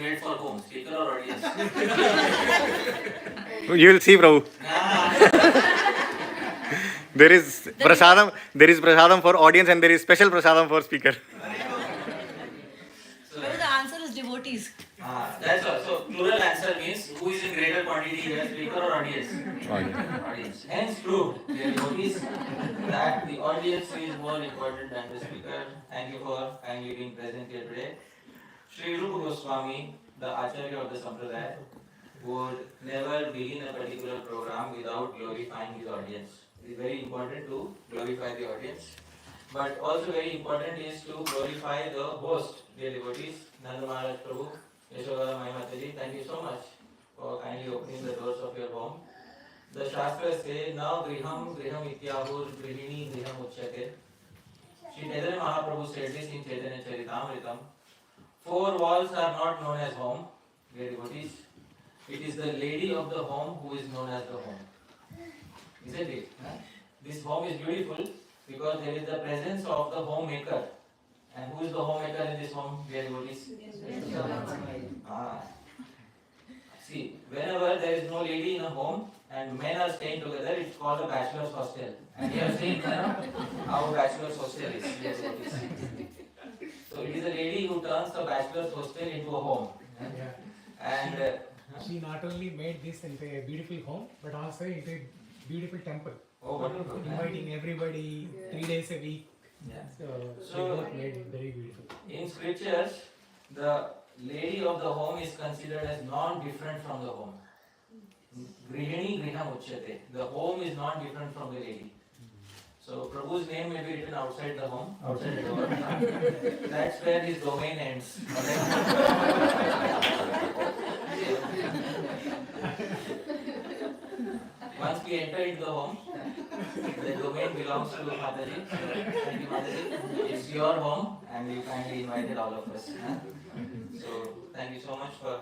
made for whom? Speaker or audience? You will see, Prabhu. There is prasadam for audience and there is special prasadam for speaker. So, the answer is devotees. that's all. So plural answer means who is in greater quantity here, speaker or audience? Audience. Hence proved, dear devotees, that the audience is more important than the speaker. Thank you for kindly being present here today. Sri Rupa Goswami, the Acharya of the Sampradaya, would never begin a particular program without glorifying his audience. It is very important to glorify the audience. But also very important is to glorify the host, dear devotees, Nanda Maharaj Prabhu, Yashoda Mai Mataji. Thank you so much for kindly opening the doors of your home. The Shastras say, Na griham griham ityahur grihini griham uchyate. Shri Chaitanya Mahaprabhu said this in Chaitanya Charitamritam. 4 walls are not known as home, dear devotees. It is the lady of the home who is known as the home. Isn't it? This home is beautiful because there is the presence of the homemaker. And who is the homemaker in this home, dear devotees? See, whenever there is no lady in a home and men are staying together, it's called a bachelor's hostel. And you have seen how bachelor's hostel is. So it is a lady who turns the bachelor's hostel into a home. And she not only made this into a beautiful home, but also into a beautiful temple. oh, wonderful. Inviting everybody 3 days a week. Yeah. So they both made it very beautiful. In scriptures, the lady of the home is considered as non-different from the home. Grihini griham uchyate. The home is non-different from the lady. So Prabhu's name may be written outside the home, outside the door. That's where his domain ends. Once we enter into the home, the domain belongs to Mataji. Thank you, Mataji. It's your home and you kindly invited all of us. So thank you so much for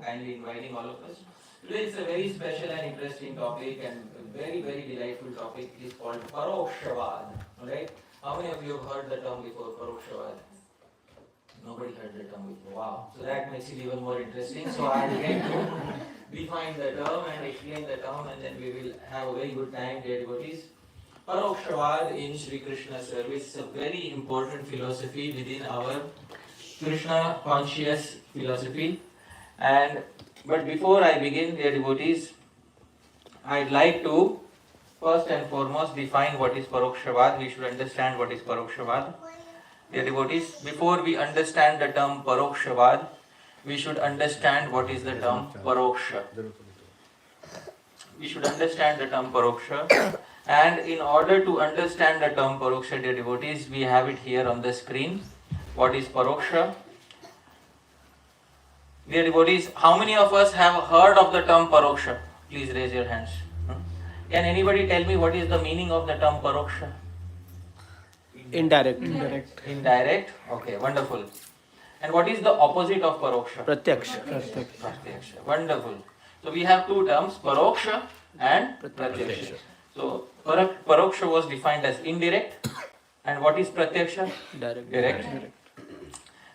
kindly inviting all of us. Today is a very special and interesting topic and a very, very delightful topic. It is called Paroksha Vaad. Alright? How many of you have heard the term before, Paroksha Vaad? Nobody heard the term before. Wow. So that makes it even more interesting. So I will get to define the term and explain the term and then we will have a very good time, dear devotees. Paroksha Vaad in Sri Krishna service is a very important philosophy within our Krishna conscious philosophy. But before I begin, dear devotees, I'd like to first and foremost define what is Paroksha Vaad. We should understand what is Paroksha Vaad. Dear devotees, before we understand the term Paroksha Vaad, we should understand what is the term Paroksha. We should understand the term Paroksha. And in order to understand the term Paroksha, dear devotees, we have it here on the screen. What is Paroksha? Dear devotees, how many of us have heard of the term Paroksha? Please raise your hands. Can anybody tell me what is the meaning of the term Paroksha? Indirect. Indirect? Okay, wonderful. And what is the opposite of Paroksha? Pratyaksha. Pratyaksha. Wonderful. So we have two terms, Paroksha and Pratyaksha. So Paroksha was defined as indirect. And what is Pratyaksha? Direct.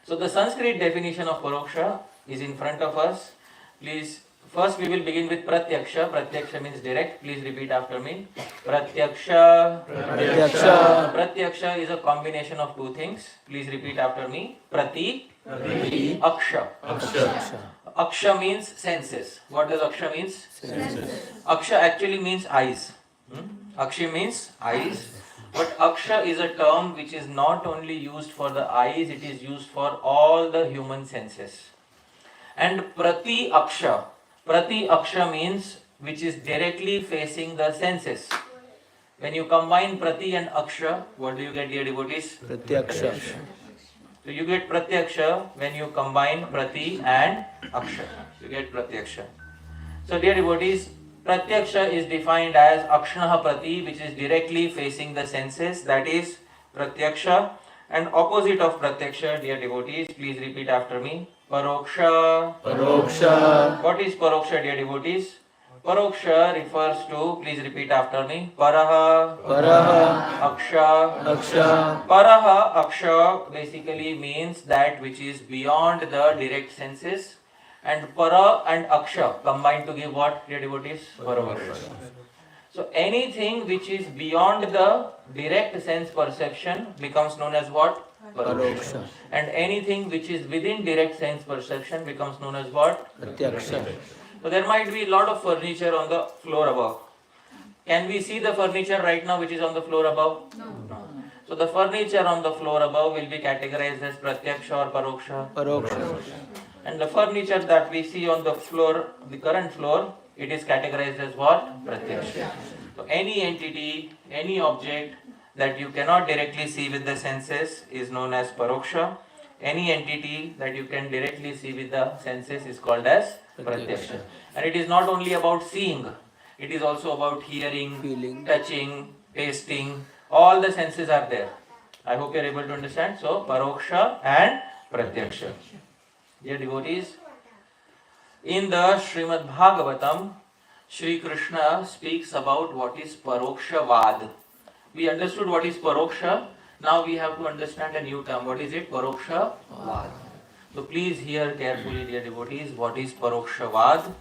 So the Sanskrit definition of Paroksha is in front of us. Please, first we will begin with Pratyaksha. Pratyaksha means direct. Please repeat after me. Pratyaksha. Pratyaksha is a combination of two things. Please repeat after me. Aksha. Aksha means senses. What does Aksha means? Senses. Aksha actually means eyes. Aksha means eyes. But Aksha is a term which is not only used for the eyes, it is used for all the human senses. And Prati Aksha means which is directly facing the senses. When you combine Prati and Aksha, what do you get, dear devotees? Pratyaksha. So you get Pratyaksha when you combine Prati and Aksha. You get Pratyaksha. So dear devotees, Pratyaksha is defined as Akshanaha Prati, which is directly facing the senses. That is Pratyaksha. And opposite of Pratyaksha, dear devotees, please repeat after me. Paroksha. Paroksha. What is Paroksha, dear devotees? Paroksha refers to, please repeat after me, Paraha, Aksha. Paraha, Aksha basically means that which is beyond the direct senses, and Para and Aksha combined to give what, dear devotees? Paroksha. So anything which is beyond the direct sense perception becomes known as what? Paroksha. And anything which is within direct sense perception becomes known as what? Pratyaksha. So there might be a lot of furniture on the floor above. Can we see the furniture right now which is on the floor above? No. So the furniture on the floor above will be categorized as Pratyaksha or Paroksha? Paroksha. And the furniture that we see on the floor, the current floor, it is categorized as what? Pratyaksha. So any entity, any object that you cannot directly see with the senses is known as Paroksha. Any entity that you can directly see with the senses is called as Pratyaksha. And it is not only about seeing, it is also about hearing, feeling, touching, tasting. All the senses are there. I hope you are able to understand. So Paroksha and Pratyaksha. Dear devotees, in the Srimad Bhagavatam, Shri Krishna speaks about what is Paroksha Vaad. We understood what is Paroksha. Now we have to understand a new term. What is it? Paroksha Vaad. So please hear carefully, dear devotees, what is Paroksha Vaad.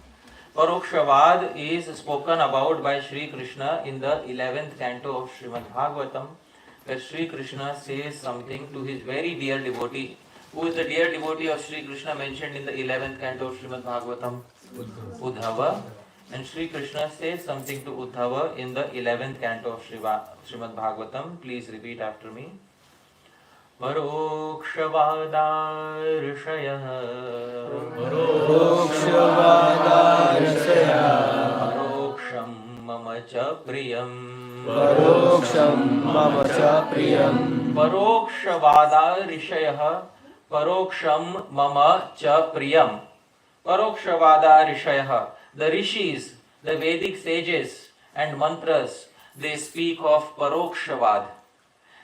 Paroksha Vaad is spoken about by Shri Krishna in the 11th canto of Srimad Bhagavatam, where Shri Krishna says something to his very dear devotee. Who is the dear devotee of Shri Krishna mentioned in the 11th canto of Srimad Bhagavatam? Uddhava. And Shri Krishna says something to Uddhava in the 11th canto of Srimad Bhagavatam. Please repeat after me. Paroksha Vaada Rishayah Paroksham Mama Cha Priyam Paroksha Vaada Rishayah Paroksham Mama Cha Priyam. Paroksha Vaada Rishayah. The rishis, the Vedic sages and mantras, they speak of Paroksha Vaad.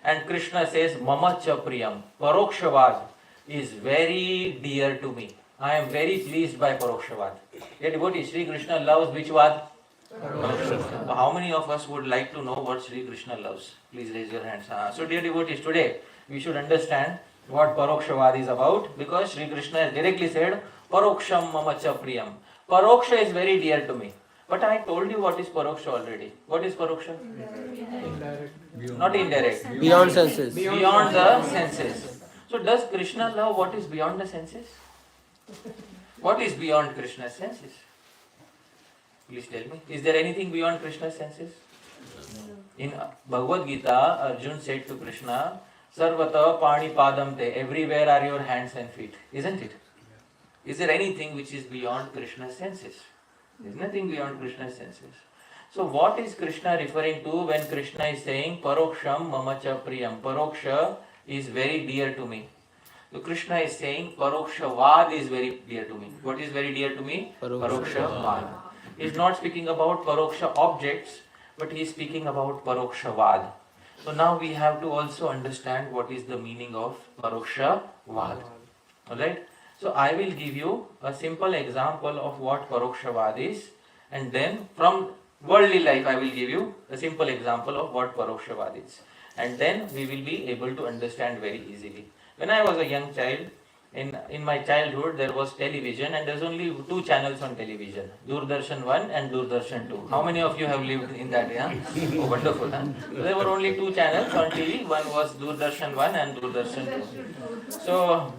And Krishna says, Mama Cha Priyam. Paroksha Vaad is very dear to me. I am very pleased by Paroksha Vaad. Dear devotees, Sri Krishna loves which Vaad? Paroksha. How many of us would like to know what Sri Krishna loves? Please raise your hands. So dear devotees, today we should understand what Paroksha Vaad is about, because Sri Krishna has directly said, Paroksham Mama Cha Priyam. Paroksha is very dear to me. But I told you what is Paroksha already. What is Paroksha? Indirect. Not indirect. Beyond senses. Beyond the senses. So does Krishna love what is beyond the senses? What is beyond Krishna's senses? Please tell me. Is there anything beyond Krishna's senses? In Bhagavad Gita, Arjun said to Krishna, Sarvata Pani Padam Te. Everywhere are your hands and feet. Isn't it? Is there anything which is beyond Krishna's senses? There is nothing beyond Krishna's senses. So what is Krishna referring to when Krishna is saying Paroksham Mama Cha Priyam? Paroksha is very dear to me. So Krishna is saying Paroksha Vaad is very dear to me. What is very dear to me? Paroksha Vaad. He is not speaking about Paroksha objects, but he is speaking about Paroksha Vaad. So now we have to also understand what is the meaning of Paroksha Vaad. Alright? So I will give you a simple example of what Paroksha Vaad is, and then from worldly life I will give you a simple example of what Paroksha Vaad is. And then we will be able to understand very easily. When I was a young child, in my childhood there was television, and there was only two channels on television, Doordarshan 1 and Doordarshan 2. How many of you have lived in that? Yeah? Oh, wonderful. Huh? So there were only two channels on TV. One was Doordarshan 1 and Doordarshan 2. So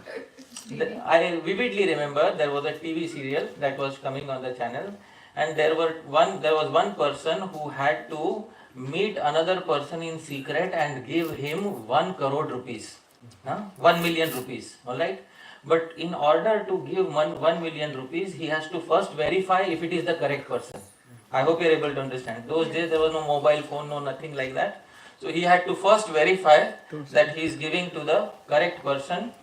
I vividly remember there was a TV serial that was coming on the channel, and there was one person who had to meet another person in secret and give him 1 crore rupees, 1 million rupees, alright? But in order to give 1 million rupees, he has to first verify if it is the correct person. I hope you are able to understand. Those days there was no mobile phone, no nothing like that. So he had to first verify that he is giving to the correct person.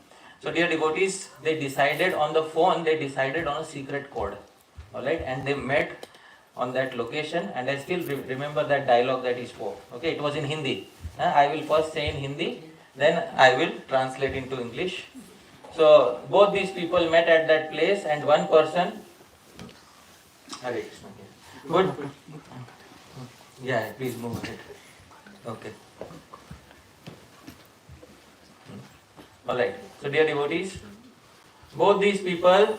So dear devotees, they decided on the phone, they decided on a secret code. Alright, and they met on that location, and I still remember that dialogue that he spoke. Okay, it was in Hindi. I will first say in Hindi, then I will translate into English. So both these people met at that place, and one person Good. Yeah, please move ahead. Okay. Alright. So dear devotees, both these people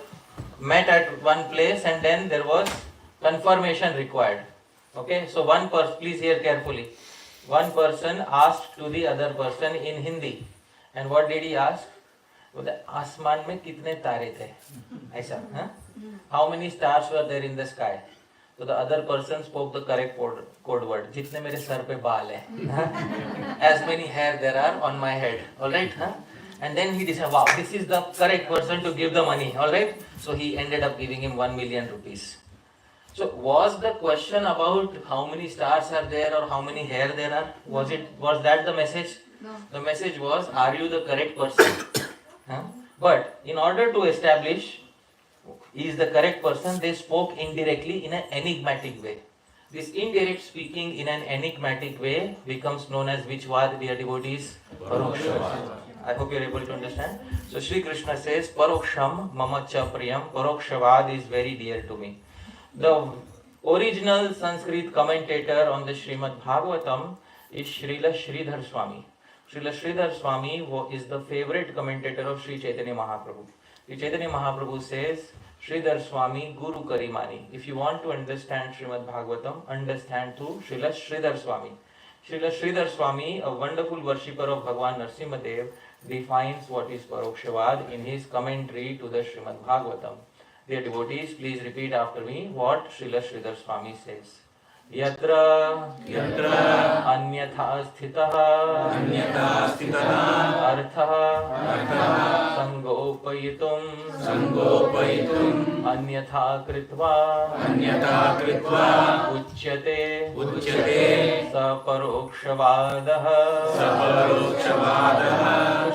met at one place and then there was confirmation required. Okay, so one person, please hear carefully. One person asked to the other person in Hindi. And what did he ask? बोले आसमान में कितने तारे थे ऐसा हाँ? How many stars were there in the sky? So the other person spoke the correct code word. जितने मेरे सर पे बाल हैं हाँ? As many hair there are on my head. Alright हाँ? And then he decided, wow, this is the correct person to give the money. Alright, so he ended up giving him 1 million rupees. So was the question about how many stars are there or how many hair there are? Was that the message? No. The message was, are you the correct person? Huh? But in order to establish he is the correct person, they spoke indirectly in an enigmatic way. This indirect speaking in an enigmatic way becomes known as which Vaad, dear devotees? Paroksha Vaad. I hope you are able to understand. So Sri Krishna says, Paroksham mama cha priyam, Paroksha Vaad is very dear to me. The original Sanskrit commentator on the Srimad Bhagavatam is Srila Sridhar Swami. Srila Sridhar Swami is the favorite commentator of Sri Chaitanya Mahaprabhu. Sri Chaitanya Mahaprabhu says, Sridhar Swami Guru Karimani. If you want to understand Srimad Bhagavatam, understand through Srila Sridhar Swami. Srila Sridhar Swami, a wonderful worshipper of Bhagwan Narsimhadev, defines what is Paroksha Vaad in his commentary to the Srimad Bhagavatam. Dear devotees, please repeat after me what Srila Sridhar Swami says. Yatra anyatha sthitah artha sangopayitum anyatha kritva uchyate sa paroksha vadah.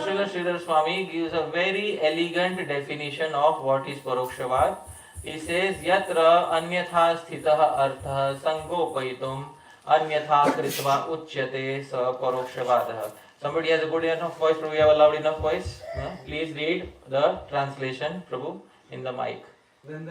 Srila Sridhar Swami gives a very elegant definition of what is Paroksha Vaad. He says, Yatra anyatha sthitah artha sangopayitum anyatha kritva uchyate sa paroksha vadah. Somebody has a good enough voice, Prabhu, you have a loud enough voice? Please read the translation, Prabhu, in the mic. When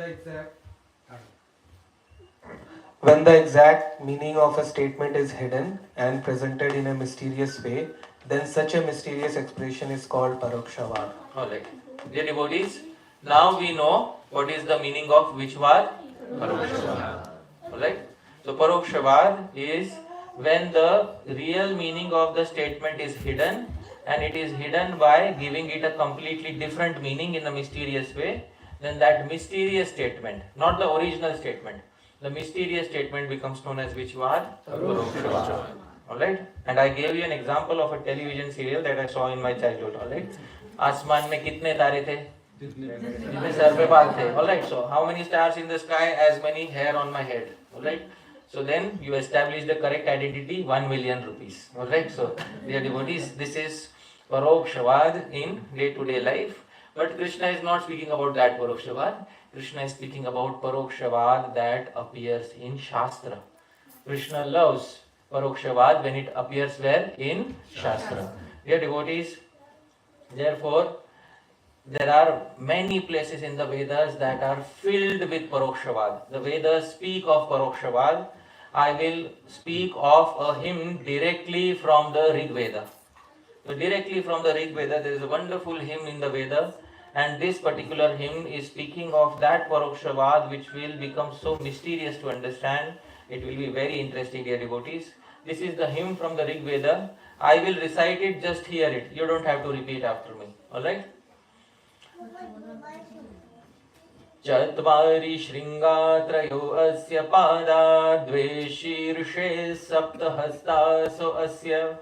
the exact meaning of a statement is hidden and presented in a mysterious way, then such a mysterious expression is called Paroksha Vaad. Alright. Dear devotees, now we know what is the meaning of which Vaad? Paroksha Vaad. Alright? So Paroksha Vaad is when the real meaning of the statement is hidden, and it is hidden by giving it a completely different meaning in a mysterious way. Then that mysterious statement, not the original statement, the mysterious statement becomes known as which Vaad? Paroksha Vaad. Alright? And I gave you an example of a television serial that I saw in my childhood. Alright? आसमान में कितने तारे थे? जितने sir पे बाल थे. Alright? So how many stars in the sky? As many hair on my head. Alright? So then you establish the correct identity, 1 million rupees. Alright? So dear devotees, this is Paroksha Vaad in day-to-day life. But Krishna is not speaking about that Paroksha Vaad. Krishna is speaking about Paroksha Vaad that appears in Shastra. Krishna loves Paroksha Vaad when it appears where? In Shastra. Dear devotees, therefore, there are many places in the Vedas that are filled with Paroksha Vaad. The Vedas speak of Paroksha Vaad. I will speak of a hymn directly from the Rig Veda. So directly from the Rig Veda, there is a wonderful hymn in the Veda, and this particular hymn is speaking of that Paroksha Vaad which will become so mysterious to understand. It will be very interesting, dear devotees. This is the hymn from the Rig Veda. I will recite it, just hear it. You don't have to repeat after me. Alright? Chatvari shringa trayo asya pada dve shirshe saptahasta so asya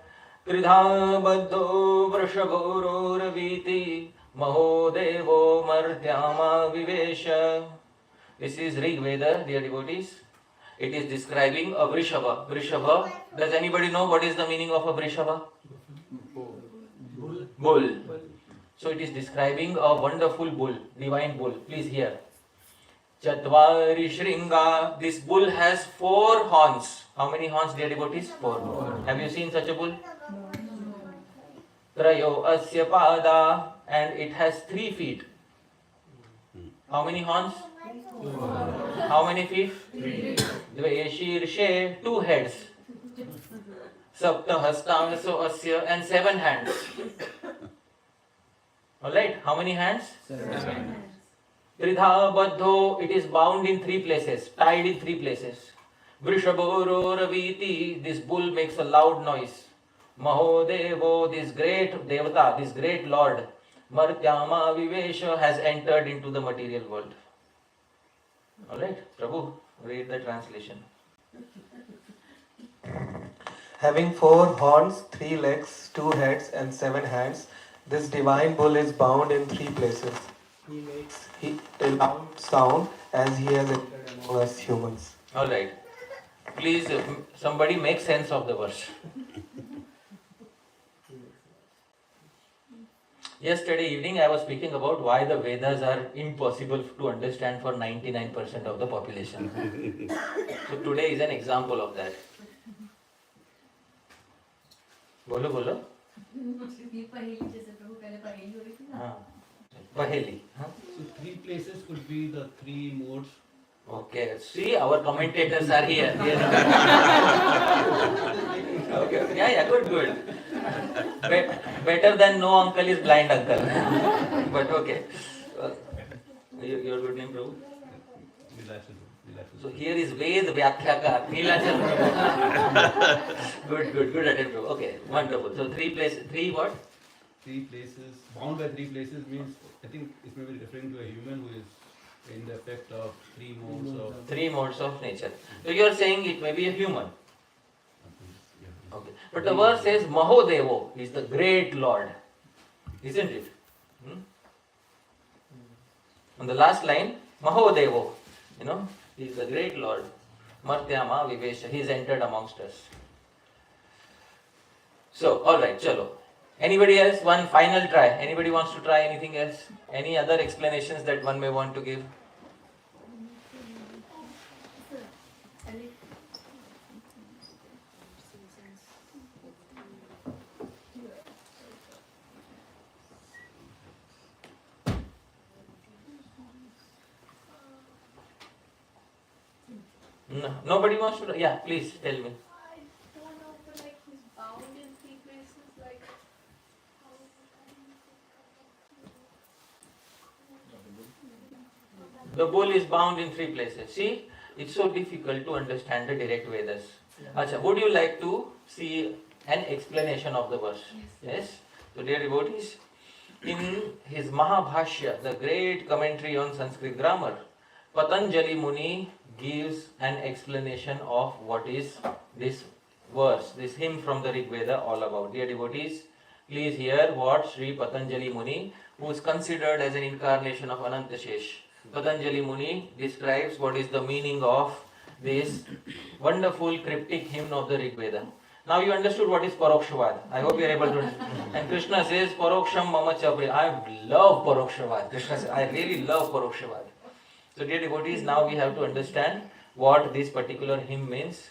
Kridha baddho vrashabhoro raviti mahodevo martyama vivesha. This is Rig Veda, dear devotees. It is describing a Vrishabha. Vrishabha, does anybody know what is the meaning of a Vrishabha? Bull. So it is describing a wonderful bull, divine bull. Please hear. Chatvari shringa. This bull has 4 horns. How many horns, dear devotees? 4. Have you seen such a bull? Trayo asya pada. And it has 3 feet. How many horns? How many feet? Dve shirshe, 2 heads. Sapta hastaso asya, and 7 hands. Alright, how many hands? 7. Tridha baddho, it is bound in 3 places, tied in 3 places. Vrishabhoro raviti, this bull makes a loud noise. Mahodevo, this great devata, this great lord, Martyama Vivesha, has entered into the material world. Alright, Prabhu, read the translation. Having 4 horns, 3 legs, 2 heads, and 7 hands, this divine bull is bound in 3 places. He makes a loud sound as he has entered among us humans. Alright, please somebody make sense of the verse. Yesterday evening I was speaking about why the Vedas are impossible to understand for 99% of the population. So today is an example of that. बोलो बोलो हाँ पहेली हाँ So 3 places could be the 3 modes. Okay, see our commentators are here. Okay, yeah, good. Better than no uncle is blind uncle. But okay. Your good name, Prabhu? So here is Ved Vyakhyaka, Neelachal Prabhu. Good attempt, Prabhu. Okay, wonderful. So 3 places, 3 what? 3 places, bound by 3 places means, I think it may be referring to a human who is in the effect of 3 modes of... 3 modes of nature. So you are saying it may be a human. Okay. But the verse says Mahodevo is the great Lord. Isn't it? On the last line, Mahodevo, he is the great Lord. Martyama Vivesha, he is entered amongst us. So, alright, chalo. Anybody else? One final try. Anybody wants to try anything else? Any other explanations that one may want to give? No, nobody wants to. Yeah, please tell me. I don't know, but like he's bound in 3 places, like The bull is bound in 3 places. See, it's so difficult to understand the direct Vedas. Acha, would you like to see an explanation of the verse? Yes. So, dear devotees, in his Mahabhashya, the great commentary on Sanskrit grammar, Patanjali Muni gives an explanation of what is this verse, this hymn from the Rig Veda all about. Dear devotees, please hear what Sri Patanjali Muni, who is considered as an incarnation of Anantashesh, Patanjali Muni describes what is the meaning of this wonderful cryptic hymn of the Rig Veda. Now you understood what is Paroksha Vaad. I hope you are able to understand. And Krishna says, Paroksham Mama Chapri. I love Paroksha Vaad. Krishna says, I really love Paroksha Vaad. So dear devotees, now we have to understand what this particular hymn means.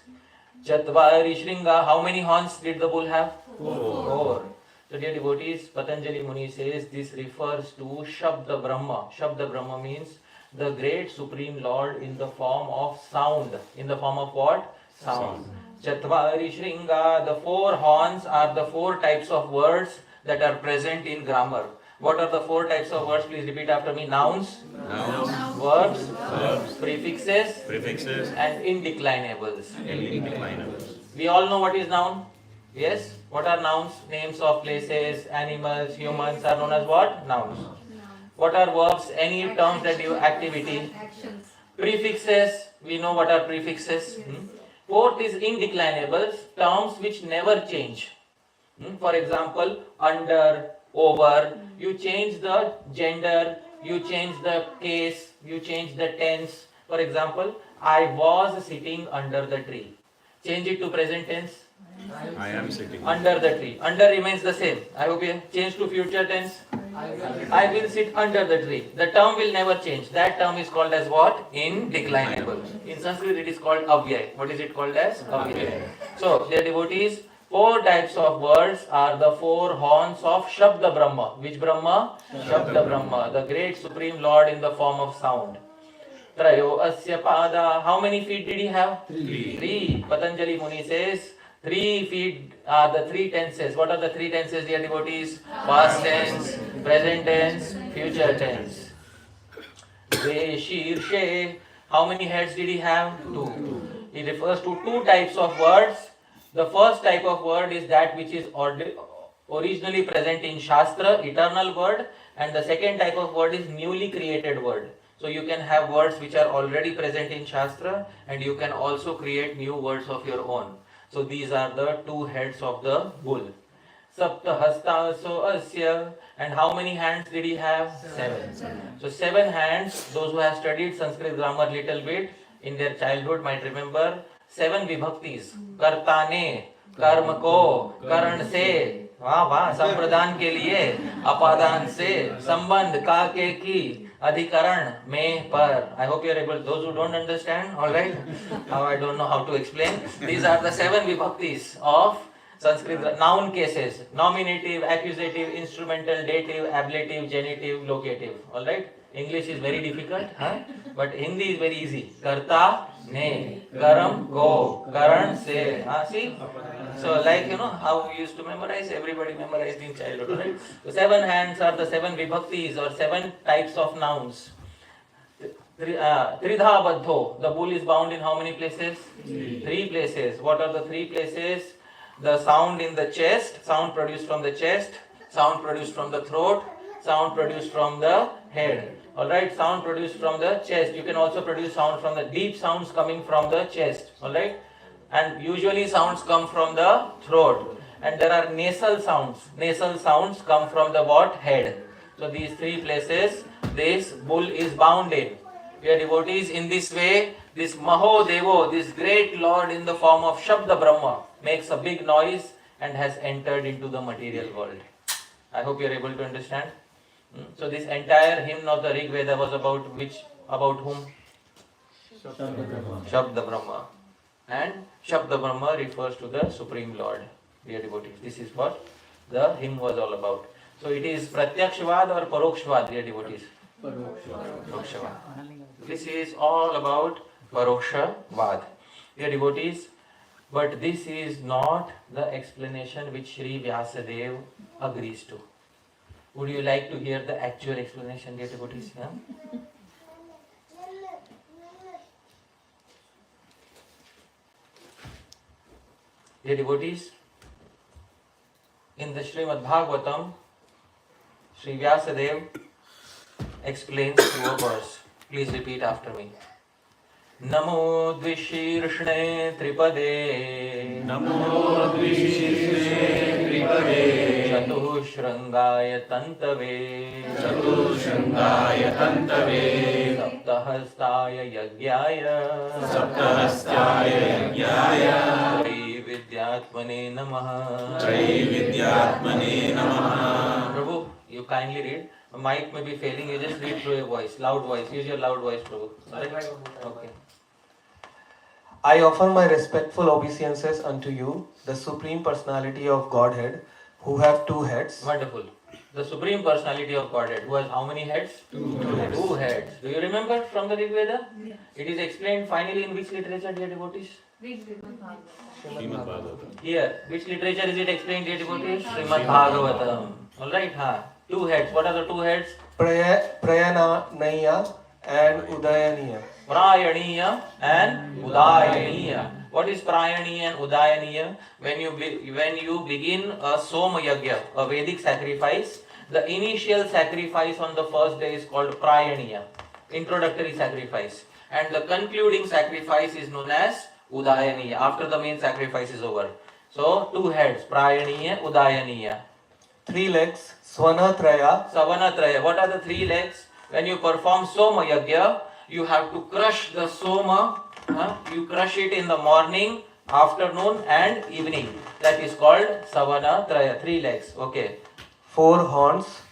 Chatvari Shringa, how many horns did the bull have? 4. So dear devotees, Patanjali Muni says this refers to Shabda Brahma. Shabda Brahma means the great supreme Lord in the form of sound. In the form of what? Sound. Chatvari Shringa, the 4 horns are the 4 types of words that are present in grammar. What are the 4 types of words? Please repeat after me. Nouns, verbs, prefixes, and indeclinables. We all know what is noun? Yes? What are nouns? Names of places, animals, humans are known as what? Nouns. What are verbs? Any terms that give activity. Prefixes, we know what are prefixes. Fourth is indeclinables, terms which never change. For example, under, over, you change the gender, you change the case, you change the tense. For example, I was sitting under the tree. Change it to present tense. I am sitting Under the tree. Under remains the same. I hope you change to future tense. I will sit under the tree. The term will never change. That term is called as what? Indeclinable. In Sanskrit it is called avyay. What is it called as? Avyay. So, dear devotees, 4 types of words are the 4 horns of Shabda Brahma. Which Brahma? Shabda Brahma, the great supreme Lord in the form of sound. Trayo asya pada. How many feet did he have? Three. Patanjali Muni says 3 feet are the 3 tenses. What are the 3 tenses, dear devotees? Past tense, present tense, future tense. Deshirshe. How many heads did he have? 2. He refers to 2 types of words. The first type of word is that which is originally present in Shastra, eternal word, and the second type of word is newly created word. So you can have words which are already present in Shastra, and you can also create new words of your own. So these are the 2 heads of the bull. Sapta hastaso asya. And how many hands did he have? 7. So 7 hands. Those who have studied Sanskrit grammar little bit in their childhood might remember 7 vibhaktis. Kartane, कर्म को, करण से, वाह वाह, संप्रदान के लिए, अपादान से, संबंध का के की, अधिकरण में पर. I hope you are able. Those who don't understand, all right. Now I don't know how to explain. These are the 7 vibhaktis of Sanskrit noun cases: nominative, accusative, instrumental, dative, ablative, genitive, locative. All right. English is very difficult, huh? But Hindi is very easy. Karta ne, karam ko, karan se. See? So like how we used to memorize, everybody memorized in childhood, right? So 7 hands are the 7 vibhaktis or 7 types of nouns. Tridha baddho. The bull is bound in how many places? 3 places. What are the 3 places? The sound in the chest, sound produced from the chest, sound produced from the throat, sound produced from the head. Alright, sound produced from the chest. You can also produce sound from the deep sounds coming from the chest. Alright, and usually sounds come from the throat. And there are nasal sounds. Nasal sounds come from the what? Head. So these 3 places this bull is bound in. Dear devotees, in this way, this Mahodevo, this great Lord in the form of Shabda Brahma, makes a big noise and has entered into the material world. I hope you are able to understand. So this entire hymn of the Rig Veda was about which? About whom? Shabda Brahma. And Shabda Brahma refers to the Supreme Lord. Dear devotees, this is what the hymn was all about. So it is Pratyaksha Vaad or Paroksha Vaad, dear devotees? Paroksha Vaad. This is all about Paroksha Vaad. Dear devotees, but this is not the explanation which Sri Vyasadeva agrees to. Would you like to hear the actual explanation, dear devotees? Yeah? Dear devotees, in the Srimad Bhagavatam, Sri Vyasadeva explains through a verse. Please repeat after me. Namo Dvishirshne Tripade. Namo Dvishirshne Tripade. Chatushrangaaya Tantave. Chatushrangaaya Tantave. Saptahastaya Yagyaya. Saptahastaya Yagyaya. Vidyatmane Namaha. Vidyatmane Namaha. Prabhu, you kindly read. The mic may be failing, you just read through your voice, loud voice. Use your loud voice, Prabhu. Okay. I offer my respectful obeisances unto you, the Supreme Personality of Godhead, who have 2 heads. Wonderful. The Supreme Personality of Godhead, who has how many heads? 2 heads. Do you remember from the Rig Veda? Yes. It is explained finally in which literature, dear devotees? Srimad Bhagavatam. Here, which literature is it explained, dear devotees? Srimad Bhagavatam. Alright, 2 heads. What are the 2 heads? Prayanaya and Udayaniya. Prayaniya and Udayaniya. What is Prayaniya and Udayaniya? When you begin a Soma Yagya, a Vedic sacrifice, the initial sacrifice on the first day is called Prayaniya, introductory sacrifice. And the concluding sacrifice is known as Udayaniya, after the main sacrifice is over. So, 2 heads, Prayaniya, Udayaniya. 3 legs, Swanatraya. Savanatraya. What are the 3 legs? When you perform Soma Yagya, you have to crush the Soma. You crush it in the morning, afternoon and evening. That is called Savanatraya. 3 legs. Okay. 4 horns,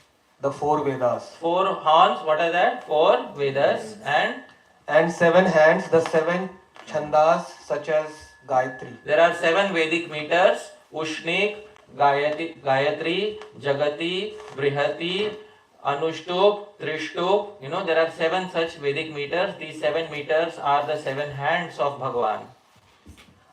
the 4 Vedas. 4 horns. What are that? 4 Vedas. And 7 hands, the 7 Chandas such as Gayatri. There are 7 Vedic meters. Ushnik, Gayatri, Jagati, Brihati, Anushtup, Trishtup. You know, there are 7 such Vedic meters. These 7 meters are the 7 hands of Bhagavan.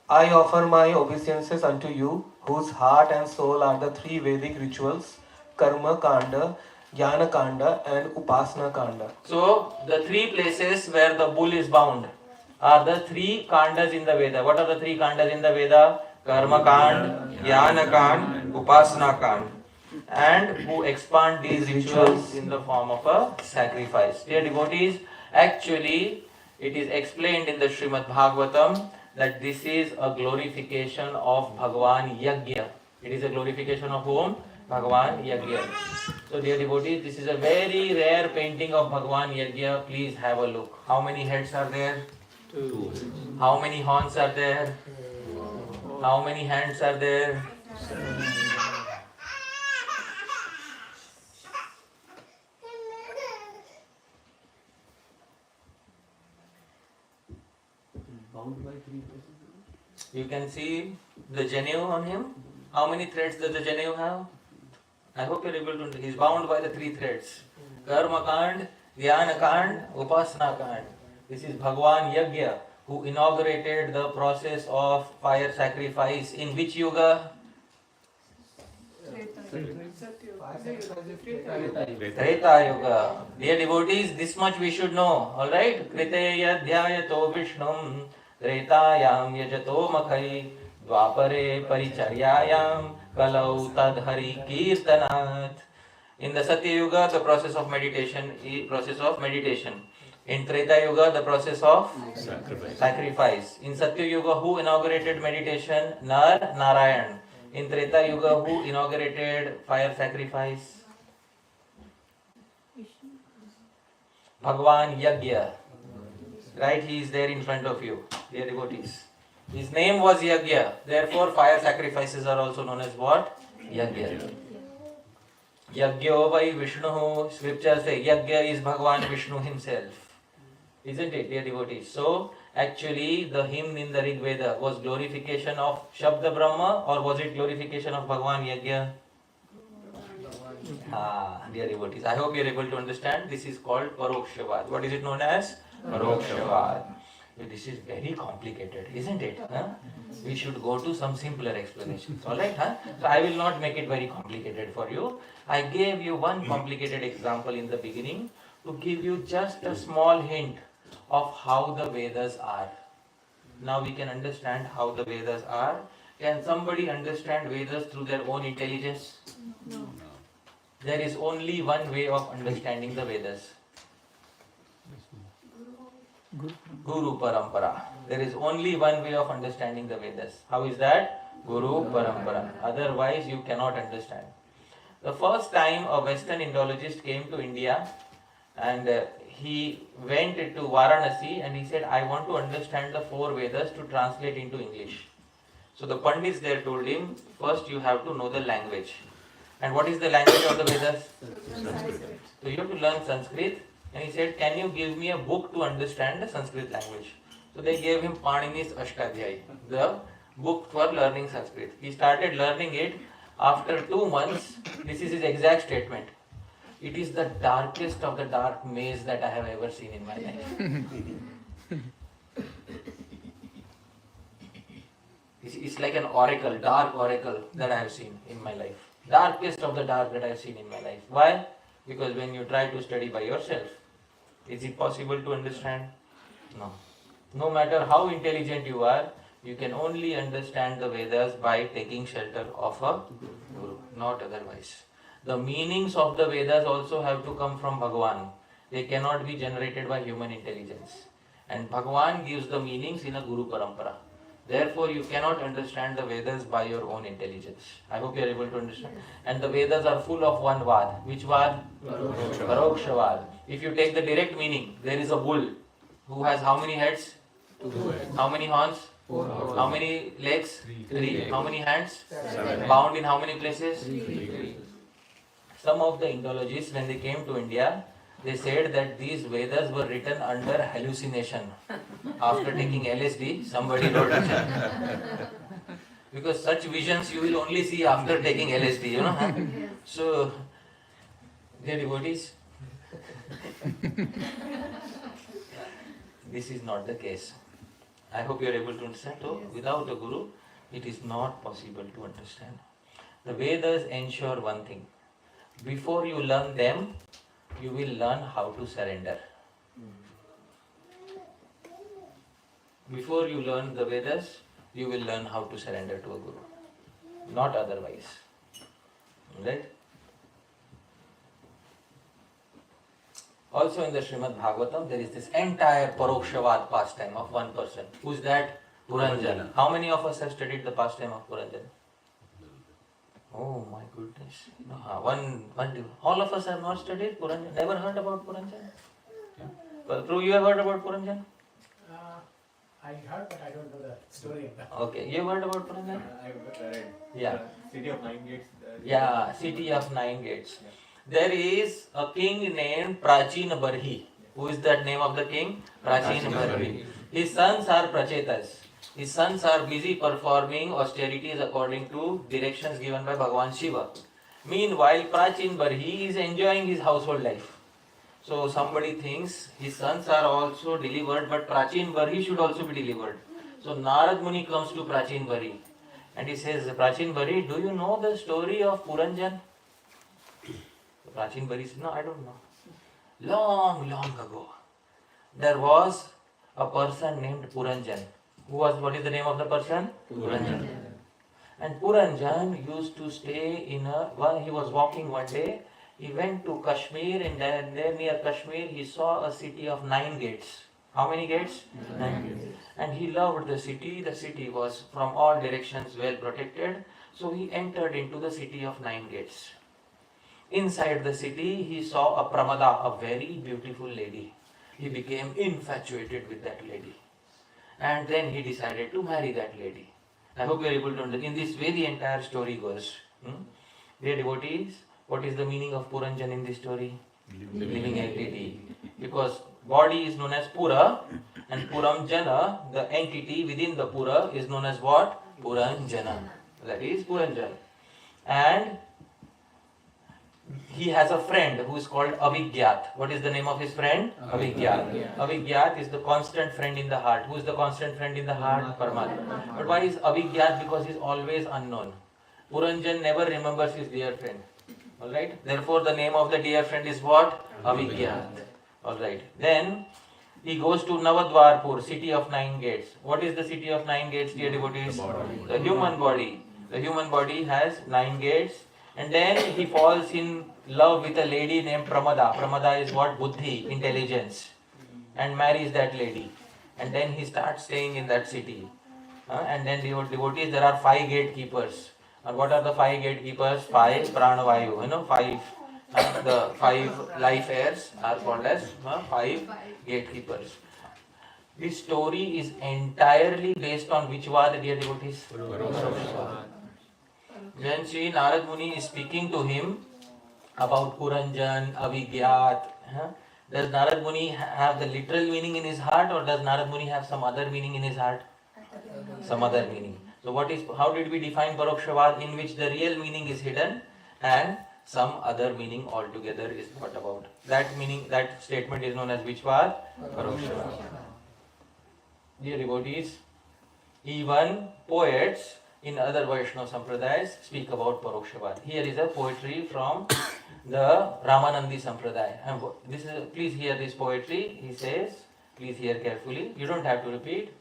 I offer my obeisances unto you, whose heart and soul are the 3 Vedic rituals, Karma Kanda, Jnana Kanda, and Upasana Kanda. So, the 3 places where the bull is bound are the 3 kandas in the Veda. What are the 3 kandas in the Veda? Karma Kand, Jnana Kand, Upasana Kand. And who expand these rituals in the form of a sacrifice. Dear devotees, actually it is explained in the Srimad Bhagavatam that this is a glorification of Bhagavan Yagya. It is a glorification of whom? Bhagavan Yagya. So dear devotees, this is a very rare painting of Bhagavan Yagya. Please have a look. How many heads are there? 2. How many horns are there? How many hands are there? 7. Bound by 3 places. You can see the Janu on him. How many threads does the Janu have? I hope you're able to. He's bound by the 3 threads. Karma Kand, Jnana Kand, Upasana Kand. This is Bhagavan Yagya, who inaugurated the process of fire sacrifice in which yuga? Treta Yuga. Dear devotees, this much we should know. Alright? Kriteya dhyayato vishnum Tretayam yajato makhai Dvapare paricharyayam Kalau tadhari kirtanat. In the Satya Yuga, the process of meditation is process of meditation. In Treta Yuga, the process of sacrifice. In Satya Yuga, who inaugurated meditation? Narayan. In Treta Yuga, who inaugurated fire sacrifice? Bhagavan Yagya. Right, he is there in front of you, dear devotees. His name was Yagya. Therefore, fire sacrifices are also known as what? Yagya. Yagyo vai Vishnu. Scripture say Yagya is Bhagavan Vishnu himself. Isn't it, dear devotees? So, actually, the hymn in the Rig Veda was glorification of Shabda Brahma, or was it glorification of Bhagavan Yagya? Dear devotees, I hope you are able to understand. This is called Paroksha Vaad. What is it known as? Paroksha Vaad. This is very complicated, isn't it? Huh? We should go to some simpler explanations. Alright? Huh? So I will not make it very complicated for you. I gave you one complicated example in the beginning to give you just a small hint of how the Vedas are. Now we can understand how the Vedas are. Can somebody understand Vedas through their own intelligence? No. There is only one way of understanding the Vedas. Guru Parampara. There is only one way of understanding the Vedas. How is that? Guru Parampara. Otherwise you cannot understand. The first time a Western Indologist came to India and he went to Varanasi and he said, I want to understand the 4 Vedas to translate into English. So the Pandits there told him, first you have to know the language. And what is the language of the Vedas? Sanskrit. So you have to learn Sanskrit. And he said, can you give me a book to understand the Sanskrit language? So they gave him Panini's Ashtadhyayi, the book for learning Sanskrit. He started learning it. After 2 months, this is his exact statement. It is the darkest of the dark maze that I have ever seen in my life. It's like an oracle, dark oracle that I have seen in my life. Darkest of the dark that I have seen in my life. Why? Because when you try to study by yourself, is it possible to understand? No. No matter how intelligent you are, you can only understand the Vedas by taking shelter of a Guru, not otherwise. The meanings of the Vedas also have to come from Bhagavan. They cannot be generated by human intelligence. And Bhagavan gives the meanings in a Guru Parampara. Therefore, you cannot understand the Vedas by your own intelligence. I hope you are able to understand. And the Vedas are full of one Vaad. Which Vaad? Paroksha Vaad. If you take the direct meaning, there is a bull who has how many heads? 2 heads. How many horns? 4 horns. How many legs? 3. How many hands? 7. Bound in how many places? 3. Some of the Indologists, when they came to India, they said that these Vedas were written under hallucination. After taking LSD, somebody wrote it. Because such visions you will only see after taking LSD, you know. So, Dear devotees, this is not the case. I hope you are able to understand. So, without a guru, it is not possible to understand. The Vedas ensure one thing. Before you learn them, you will learn how to surrender. Before you learn the Vedas, you will learn how to surrender to a guru. Not otherwise. Right? Also in the Srimad Bhagavatam, there is this entire Paroksha Vaad pastime of one person. Who's that? Puranjan. How many of us have studied the pastime of Puranjan? Oh my goodness. No, all of us have not studied Puranjan. Never heard about Puranjan? Prabhu, you have heard about Puranjan? I heard, but I don't know the story of that. Okay, you have heard about Puranjan? I've read. Yeah. City of Nine Gates. Yeah, City of Nine Gates. There is a king named Prachin Barhi. Who is that name of the king? Prachin Barhi. His sons are Prachetas. His sons are busy performing austerities according to directions given by Bhagavan Shiva. Meanwhile, Prachin Barhi is enjoying his household life. So somebody thinks his sons are also delivered, but Prachin Barhi should also be delivered. So Narad Muni comes to Prachin Barhi and he says, Prachin Barhi, do you know the story of Puranjan? Prachin Barhi says, no, I don't know. Long ago, there was a person named Puranjan. What is the name of the person? Puranjan. And Puranjan used to stay he was walking one day, he went to Kashmir, and there near Kashmir he saw a city of 9 gates. How many gates? 9 gates. And he loved the city was from all directions well protected, so he entered into the city of 9 gates. Inside the city, he saw a Pramada, a very beautiful lady. He became infatuated with that lady. And then he decided to marry that lady. I hope you are able to understand. In this way, the entire story goes. Dear devotees, what is the meaning of Puranjan in this story? Living entity. Because body is known as Pura, and Puramjana, the entity within the Pura, is known as what? Puranjana. That is Puranjan. And he has a friend who is called Avigyat. What is the name of his friend? Avigyat. Avigyat is the constant friend in the heart. Who is the constant friend in the heart? Paramatma. But why is Avigyat? Because he is always unknown. Puranjan never remembers his dear friend. Alright? Therefore the name of the dear friend is what? Avigyat. Alright. Then he goes to Navadwarpur, city of 9 gates. What is the city of 9 gates, dear devotees? The human body. The human body has 9 gates. And then he falls in love with a lady named Pramada. Pramada is what? Buddhi, intelligence. And marries that lady. And then he starts staying in that city. And then devotees, there are 5 gatekeepers. And what are the 5 gatekeepers? 5 pranavayu. 5. The 5 life airs are called as 5 gatekeepers. This story is entirely based on which Vaad, dear devotees? When Sri Narad Muni is speaking to him about Puranjan, Avigyat, does Narad Muni have the literal meaning in his heart, or does Narad Muni have some other meaning in his heart? Some other meaning. So how did we define Paroksha Vaad, in which the real meaning is hidden and some other meaning altogether is brought about? That meaning, that statement is known as which Vaad? Paroksha Vaad. Dear devotees, even poets in other Vaishnava Sampradayas speak about Paroksha Vaad. Here is a poetry from the Ramanandi Sampradaya. Please hear this poetry. He says, please hear carefully. You don't have to repeat.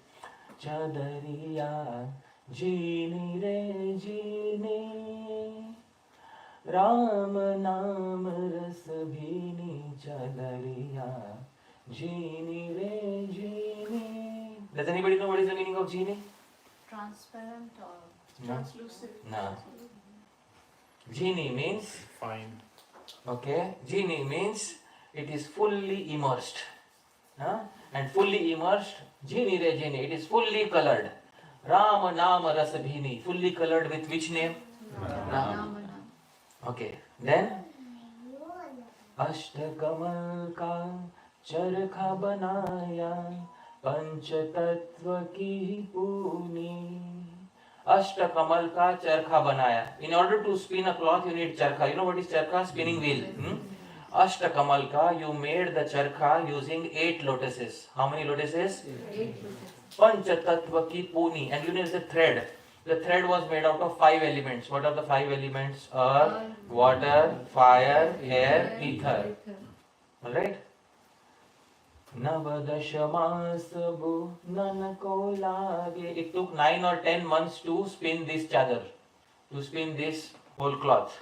Chadariya jini re jini Ram naam ras bhini chadariya jini re jini. Does anybody know what is the meaning of jini? Transparent or No. translucent? No. Genie means Fine. okay. Genie means it is fully immersed. And fully immersed, genie re genie, it is fully colored. Ram Nama Ras Bhini, fully colored with which name? Ram. Okay. Then Ashtakamal ka charkha banaya पंच तत्व की पूनी. Ashtakamal ka charkha banaya. In order to spin a cloth, you need charkha. You know what is charkha? Spinning wheel. Ashtakamalka, you made the charkha using 8 lotuses. How many lotuses? 8 Panchatattva ki puni. And you know the thread. The thread was made out of 5 elements. What are the 5 elements? Earth, water, fire, air, ether. Alright? Navadashamasabu nanako lage. It took 9 or 10 months to spin this chadar, to spin this whole cloth.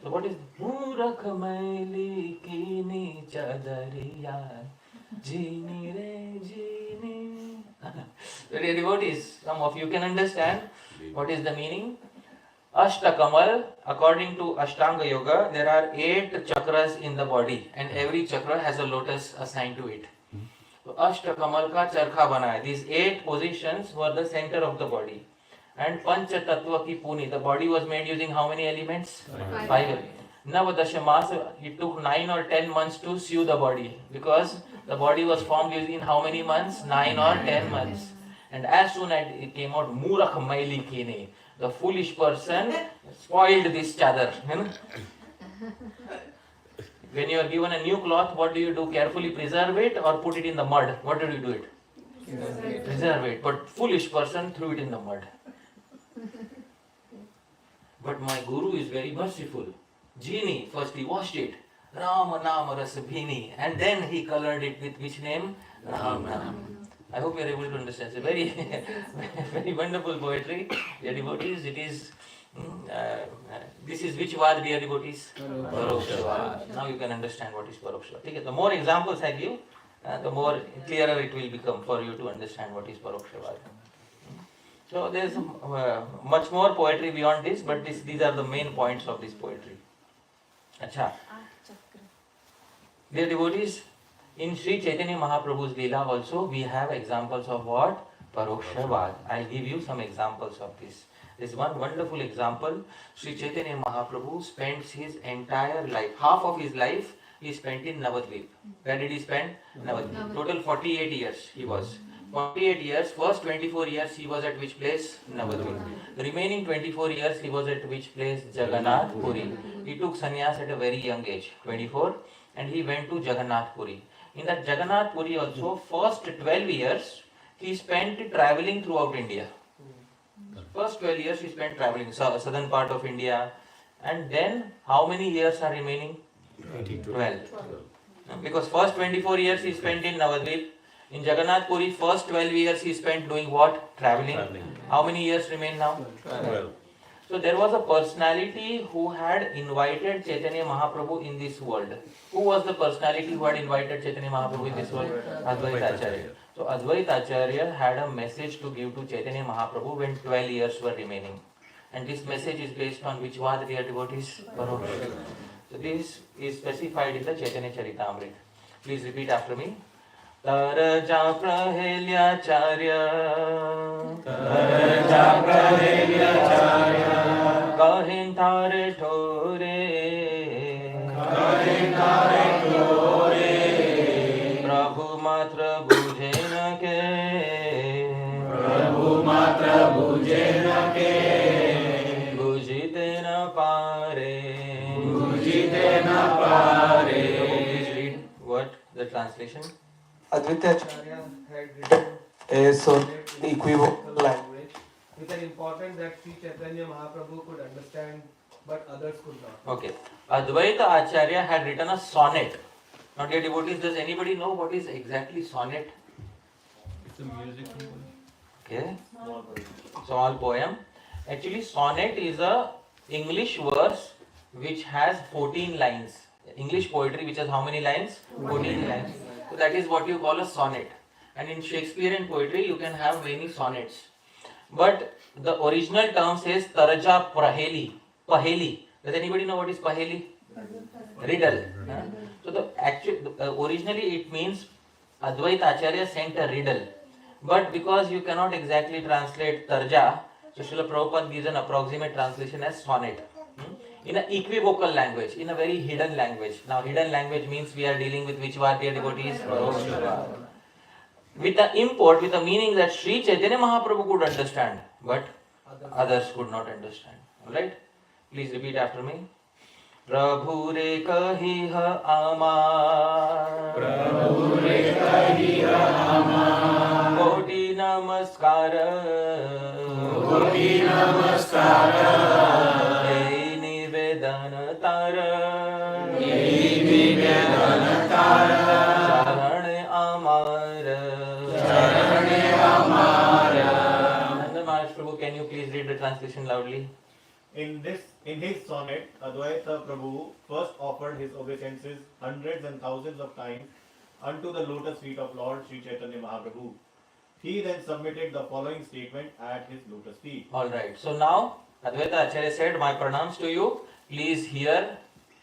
So what is Murakh maili kini chadariya jini re jini. Dear devotees, some of you can understand what is the meaning. Ashtakamal, according to Ashtanga Yoga, there are 8 chakras in the body and every chakra has a lotus assigned to it. So Ashtakamal ka charkha bana hai. These 8 positions were the center of the body. And Pancha Tattva ki puni, the body was made using how many elements? 5 elements. Navadashamas, it took 9 or 10 months to sew the body because the body was formed using how many months? 9 or 10 months. And as soon as it came out, Murakh maili kine, the foolish person spoiled this chadar. When you are given a new cloth, what do you do? Carefully preserve it or put it in the mud? What did you do it? Preserve it. But foolish person threw it in the mud. But my guru is very merciful. Genie, first he washed it. Rama Nama Rasa Bhini. And then he colored it with which name? Ram Nam. I hope you are able to understand. It's a very, very wonderful poetry. Dear devotees, it is, this is which Vaad, dear devotees? Paroksha Vaad. Now you can understand what is Paroksha Vaad. Okay, the more examples I give, the more clearer it will become for you to understand what is Paroksha Vaad. So there is much more poetry beyond this, but these are the main points of this poetry. Acha. Dear devotees, in Sri Chaitanya Mahaprabhu's Leela also we have examples of what? Paroksha Vaad. I'll give you some examples of this. This one wonderful example. Sri Chaitanya Mahaprabhu spends his entire life, half of his life he spent in Navadvip. Where did he spend? Navadvip. Total 48 years he was. 48 years, first 24 years he was at which place? Navadvip. The remaining 24 years he was at which place? Jagannath Puri. He took sannyas at a very young age, 24, and he went to Jagannath Puri. In that Jagannath Puri also, first 12 years he spent traveling throughout India. First 12 years he spent traveling, southern part of India. And then how many years are remaining? 12. Because first 24 years he spent in Navadvip. In Jagannath Puri, first 12 years he spent doing what? Traveling. How many years remain now? 12. So there was a personality who had invited Chaitanya Mahaprabhu in this world. Who was the personality who had invited Chaitanya Mahaprabhu in this world? Advaita Acharya. So Advaita Acharya had a message to give to Chaitanya Mahaprabhu when 12 years were remaining. And this message is based on which Vaad, dear devotees? Paroksha. So this is specified in the Chaitanya Charitamrita. Please repeat after me. Taraja Prahelyacharya Kahin Tare Thore Prabhu Matra Bujhe Na Ke Bujite Na Pare. Please read what the translation. Advaita Acharya had written a sonnet in equivocal language with an importance that Sri Chaitanya Mahaprabhu could understand but others could not. Okay. Advaita Acharya had written a sonnet. Now dear devotees, does anybody know what is exactly sonnet? It's a music composition. Okay. Small poem. Actually sonnet is a English verse which has 14 lines. English poetry which has how many lines? 14 lines. So that is what you call a sonnet. And in Shakespearean poetry you can have many sonnets. But the original term says Taraja Paheli. Paheli. Does anybody know what is Paheli? Riddle. So originally it means Advaita Acharya sent a riddle. But because you cannot exactly translate Tarja, so Srila Prabhupada gives an approximate translation as sonnet. In an equivocal language, in a very hidden language. Now hidden language means we are dealing with which Vaad, dear devotees? Paroksha Vaad. With the import, with the meaning that Sri Chaitanya Mahaprabhu could understand, but others could not understand. Alright? Please repeat after me. प्रभु रे कहिह आमार कोटि नमस्कार एहि निवेदन तार चरण आमार Nanda Maharaj Prabhu, can you please read the translation loudly? In his sonnet, Advaita Prabhu first offered his obeisances hundreds and thousands of times unto the lotus feet of Lord Sri Chaitanya Mahaprabhu. He then submitted the following statement at his lotus feet. Alright, so now Advaita Acharya said, my pranams to you, please hear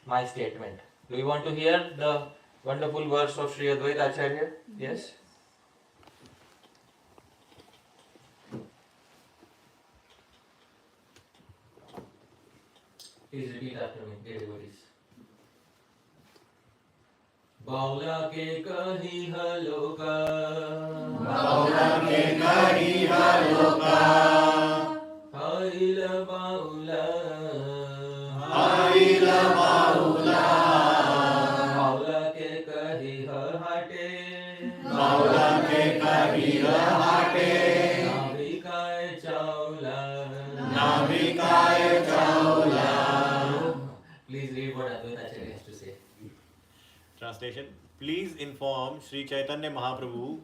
my statement. Do you want to hear the wonderful verse of Sri Advaita Acharya? Yes? Please repeat after me, dear devotees. बाउला के कही हलोका आइल बाउला बाउला के कही हाटे नाभिकाय Chawla Please read what Advaita Acharya has to say. Translation. Please inform Sri Chaitanya Mahaprabhu,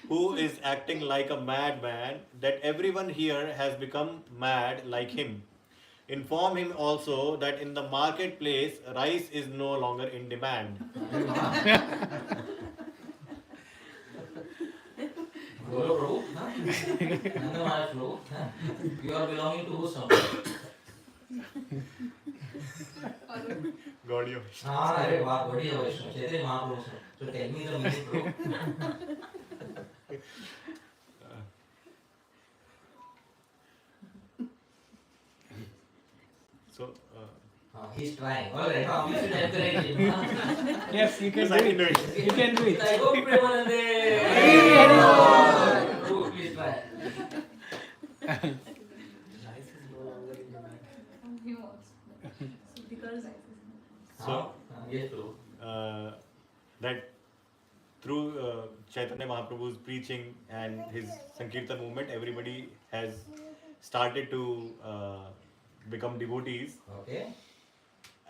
who is acting like a madman, that everyone here has become mad like him. Inform him also that in the marketplace, rice is no longer in demand. Guru Prabhu, Nanda Maharaj Prabhu, you are belonging to whose song? Gaudiya. अरे वाह बढ़िया वैष्णव Chaitanya Mahaprabhu song. So tell me the meaning, bro. So, He's trying. All right, we should encourage him. Yes, you can yes, do I can do it. it. You can do it. I go Premanande. Prabhu, please try. So, Yes, Prabhu. that through Chaitanya Mahaprabhu's preaching and his Sankirtan movement, everybody has started to become devotees, Okay.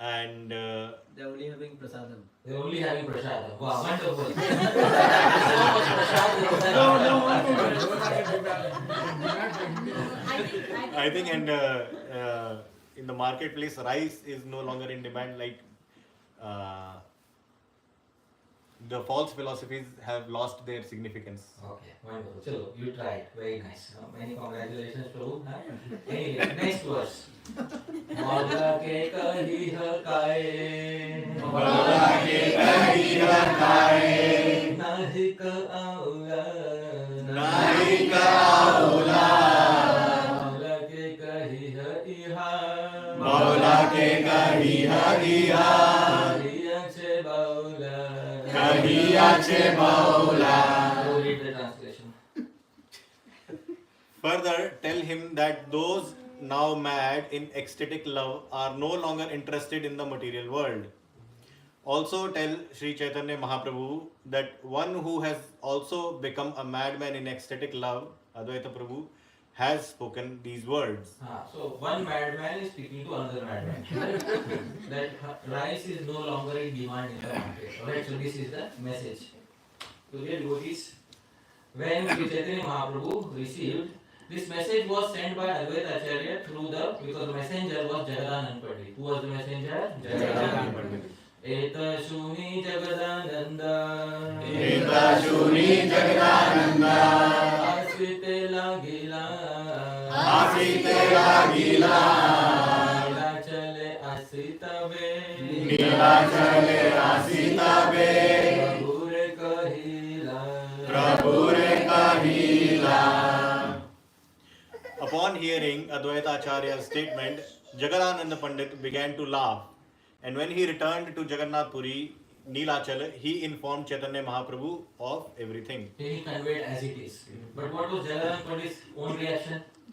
and They're only having prasadam. They're only having prasad. Wow, wonderful. So much prasad. I think in the marketplace, rice is no longer in demand. Like the false philosophies have lost their significance. Okay, wonderful. Chalo, you tried. Very nice. Many congratulations, Prabhu. Anyway, next verse. Maula ke kahi hakaye. Nahi ka aula. Maula ke kahi iha. Kariya che baula. Go read the translation. Further, tell him that those now mad in ecstatic love are no longer interested in the material world. Also tell Sri Chaitanya Mahaprabhu that one who has also become a madman in ecstatic love, Advaita Prabhu, has spoken these words. So one madman is speaking to another madman. That rice is no longer in demand in the market. Alright, so this is the message. So dear devotees, when Sri Chaitanya Mahaprabhu received, this message was sent by Advaita Acharya because the messenger was Jagadanand Pandit. Who was the messenger? Jagadanand Pandit. Eta shuni Jagadananda. Asvite lagila. Nila chale Prabhu re kahila. Upon hearing Advaita Acharya's statement, Jagadananda Pandit began to laugh. And when he returned to Jagannath Puri, Neelachal, he informed Chaitanya Mahaprabhu of everything. He conveyed as it is. But what was Jagadanand Pandit's own reaction?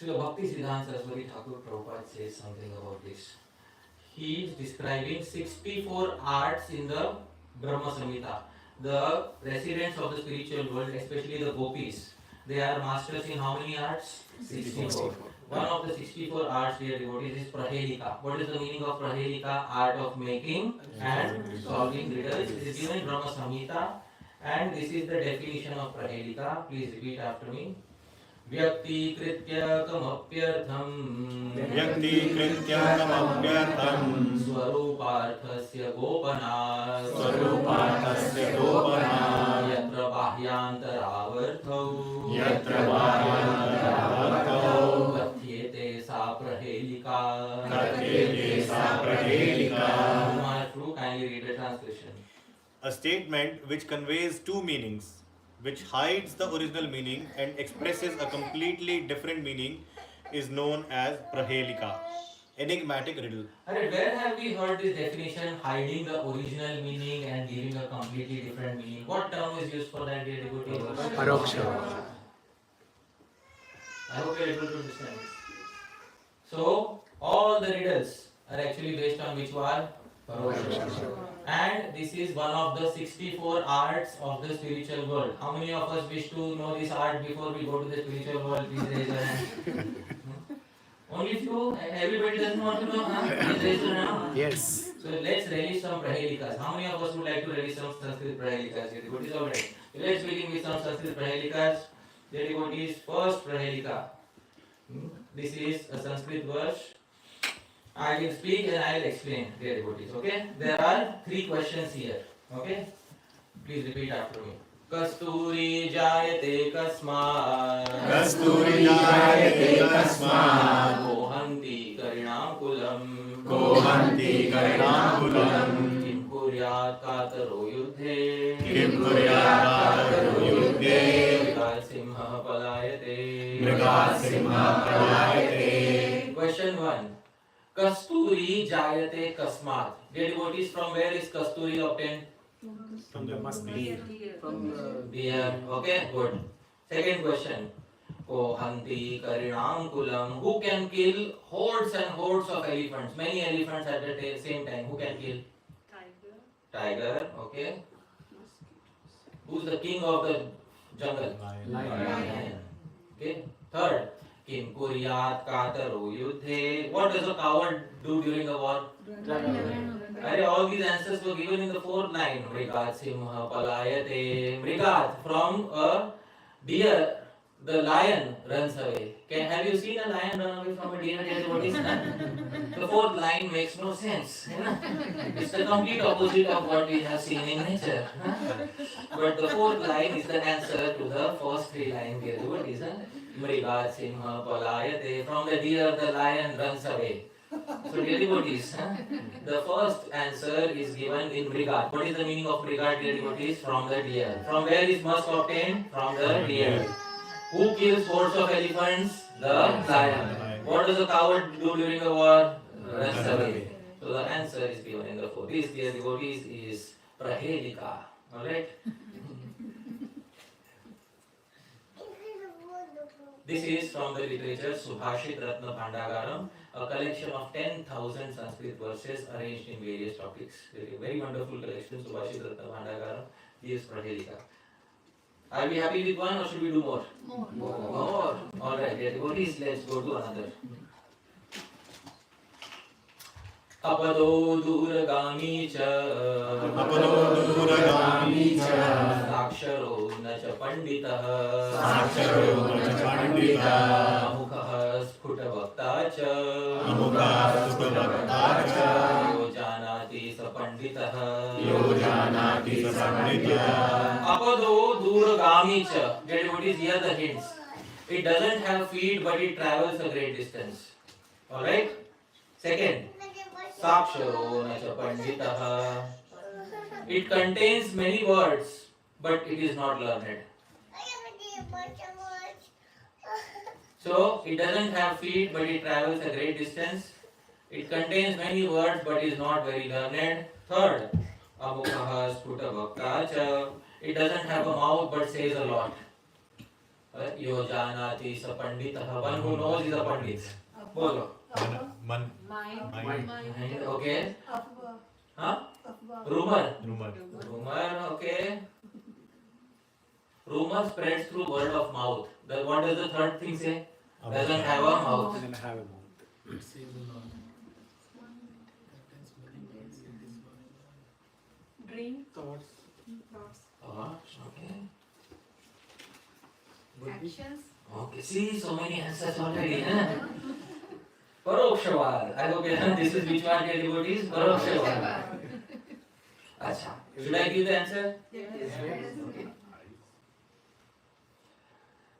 Srila Bhakti Siddhanta Saraswati Thakur Prabhupada says something about this. He is describing 64 arts in the Brahma Samhita. The residents of the spiritual world, especially the gopis, they are masters in how many arts? 64. One of the 64 arts, dear devotees, is Prahelika. What is the meaning of Prahelika? Art of making and solving riddles. It is given in Brahma Samhita, and this is the definition of Prahelika. Please repeat after me. व्यक्तीकृत्य कमप्यर्थम् स्वरूपार्थस्य गोपनात् यत्र बाह्यान्तरावर्थौ कथ्येते सा प्रहेलिका. Kindly read the translation. A statement which conveys two meanings, which hides the original meaning and expresses a completely different meaning, is known as prahelika, enigmatic riddle. Alright, where have we heard this definition, hiding the original meaning and giving a completely different meaning? What term is used for that, dear devotees? Paroksha. I hope you are able to understand. So, all the riddles are actually based on which one? Paroksha. And this is one of the 64 arts of the spiritual world. How many of us wish to know this art before we go to the spiritual world? Please raise your hand. Only few? Everybody doesn't want to know, huh? Please raise your hand. Yes. So let's relish some prahelikas. How many of us would like to relish some Sanskrit prahelikas? Your devotees, alright. So let's begin with some Sanskrit prahelikas. Your devotees, first prahelika. This is a Sanskrit verse. I will speak and I will explain, dear devotees. Okay? There are 3 questions here. Okay? Please repeat after me. Kasturi jayate kasmat. Kasturi jayate kasmat. Kohanti karinam kulam. Kohanti karinam kulam. Kim kuryat kataro yudhe. Kim kuryat kataro yudhe. Simha palayate. Mrigasimha palayate. Question 1. Kasturi jayate kasmat. Dear devotees, from where is kasturi obtained? From the must be. Deer. Okay, good. Second question. Kohanti karinam kulam. Who can kill hordes and hordes of elephants? Many elephants at the same time. Who can kill? Tiger. Okay. Who's the king of the jungle? Lion. Okay. Third. Kim kuryat kataro yudhe. What does a coward do during a war? All these answers were given in the 4th line. Mrigat simha palayate. Mrigat, from a deer, the lion runs away. Have you seen a lion run away from a deer? What is that? The 4th line makes no sense. It's the complete opposite of what we have seen in nature. But the 4th line is the answer to the first 3 lines. What is that? Mrigat simha palayate. From the deer, the lion runs away. So dear devotees, the first answer is given in Mrigat. What is the meaning of Mrigat, dear devotees? From the deer. From where is musk obtained? From the deer. Who kills hordes of elephants? The lion. What does a coward do during a war? Runs away. So the answer is given in the 4th. This, dear devotees, is Prahelika. Alright? This is from the literature Subhashit Ratna Bhandagaram, a collection of 10,000 Sanskrit verses arranged in various topics. Very wonderful collection, Subhashit Ratna Bhandagaram. This is Prahelika. Are we happy with one or should we do more? More. Alright, dear devotees, let's go to another. Apado duragami cha. Apado duragami cha. Saksharo na cha panditah. Saksharo na cha panditah. Amukah sphuta bhakta cha. Amukah sphuta bhakta cha. Yo janati sa panditah. Yo janati sa panditah. Apado duragami cha. Dear devotees, here the hints. It doesn't have feet but it travels a great distance. Alright? Second. Saksharo na cha panditah. It contains many words, but it is not learned. So, it doesn't have feet, but it travels a great distance. It contains many words, but is not very learned. Third, Amukah sphuta bhakta cha. It doesn't have a mouth, but says a lot. Yo janati sa panditah. One who knows is a pandit. Bolo. Man. Mind. Okay. Afwa. Huh? Afwa. Rumor. Rumor. Okay. Rumor spreads through word of mouth. What does the third thing say? Doesn't have a mouth. Dream. Thoughts. Okay. Actions. Okay. See, so many answers already. Huh? Paroksha Vaad. I hope this is which one, dear devotees? Paroksha Vaad. Acha. Should I give the answer?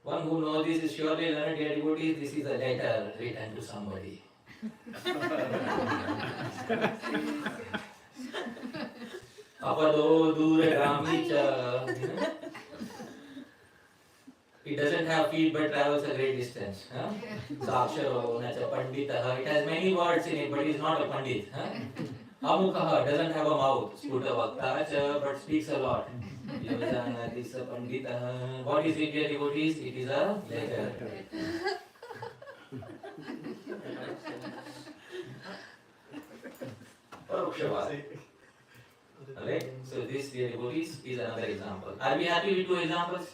One who knows this is surely learned, dear devotees. This is a letter written to somebody. Apado duragami cha. It doesn't have feet but travels a great distance. Saksharo nacha panditah. It has many words in it, but it is not a pandit. Amukha doesn't have a mouth. Sputa vakta cha, but speaks a lot. Yojana is a panditah. What is it, dear devotees? It is a letter. Paroksha Vaad. Alright, so this, dear devotees, is another example. Are we happy with 2 examples?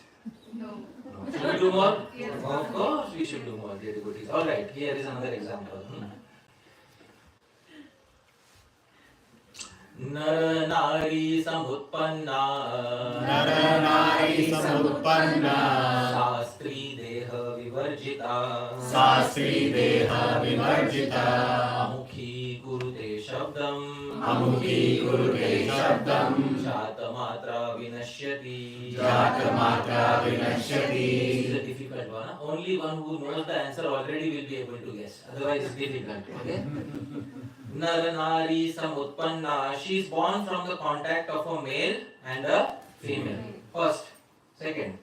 No. Should we do more? Yes. Of course, we should do more, dear devotees. Alright, here is another example. Nara nari samutpanna. Nara nari samutpanna. Shastri deha vivarjita. Sastri deha vivarjita. Amukhi kurute shabdam. Amukhi kurute shabdam. Jatamatra vinashyati. Jatamatra vinashyati. This is a difficult one. Only one who knows the answer already will be able to guess. Otherwise, it's difficult. Okay? Nara nari samutpanna. She is born from the contact of a male and a female. First. Second.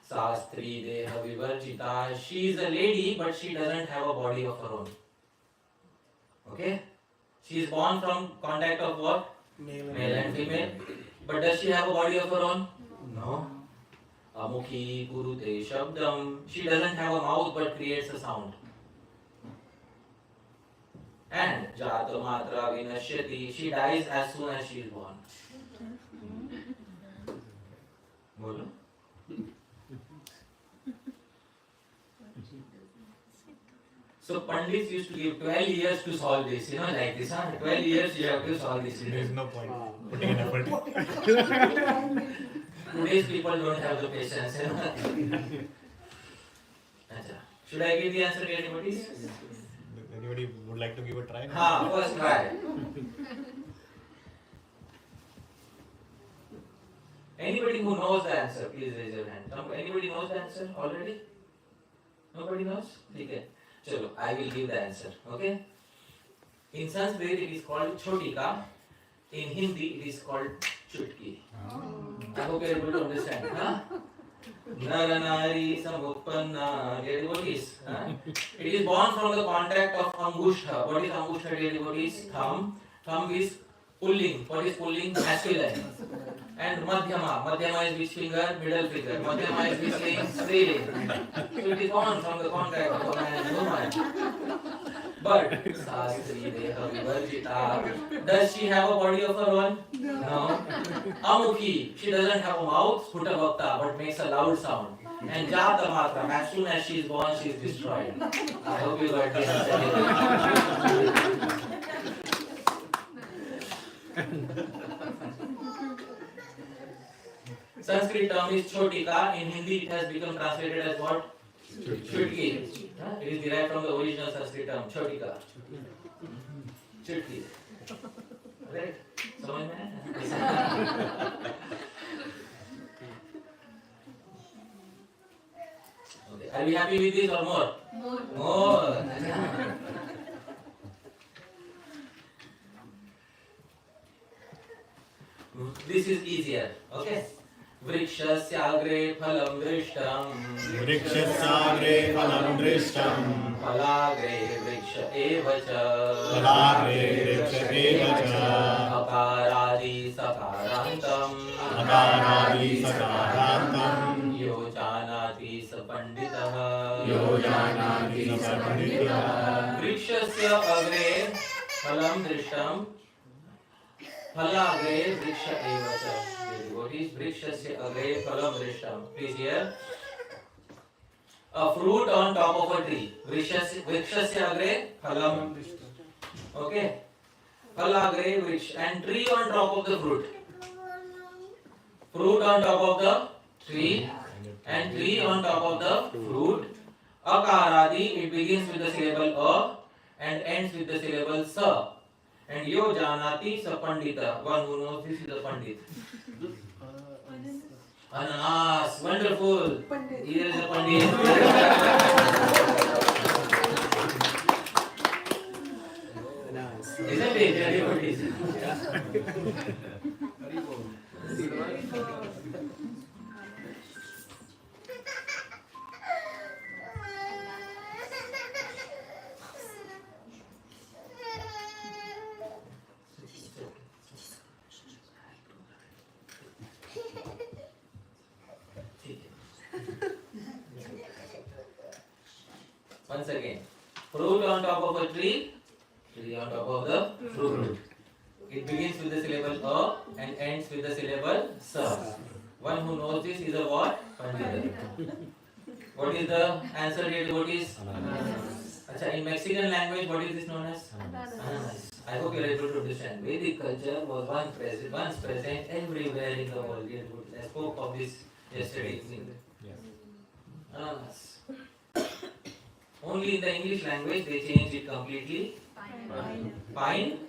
Sastri deha vivarjita. She is a lady, but she doesn't have a body of her own. Okay? She is born from contact of what? Male and female. But does she have a body of her own? No. Amukhi kurute shabdam. She doesn't have a mouth but creates a sound. And jatamatra vinashyati. She dies as soon as she is born. Bolo. So Pandits used to give 12 years to solve this, like this. 12 years you have to solve this. There is no point putting in effort. Today's people don't have the patience. Acha. Should I give the answer to anybody? Anybody would like to give a try? First try. Anybody who knows the answer, please raise your hand. Anybody knows the answer already? Nobody knows? Okay. Chalo, I will give the answer. Okay? In Sanskrit it is called chotika. In Hindi it is called chutki. I hope you are able to understand. Nara nari samutpanna. Dear devotees. It is born from the contact of angushtha. What is angushtha, dear devotees? Thumb. Thumb is pulling. What is pulling? Masculine. And madhyama. Madhyama is which finger? Middle finger. Madhyama is which ring? Striling. So it is born from the contact of a man and woman. But Sastri deha vivarjita. Does she have a body of her own? No. Amukhi. She doesn't have a mouth, sputa vakta, but makes a loud sound. And jata matra. As soon as she is born, she is destroyed. I hope you got the answer. Sanskrit term is chotika. In Hindi it has become translated as what? Chutki. It is derived from the original Sanskrit term chotika. Chutki. Right? समझ में आया? Okay. Are we happy with this or more? More. This is easier. Okay. वृक्षस्याग्रे फलं दृष्टम् वृक्षस्याग्रे फलं दृष्टम् फलाग्रे वृक्ष एव च फलाग्रे वृक्ष एव च अकारादि सकारान्तम् अकारादि सकारान्तम् यो जानाति स योजानाति स पंडितः वृक्षस्य अग्रे फलं दृष्टं फलाग्रे वृक्ष एव च. What is वृक्षस्य अग्रे फलं दृष्टं? Please hear. A fruit on top of a tree. वृक्षस्य अग्रे फलं. Okay. Falagre vriksha and tree on top of the fruit. Fruit on top of the tree and tree on top of the fruit. Akaradi, it begins with the syllable a and ends with the syllable sa. And yo janati sa pandita. One who knows this is a pandit. Ananas, wonderful. Here is a pandit. Isn't it? Everybody is. Once again, fruit on top of a tree. Tree on top of the fruit. It begins with the syllable a and ends with the syllable sa. One who knows this is a what? Pandita. What is the answer here? What is? Acha, in Mexican language, what is this known as? Ananas. I hope you are able to understand. Vedic culture was once present everywhere in the world. I spoke of this yesterday. Ananas. Only in the English language they changed it completely. Pine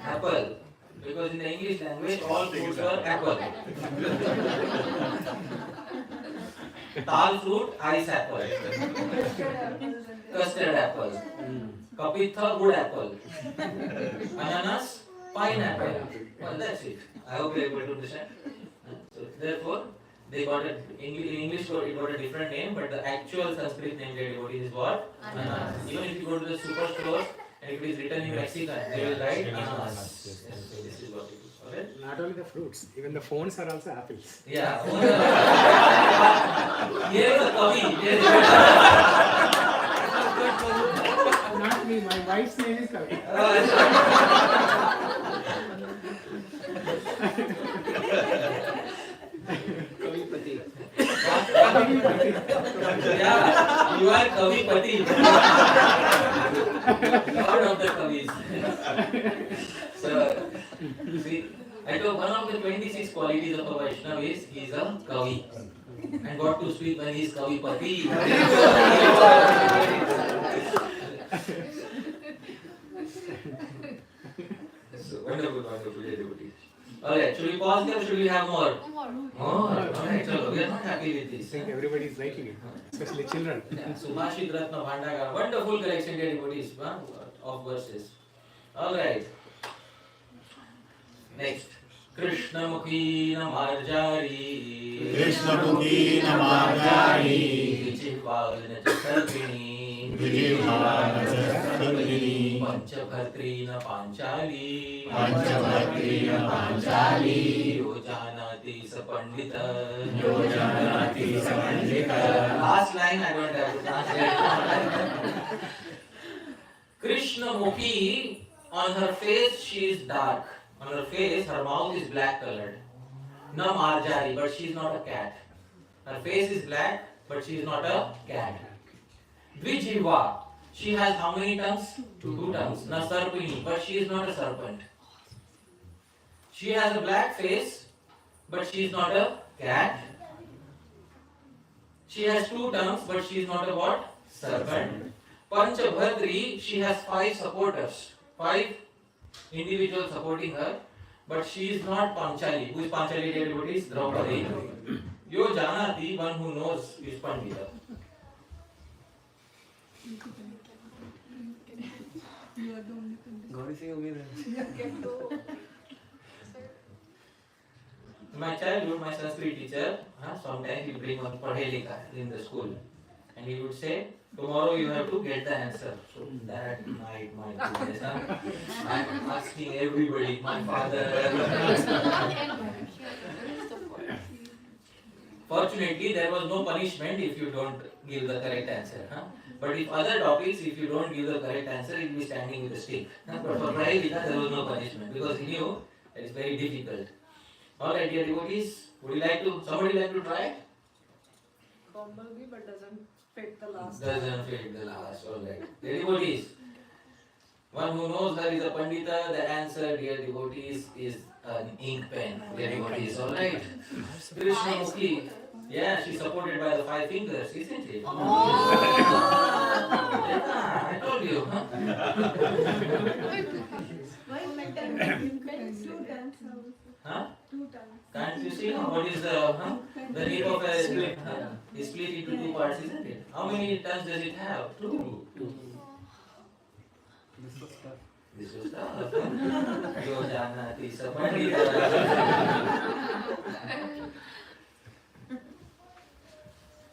apple. Because in the English language all fruits were apple. Tal fruit, ice apple. Custard apple. Kapitha, wood apple. Ananas, pineapple. Well, that's it. I hope you are able to understand. So therefore, they got in English it got a different name, but the actual Sanskrit name is what? Ananas. Even if you go to the superstore and if it is written in Mexican, they will write ananas. Yes, this is what it is. Alright? Not only the fruits, even the phones are also apples. Yeah. Here is a kavi. Not me, my wife's name is Kavi. Yeah, you are Kavi Pati. Lord of the Kavis. So, see, I told one of the 26 qualities of a Vaishnava is he is a Kavi. And got to speak when he is Kavi Pati. So, wonderful, devotees. Alright, should we pause there or should we have more? More. Alright, so we are not happy with this. I think everybody is liking it, especially children. Yeah, Sumashit Ratna Bhandagara, wonderful collection, dear devotees, of verses. Alright. Next. Krishna Mukhi Namarjari. Krishna Mukhi Namarjari. Vichivagna Chakrini. Vijivagna Chakrini. Panchabhatrina Panchali. Panchabhatrina Panchali. Yojanati Sapandita. Yojanati Sapandita. Last line I don't have to translate. Krishna Mukhi, on her face she is dark. On her face, her mouth is black colored. Na Marjari, but she is not a cat. Her face is black, but she is not a cat. Dvijiva, she has how many tongues? Two tongues. Na Sarpini, but she is not a serpent. She has a black face, but she is not a cat. She has two tongues, but she is not a what? Serpent. Panchabhadri, she has 5 supporters. 5 individuals supporting her, but she is not Panchali. Who is Panchali, dear devotees? Draupadi. Yo Janati, one who knows, is Pandita. In my childhood, my Sanskrit teacher, sometimes he would bring one Padhelika in the school, and he would say, tomorrow you have to get the answer. So that night, my goodness, I'm asking everybody, my father. Fortunately, there was no punishment if you don't give the correct answer. But if other topics, if you don't give the correct answer, you'll be standing with a stick. But for Prahalika, there was no punishment because he knew that it's very difficult. Alright, dear devotees, somebody like to try? Bumblebee, but doesn't fit the last. Doesn't fit the last, alright. Dear devotees, one who knows there is a Pandita, the answer, dear devotees, is an ink pen. Dear devotees, alright. Krishna Mukhi. Yeah, she's supported by the 5 fingers, isn't it? Yeah, I told you. Why two times? Huh? 2 times. Can't you see what is the name of a is split into 2 parts, isn't it? How many tons does it have? 2. This was tough. Yo janati sa Pandita.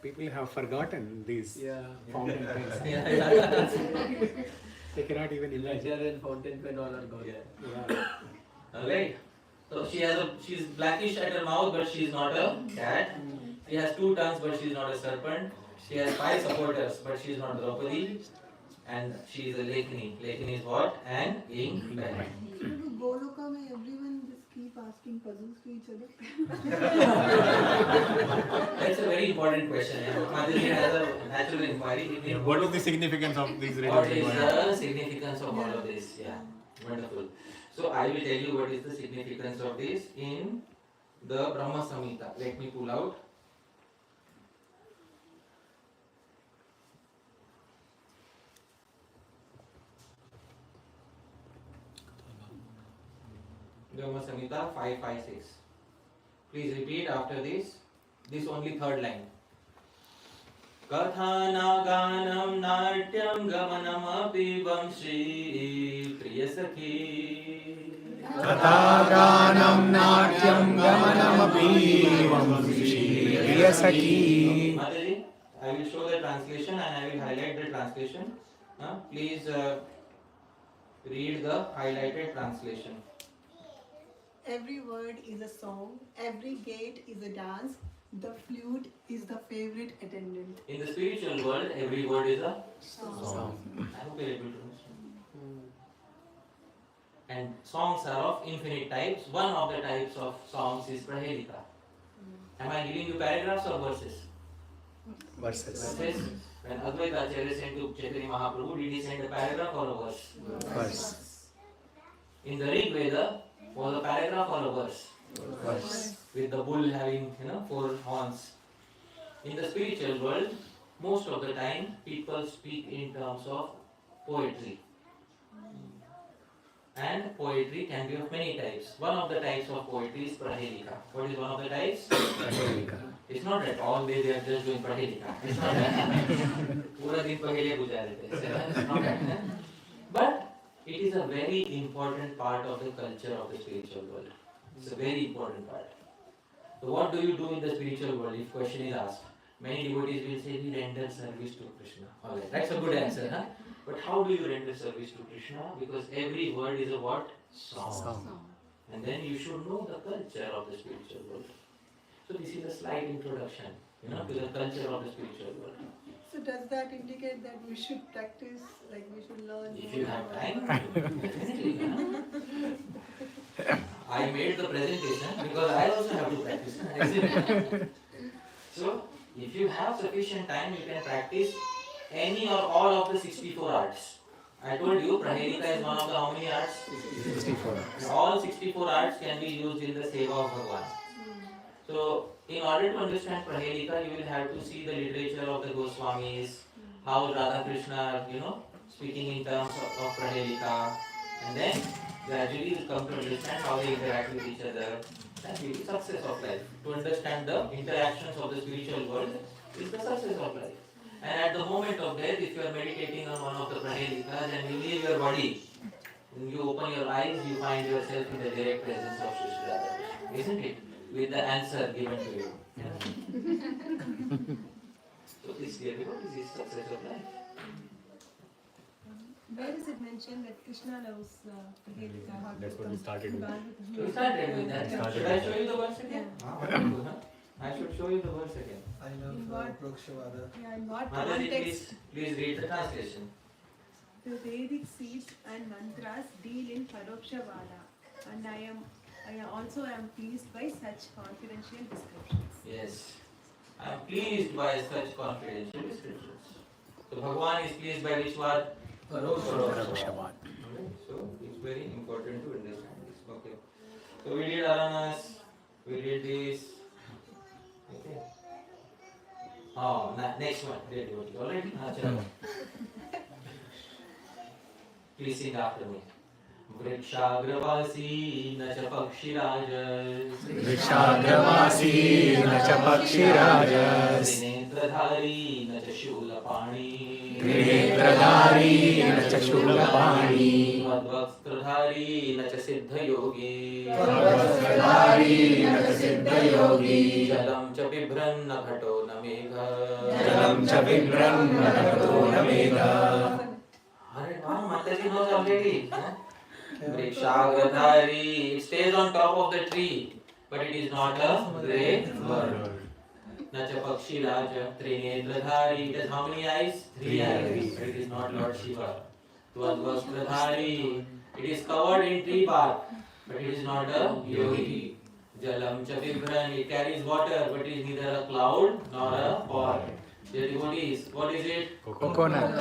People have forgotten these Yeah. fountain pens. Yeah. They cannot even imagine. Ledger and fountain pen all are gone. Yeah. Alright. So she's blackish at her mouth, but she's not a cat. She has 2 tongues, but she's not a serpent. She has 5 supporters, but she's not Draupadi. And she is a Lekini. Lekini is what? An ink pen. Goloka mein everyone just keep asking puzzles to each other. That's a very important question. Mataji has a natural inquiry. What is the significance of these What related is the significance of all of this? Yeah, wonderful. So I will tell you what is the significance of this in the Brahma Samhita. Let me pull out. Brahma Samhita 556. Please repeat after this. This only 3rd line. Kathanaganam natyam gamanamapi vamshi priyasakhi. Kathaganam natyam gamanamapi vamshi priyasakhi. Mataji, I will show the translation and I will highlight the translation. Please read the highlighted translation. Every word is a song, every gate is a dance, the flute is the favorite attendant. In the spiritual world, every word is a song. I hope you are able to understand. And songs are of infinite types. One of the types of songs is Prahelika. Am I giving you paragraphs or verses? Verses. Verses. When Advaita Acharya sent to Chaitanya Mahaprabhu, did he send a paragraph or a verse? Verse. In the Rig Veda, was a paragraph or a verse? Verse. With the bull having 4 horns. In the spiritual world, most of the time people speak in terms of poetry. And poetry can be of many types. One of the types of poetry is Prahelika. What is one of the types? Prahelika. It's not that all day they are just doing Prahelika. It's not that. Pura din pahelya guzar dete. It's not that. But it is a very important part of the culture of the spiritual world. It's a very important part. So what do you do in the spiritual world if question is asked? Many devotees will say we render service to Krishna. Alright, that's a good answer, huh? But how do you render service to Krishna? Because every word is a what? Song. And then you should know the culture of the spiritual world. So this is a slight introduction, to the culture of the spiritual world. So does that indicate that we should practice, like we should learn? If you have time, definitely. I made the presentation because I also have to practice. So, if you have sufficient time, you can practice any or all of the 64 arts. I told you, Prahelika is one of the how many arts? 64. All 64 arts can be used in the seva of Bhagavan. So, in order to understand Prahelika, you will have to see the literature of the Goswamis, how Radha Krishna are, speaking in terms of Prahelika, and then gradually you will come to understand how they interact with each other. That will be success of life. To understand the interactions of the spiritual world is the success of life. And at the moment of death, if you are meditating on one of the Prahelikas and you leave your body, when you open your eyes, you find yourself in the direct presence of Sri Radha Krishna, isn't it? With the answer given to you. So this is the success of life. Where is it mentioned that Krishna loves Prahelika? That's what we started with. So we started with that. Should I show you the verse again? Wonderful, huh? I should show you the verse again. I love Paroksha Vaad. Yeah, in what Mataji, context please read the translation. the Vedic seeds and mantras deal in Paroksha Vaad, and I also am pleased by such confidential descriptions. Yes. I am pleased by such confidential descriptions. So Bhagavan is pleased by which word? Paroksha Vaad. So it's very important to understand this. Okay. So we did Aranas, we did this. Okay. Oh, next one. Alright? Chalo. Please sing after me. वृक्षाग्रवासी न च पक्षिराज वृक्षाग्रवासी न च पक्षिराजस् त्रिनेत्रधारी न च शूलपाणी त्रिनेत्रधारी न च शूलपाणी त्वद्वक्त्रधारी न च सिद्धयोगी त्वद्वक्त्रधारी न च सिद्धयोगी जलं च बिभ्रन्न घटो न मेघः जलं च बिभ्रन्न घटो न मेघः. अरे वाह, Mataji knows already. Vrikshagradhari, it stays on top of the tree, but it is not a great bird. Nacha Pakshi Raja, Trinetradhari, it has how many eyes? 3 eyes, but it is not Lord Shiva. Tvadvastradhari, it is covered in tree bark, but it is not a yogi. Jalam Chavibran, it carries water, but it is neither a cloud nor a pod. Dear devotees, what is it? Coconut.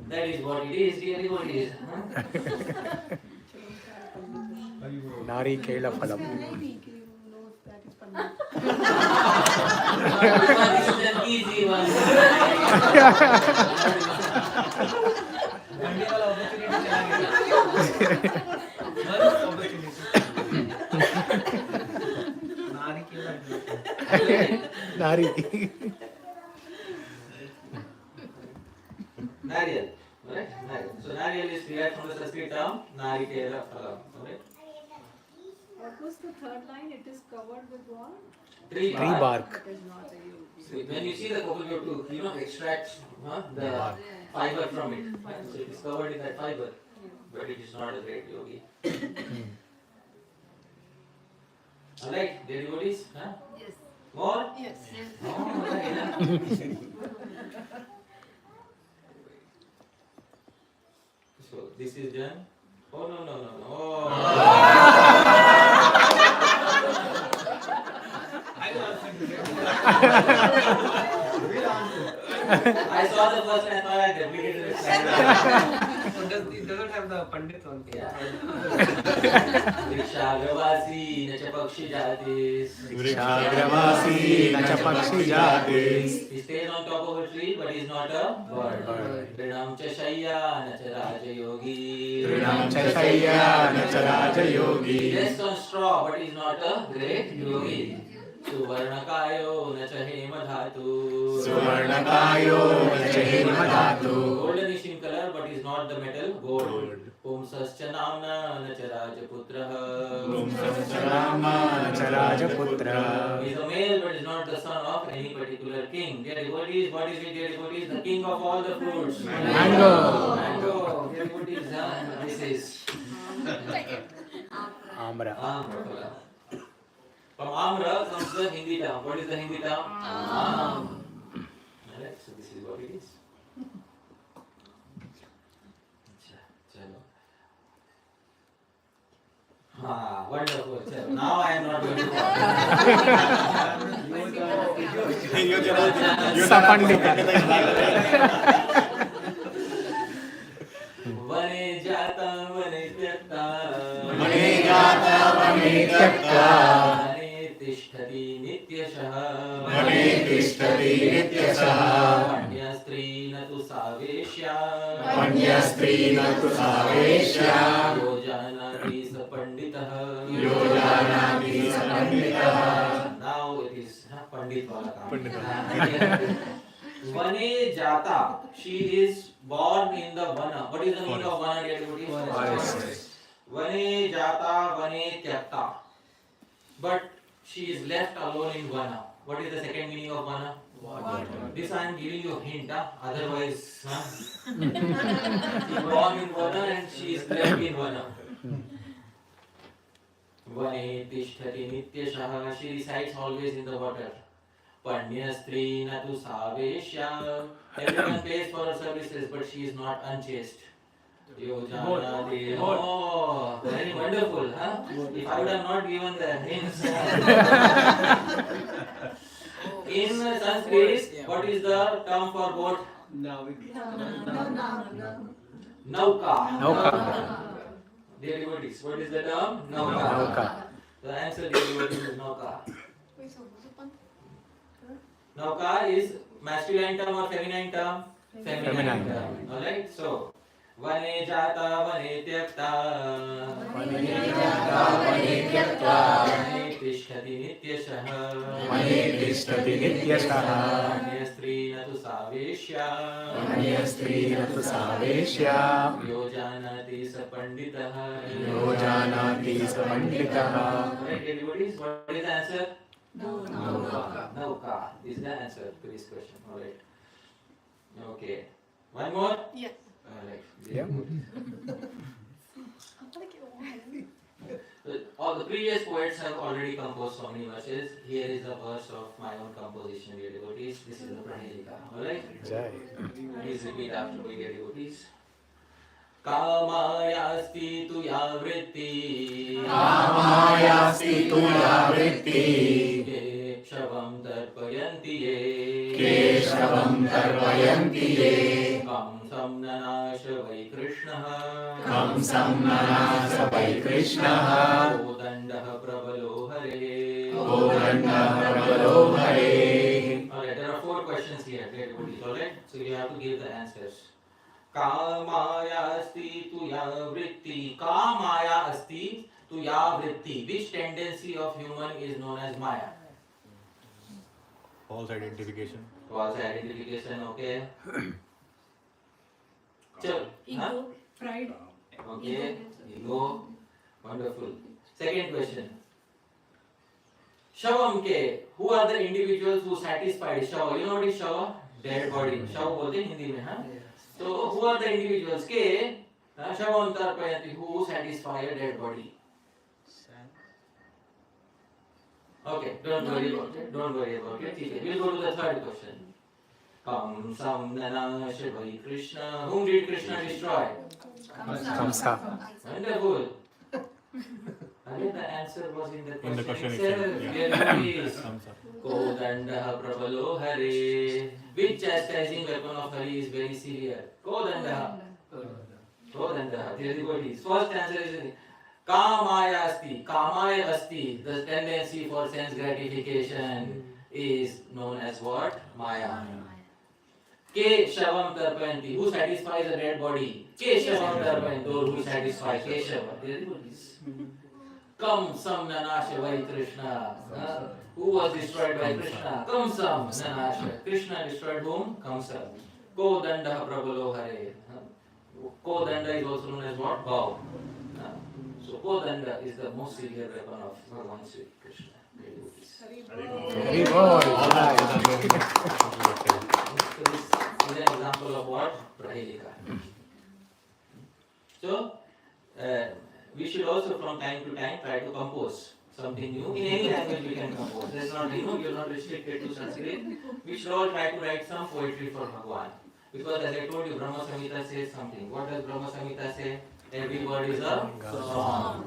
That is what it is, dear devotees. नारिकेल फलम. Maybe you know that is Pannad. This is an easy one. मंडी वाला opportunity चला गया. First opportunity. नारी. Nariyal, right? Nariyal. So Nariyal is derived from the Sanskrit term Narikela Phalam. Right? What was the third line? It is covered with what? Tree Tree bark. It is not a yogi. So when you see the coconut, you have to extract the fiber from it. So it is covered in that fiber, but it is not a great yogi. Alright, dear devotees? Huh? Yes. More? Yes. Oh, right. So this is done. Oh no. Oh. I saw the first and I thought I replicated it. It doesn't have the Pandit one. Vrikshagravasi na cha pakshi jatis. वृक्षाग्रवासी न च पक्षिजातिस्. He stays on top of a tree, but he's not a bird. Trinam cha shayya na cha rajayogi. तृणं च शय्या न च राजयोगी. He rests on straw, but he's not a great yogi. Suvarnakayo na cha hemadhatu. सुवर्णकायो न च हेमधातु. Goldenish in color, but is not the metal gold. Pumsascha namna na cha rajaputraha. पुंसश्च न च राजपुत्रः. He is a male, but is not the son of any particular king. Dear devotees, what is it, dear devotees? The king of all the fruits. Mango. Mango. Dear devotees, this is आम्र. Amra. From Amra comes the Hindi term. What is the Hindi term? Alright, so this is what it is. Chalo. Wonderful. Chalo. Now I am not going to Vane jata vane tyakta. वने जाता वने त्यक्ता. वने तिष्ठति नित्यशः. वने तिष्ठति नित्यशः. वन्यस्त्री न तु सावेश्या. वन्यस्त्री न तु सावेश्या. यो जानाति स पंडितः. यो जानाति स पंडितः. Now it is पंडित वाला काम. Vane jata. She is born in the vana. What is the meaning of vana, dear devotees? Forest. Vane jata vane tyakta. But she is left alone in vana. What is the second meaning of vana? Water. This I am giving you a hint. Otherwise, she is born in vana and she is left in vana. Vane tishtati nityashah. She resides always in the water. Panyastri natu saveshya. Everyone pays for her services, but she is not unchaste. Yojanati. Oh, very wonderful, huh? If I would have not given the hints. In Sanskrit, what is the term for boat? Nauka. Dear devotees, what is the term? Nauka. The answer, dear devotees, is Nauka. Nauka is masculine term or feminine term? Feminine term. Alright, so Vane jata vane tyakta Vane tishtati nityashah Vane natu saveshya Yojanati sa panditah. Right, everybody, what is the answer? Nauka is the answer to this question. Alright. Okay. One more? Yes. Alright. Yeah. All the previous poets have already composed so many verses. Here is a verse of my own composition, dear devotees. This is the Prahelika. Alright? Jai. Please repeat after me, dear devotees. Kamayasti tu ya vritti Keshavam tarpayanti ye Kamsam nanasha vai Krishnaha Kodandaha prabalo hare Alright, there are 4 questions here, dear devotees. Alright, so you have to give the answers. Kamaya asti tu ya vritti. Kamaya asti tu ya vritti. Which tendency of human is known as Maya? False identification. False identification, okay. Huh? Ego. Pride. Okay, ego. Wonderful. Second question. Shavam ke. Who are the individuals who satisfied Shava? You know what is Shava? Dead body. Shava bolte hain Hindi mein, huh? So, who are the individuals? K. Shavam tarpayanti. Who satisfy a dead body? Okay, don't worry about it. Don't worry about it. Okay. We'll go to the third question. Kamsam nanasha vai Krishna. Whom did Krishna destroy? Kamsa. Wonderful. Again, the answer was in the question itself. yeah. Here it is. Thumbs up. Kodandaha prabalo hare. Which chastising weapon of Hari is very severe? Kodandaha. Kodandaha. Here it is. First answer is Kamaya asti. Kamaya asti. The tendency for sense gratification is known as what? Maya. Ke shavam tarpayanti. Who satisfies a dead body? Ke shavam tarpayanti. Those who satisfy Keshava. Here it is. Kam sam nanasha vai Krishna. Who was destroyed by Krishna? Kamsam nanasha. Krishna destroyed whom? Kamsa. Kodandaha prabalo hare. Kodanda is also known as what? Bow. So Kodanda is the most severe weapon of Bhagavan Sri Krishna. Very good. So this is an example of what? Prahelika. So we should also from time to time try to compose something new. In any language we can compose. There's not, you're not restricted to Sanskrit. We should all try to write some poetry for Bhagavan. Because as I told you, Brahma Samhita says something. What does Brahma Samhita say? Every word is a song.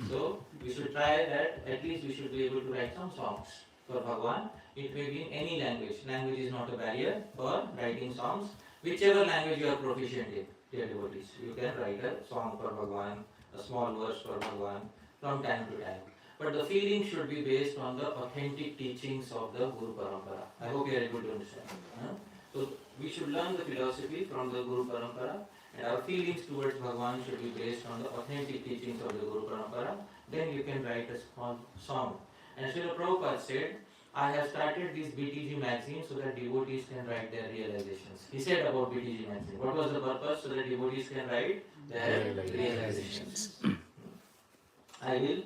So we should try that. At least we should be able to write some songs for Bhagavan. It may be in any language. Language is not a barrier for writing songs. Whichever language you are proficient in, dear devotees, you can write a song for Bhagavan, a small verse for Bhagavan from time to time. But the feeling should be based on the authentic teachings of the Guru Parampara. I hope you are able to understand. So we should learn the philosophy from the Guru Parampara, and our feelings towards Bhagavan should be based on the authentic teachings of the Guru Parampara. Then you can write a small song. And Srila Prabhupada said, I have started this BTG magazine so that devotees can write their realizations. He said about BTG magazine. What was the purpose? So that devotees can write their realizations. I will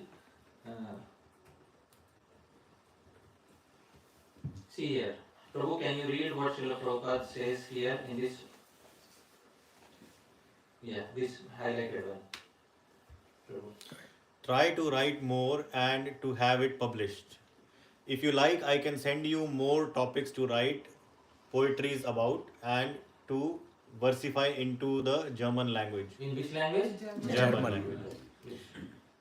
see here. Prabhu, can you read what Srila Prabhupada says here in this? Yeah, this highlighted one. Prabhu. Try to write more and to have it published. If you like, I can send you more topics to write poetries about and to versify into the German language. In which language? German language.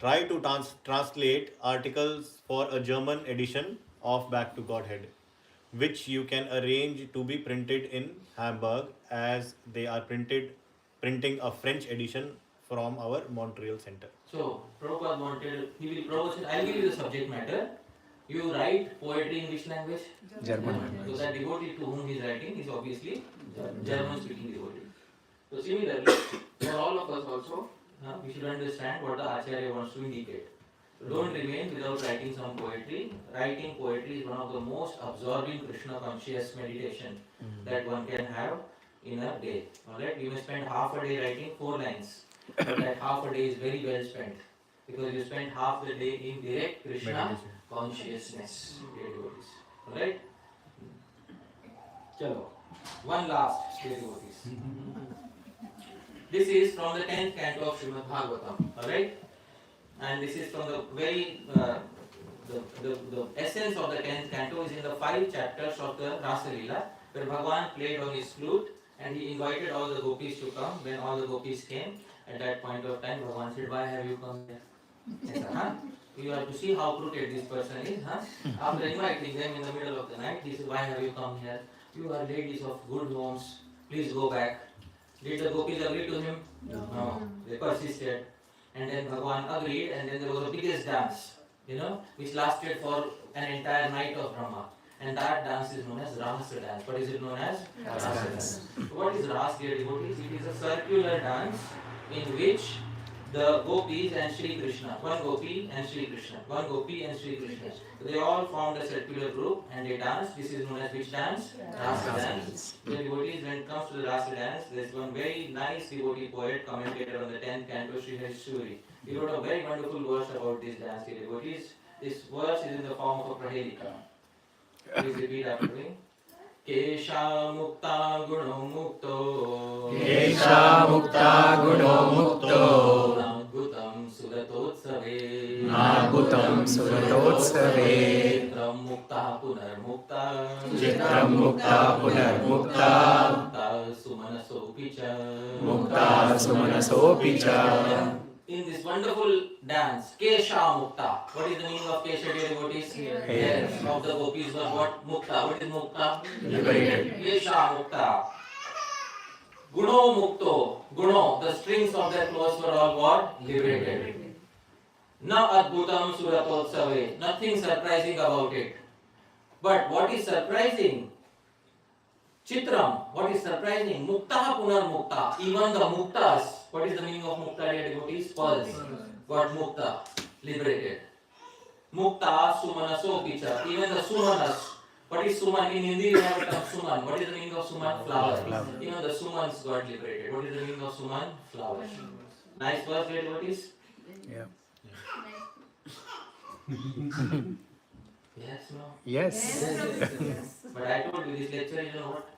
Try to translate articles for a German edition of Back to Godhead, which you can arrange to be printed in Hamburg as they are printing a French edition from our Montreal center. So, Prabhupada wanted, I'll give you the subject matter. You write poetry in which language? German. So that devotee to whom he is writing is obviously German speaking devotee. So similarly, for all of us also, we should understand what the Acharya wants to indicate. So don't remain without writing some poetry. Writing poetry is one of the most absorbing Krishna conscious meditation that one can have in a day. Alright, you may spend half a day writing 4 lines, but that half a day is very well spent because you spend half the day in direct Krishna consciousness. Dear devotees. Alright? Chalo. One last, dear devotees. This is from the 10th canto of Srimad Bhagavatam. Alright? And this is from the very, the essence of the 10th canto is in the 5 chapters of the Rasa Leela, where Bhagavan played on his flute and he invited all the gopis to come. When all the gopis came, at that point of time, Bhagavan said, "Why have you come here?" He said, You have to see how crooked this person is. After inviting them in the middle of the night, he said, "Why have you come here? You are ladies of good homes. Please go back." Did the gopis agree to him? No. They persisted. And then Bhagavan agreed, and then there was the biggest dance, which lasted for an entire night of Brahma. And that dance is known as Rasa dance. What is it known as? Rasa dance. So what is Rasa, dear devotees? It is a circular dance in which the gopis and Sri Krishna, one gopi and Sri Krishna, one gopi and Sri Krishna. So they all formed a circular group and they danced. This is known as which dance? Rasa dance. The devotees, when it comes to the Rasa dance, there is one very nice devotee poet, commentator on the 10th canto, Sri Hashuri. He wrote a very wonderful verse about this dance, dear devotees. This verse is in the form of a prahelika. Please repeat after me. Kesha mukta guno mukto. Kesha mukta guno mukto. Nagutam suratotsave. Nagutam suratotsave. Chitram mukta punar mukta. Chitram mukta punar mukta. Mukta sumanaso picha. Mukta sumanaso picha. In this wonderful dance, Kesha Mukta. What is the meaning of Kesha, dear devotees? Yes. Of the gopis were what? Mukta. What is Mukta? Liberated. Kesha Mukta. Guno Mukto. Guno. The strings of their clothes were all what? Liberated. Na Adbhutam Suratotsave. Nothing surprising about it. But what is surprising? Chitram. What is surprising? Mukta Punar Mukta. Even the Muktas. What is the meaning of Mukta, dear devotees? Pearls. Got Mukta. Liberated. Mukta Sumanaso Picha. Even the Sumanas. What is Suman? In Hindi we have the term Suman. What is the meaning of Suman? Flower. Even the Sumans got liberated. What is the meaning of Suman? Flowers. Nice verse, dear devotees? Yeah. Yes, no? Yes. But I told you this lecture is what?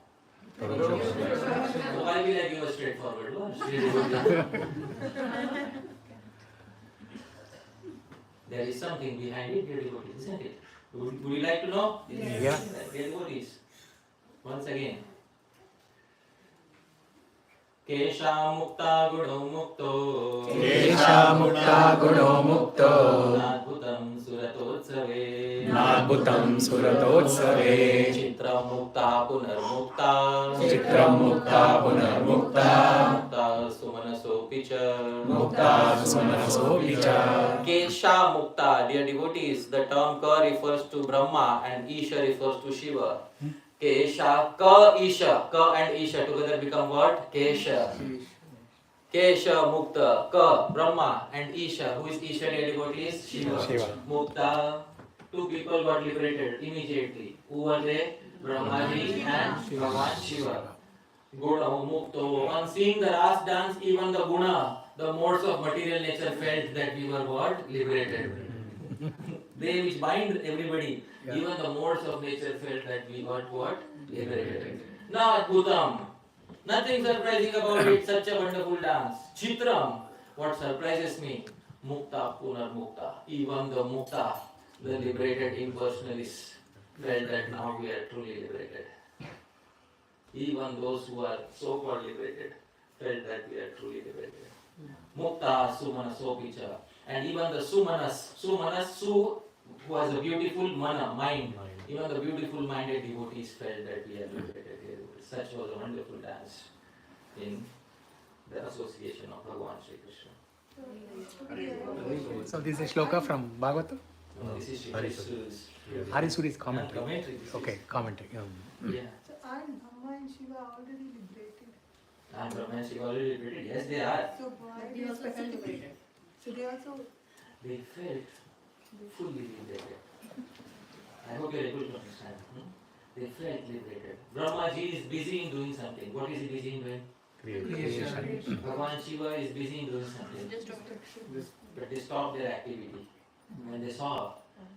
So why will I give a straightforward one? There is something behind it, dear devotees, isn't it? Would you like to know? Yeah. Dear devotees, once again. Kesha mukta guno mukto. Kesha mukta guno mukto. Nadbhutam suratotsave. Nadbhutam suratotsave. Chitram mukta punar mukta. Chitram mukta punar mukta. Mukta sumanaso picha. Mukta sumanaso picha. Kesha mukta, dear devotees, the term Ka refers to Brahma and Isha refers to Shiva. Kesha, Ka, Isha, Ka and Isha together become what? Kesha. Kesha, Mukta, Ka, Brahma and Isha. Who is Isha, dear devotees? Shiva. Mukta, two people got liberated immediately. Who were they? Brahmaji and Bhagavan Shiva. Guna, Mukto. On seeing the last dance, even the Guna, the modes of material nature felt that we were what? Liberated. They which bind everybody, even the modes of nature felt that we got what? Liberated. Now Adbhutam. Nothing surprising about it, such a wonderful dance. Chitram. What surprises me? Mukta Punarmukta. Even the Mukta, the liberated impersonalists, felt that now we are truly liberated. Even those who are so-called liberated felt that we are truly liberated. Mukta Sumanasopicha. And even the Sumanas, who has a beautiful mana, mind, even the beautiful minded devotees felt that we are liberated. Such was a wonderful dance in the association of Bhagavan Sri Krishna. So this is shloka from Bhagavatam? No, this is Suri's Harisuri's commentary. commentary. This Okay, is. commentary. Yeah. So aren't Brahma and Shiva already liberated? And Brahma and Shiva already liberated. Yes, they are. So why But they also felt liberated. So they also They felt fully liberated. I hope you are able to understand. They felt liberated. Brahmaji is busy in doing something. What is he busy in doing? Creation. Bhagavan Shiva is busy in doing something. But they stopped their activity. When they saw,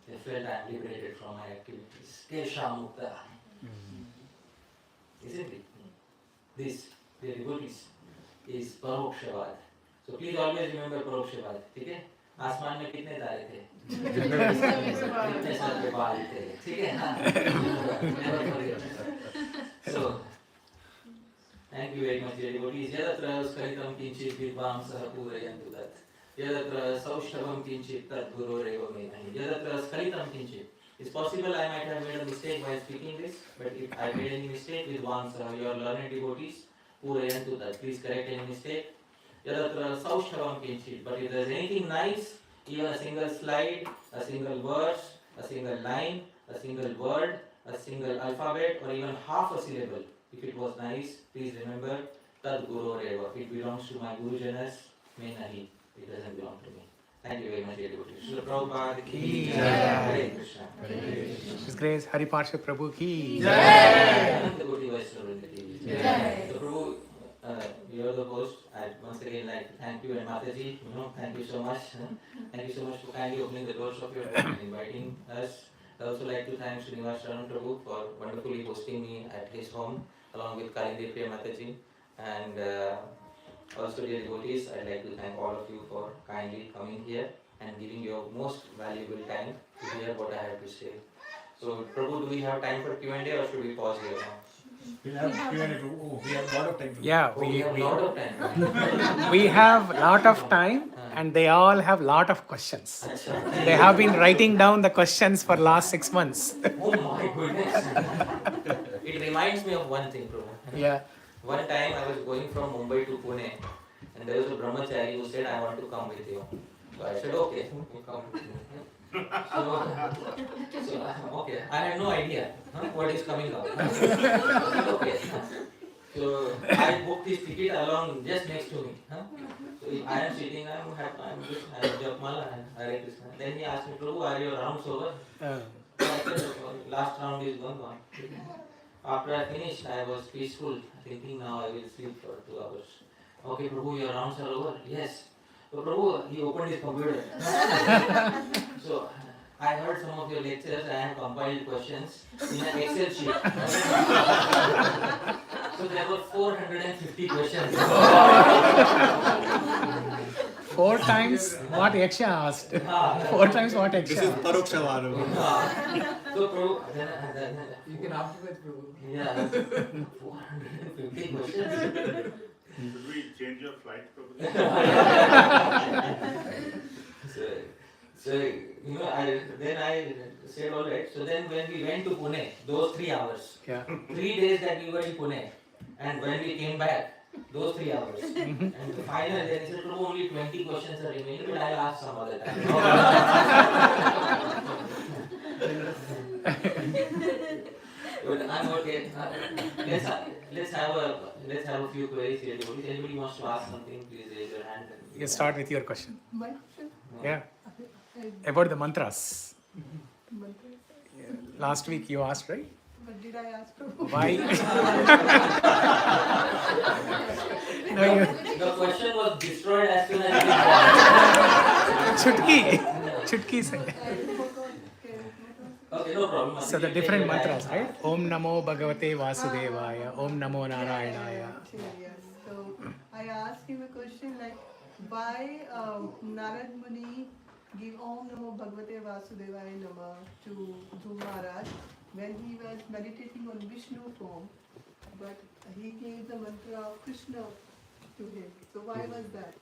they felt I am liberated from my activities. Kesha Mukta. Isn't it? This, the devotees, is Paroksha Vaad. So please always remember Paroksha Vaad. ठीक है? आसमान में कितने तारे थे? कितने सारे बाल थे? ठीक है? हाँ. Never forget. So, thank you very much, dear devotees. Yadatra skaritam kinchit vidvam saha purayantu tat. Yadatra saushtavam kinchit tat gurorevo menahi. Yadatra skaritam kinchit. It's possible I might have made a mistake while speaking this, but if I made any mistake with one your learned devotees, purayantu tat. Please correct any mistake. Yadatra saushtavam kinchit. But if there's anything nice, even a single slide, a single verse, a single line, a single word, a single alphabet, or even half a syllable, if it was nice, please remember, Tad Guru Reva. It belongs to my Guru Janas, may nahi. It doesn't belong to me. Thank you very much, dear devotees. Srila Prabhupada ki jai. Hare Krishna. His Grace Hari Parsha Prabhu ki Ananta Koti Vaishnava ki jai. So Prabhu, you are the host. I once again like to thank you and Mataji. Thank you so much. Thank you so much for kindly opening the doors of your home and inviting us. I also like to thank Srinivas Sharan Prabhu for wonderfully hosting me at his home along with Kalindi Priya Mataji. And also dear devotees, I'd like to thank all of you for kindly coming here and giving your most valuable time to hear what I have to say. So Prabhu, do we have time for Q&A or should we pause here now? We have Q&A. Oh, we have a lot of time. Yeah, We have a lot of time. we have lot of time and they all have lot of questions. They have been writing down the questions for last 6 months. Oh my goodness. It reminds me of one thing, Prabhu. Yeah. One time I was going from Mumbai to Pune and there was a brahmachari who said, I want to come with you. So I said, okay, you come with me. Okay, I had no idea what is coming up. Okay. So I booked his ticket along just next to me. So I am sitting, I am Japmala and Hare Krishna. Then he asked me, Prabhu, are your rounds over? So I said, last round is gone. After I finished, I was peaceful, thinking now I will sleep for 2 hours. Okay, Prabhu, your rounds are over? Yes. So Prabhu, he opened his computer. So I heard some of your lectures. I have compiled questions in an Excel sheet. So there were 450 questions. 4 times what Yaksha asked. 4 times what Yaksha This is asked. Paroksha Vaad. So Prabhu, then You can optimize Prabhu. yeah, 450 questions. Should we change your flight probably? So I said all right. So then when we went to Pune, those 3 hours, Yeah. 3 days that we were in Pune, and when we came back, those 3 hours, and the final then he said, "Prabhu, only 20 questions are remaining, but I'll ask some other time." But I'm okay. Let's have a few queries here. If anybody wants to ask something, please raise your hand. You start with your question. my question. Yeah. About the mantras. Last week you asked, right? But did I ask Prabhu? Why? No, The question was destroyed as soon as it Chutki said. Okay, no problem. So the different mantras, right? Om Namo Bhagavate Vasudevaya. Om Namo Narayanaya. Yes. So I asked him a question like, why Narad Muni gave Om Namo Bhagavate Vasudevaya Nama to Dhruv Maharaj when he was meditating on Vishnu form, but he gave the mantra of Krishna to him. So why was that?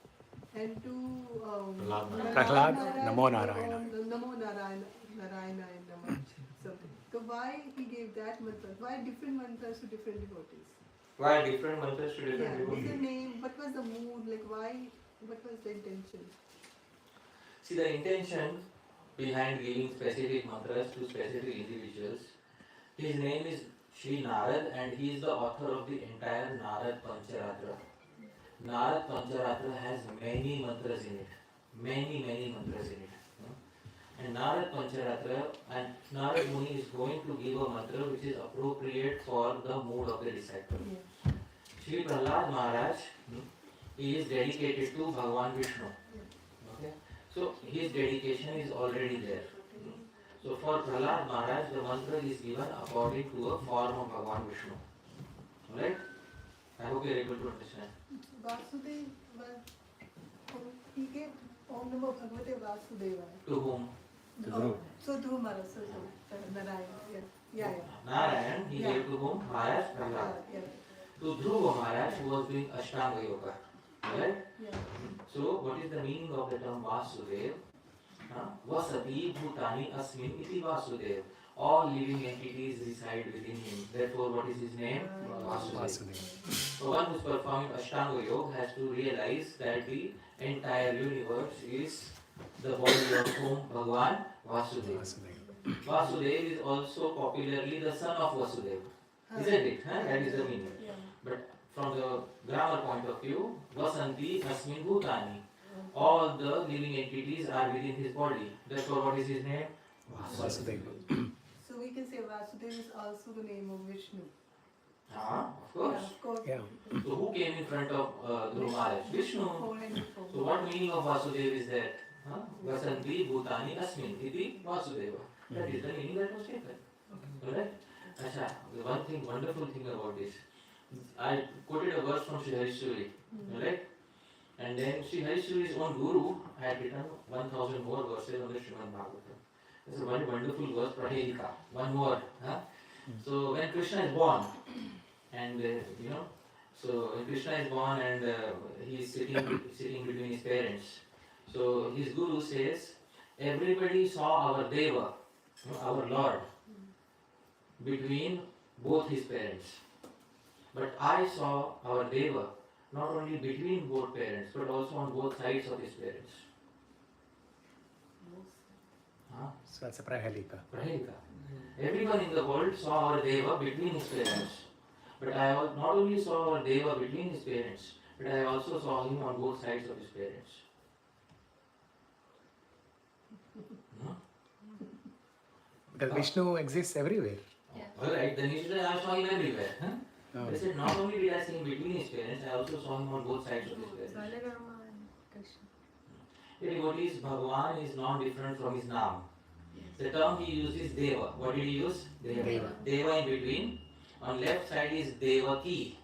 And to Prahlad, Maharaj, Namo Narayana. Namo Narayana, Narayana Nama. Something. So why he gave that mantra? Why different mantras to different devotees? Why different mantras to different Yeah, devotees? the name, what was the mood, like why, what was the intention? See, the intention behind giving specific mantras to specific individuals, his name is Sri Narad and he is the author of the entire Narad Pancharatra. Narad Pancharatra has many mantras in it. Many mantras in it. And Narad Pancharatra and Narad Muni is going to give a mantra which is appropriate for the mood of the disciple. Sri Prahlad Maharaj is dedicated to Bhagavan Vishnu. Okay? So his dedication is already there. So for Prahlad Maharaj, the mantra is given according to a form of Bhagavan Vishnu. Alright? I hope you are able to understand. Vasudev was, he gave Om Namo Bhagavate Vasudevaya. To whom? So Dhruv Maharaj, so Narayana, yeah. Narayan, he gave to whom? Maharaj Prahlad. Yeah. To Dhruva Maharaj who was doing Ashtanga Yoga. Right? Yeah. So what is the meaning of the term Vasudev? Vasati Bhutani Asmin iti Vasudev. All living entities reside within him. Therefore, what is his name? Vasudev. So one who is performing Ashtanga Yoga has to realize that the entire universe is the body of whom? Bhagavan Vasudeva. Vasudeva is also popularly the son of Vasudeva. Isn't it? That is the meaning. But from the grammar point of view, Vasanti Asmin Bhutani. All the living entities are within his body. Therefore, what is his name? Vasudeva. So we can say Vasudeva is also the name of Vishnu. Of course. Of course. Yeah. So who came in front of Dhruva Maharaj? Vishnu. So what meaning of Vasudeva is that? Vasanti Bhutani Asmin iti Vasudeva. That is the meaning that was taken. Alright? Acha, the wonderful thing about this. I quoted a verse from Sri Harishwari. Alright? And then Sri Harishwari's own guru had written 1000 more verses on the Srimad Bhagavatam. It's a very wonderful verse, Prahelika. One word. So when Krishna is born, and so when Krishna is born and he is sitting between his parents. So his guru says, everybody saw our Deva, our Lord, between both his parents. But I saw our Deva not only between both parents, but also on both sides of his parents. So that's a Prahalika. Prahelika. Everyone in the world saw our Deva between his parents. But I not only saw our Deva between his parents, but I also saw him on both sides of his parents. Because Vishnu exists everywhere. Alright, then he said, I saw him everywhere. They said, not only did I see him between his parents, I also saw him on both sides of his parents. The devotees, Bhagavan is not different from his Naam. The term he uses Deva. What did he use? Deva. Deva in between. On left side is Devaki.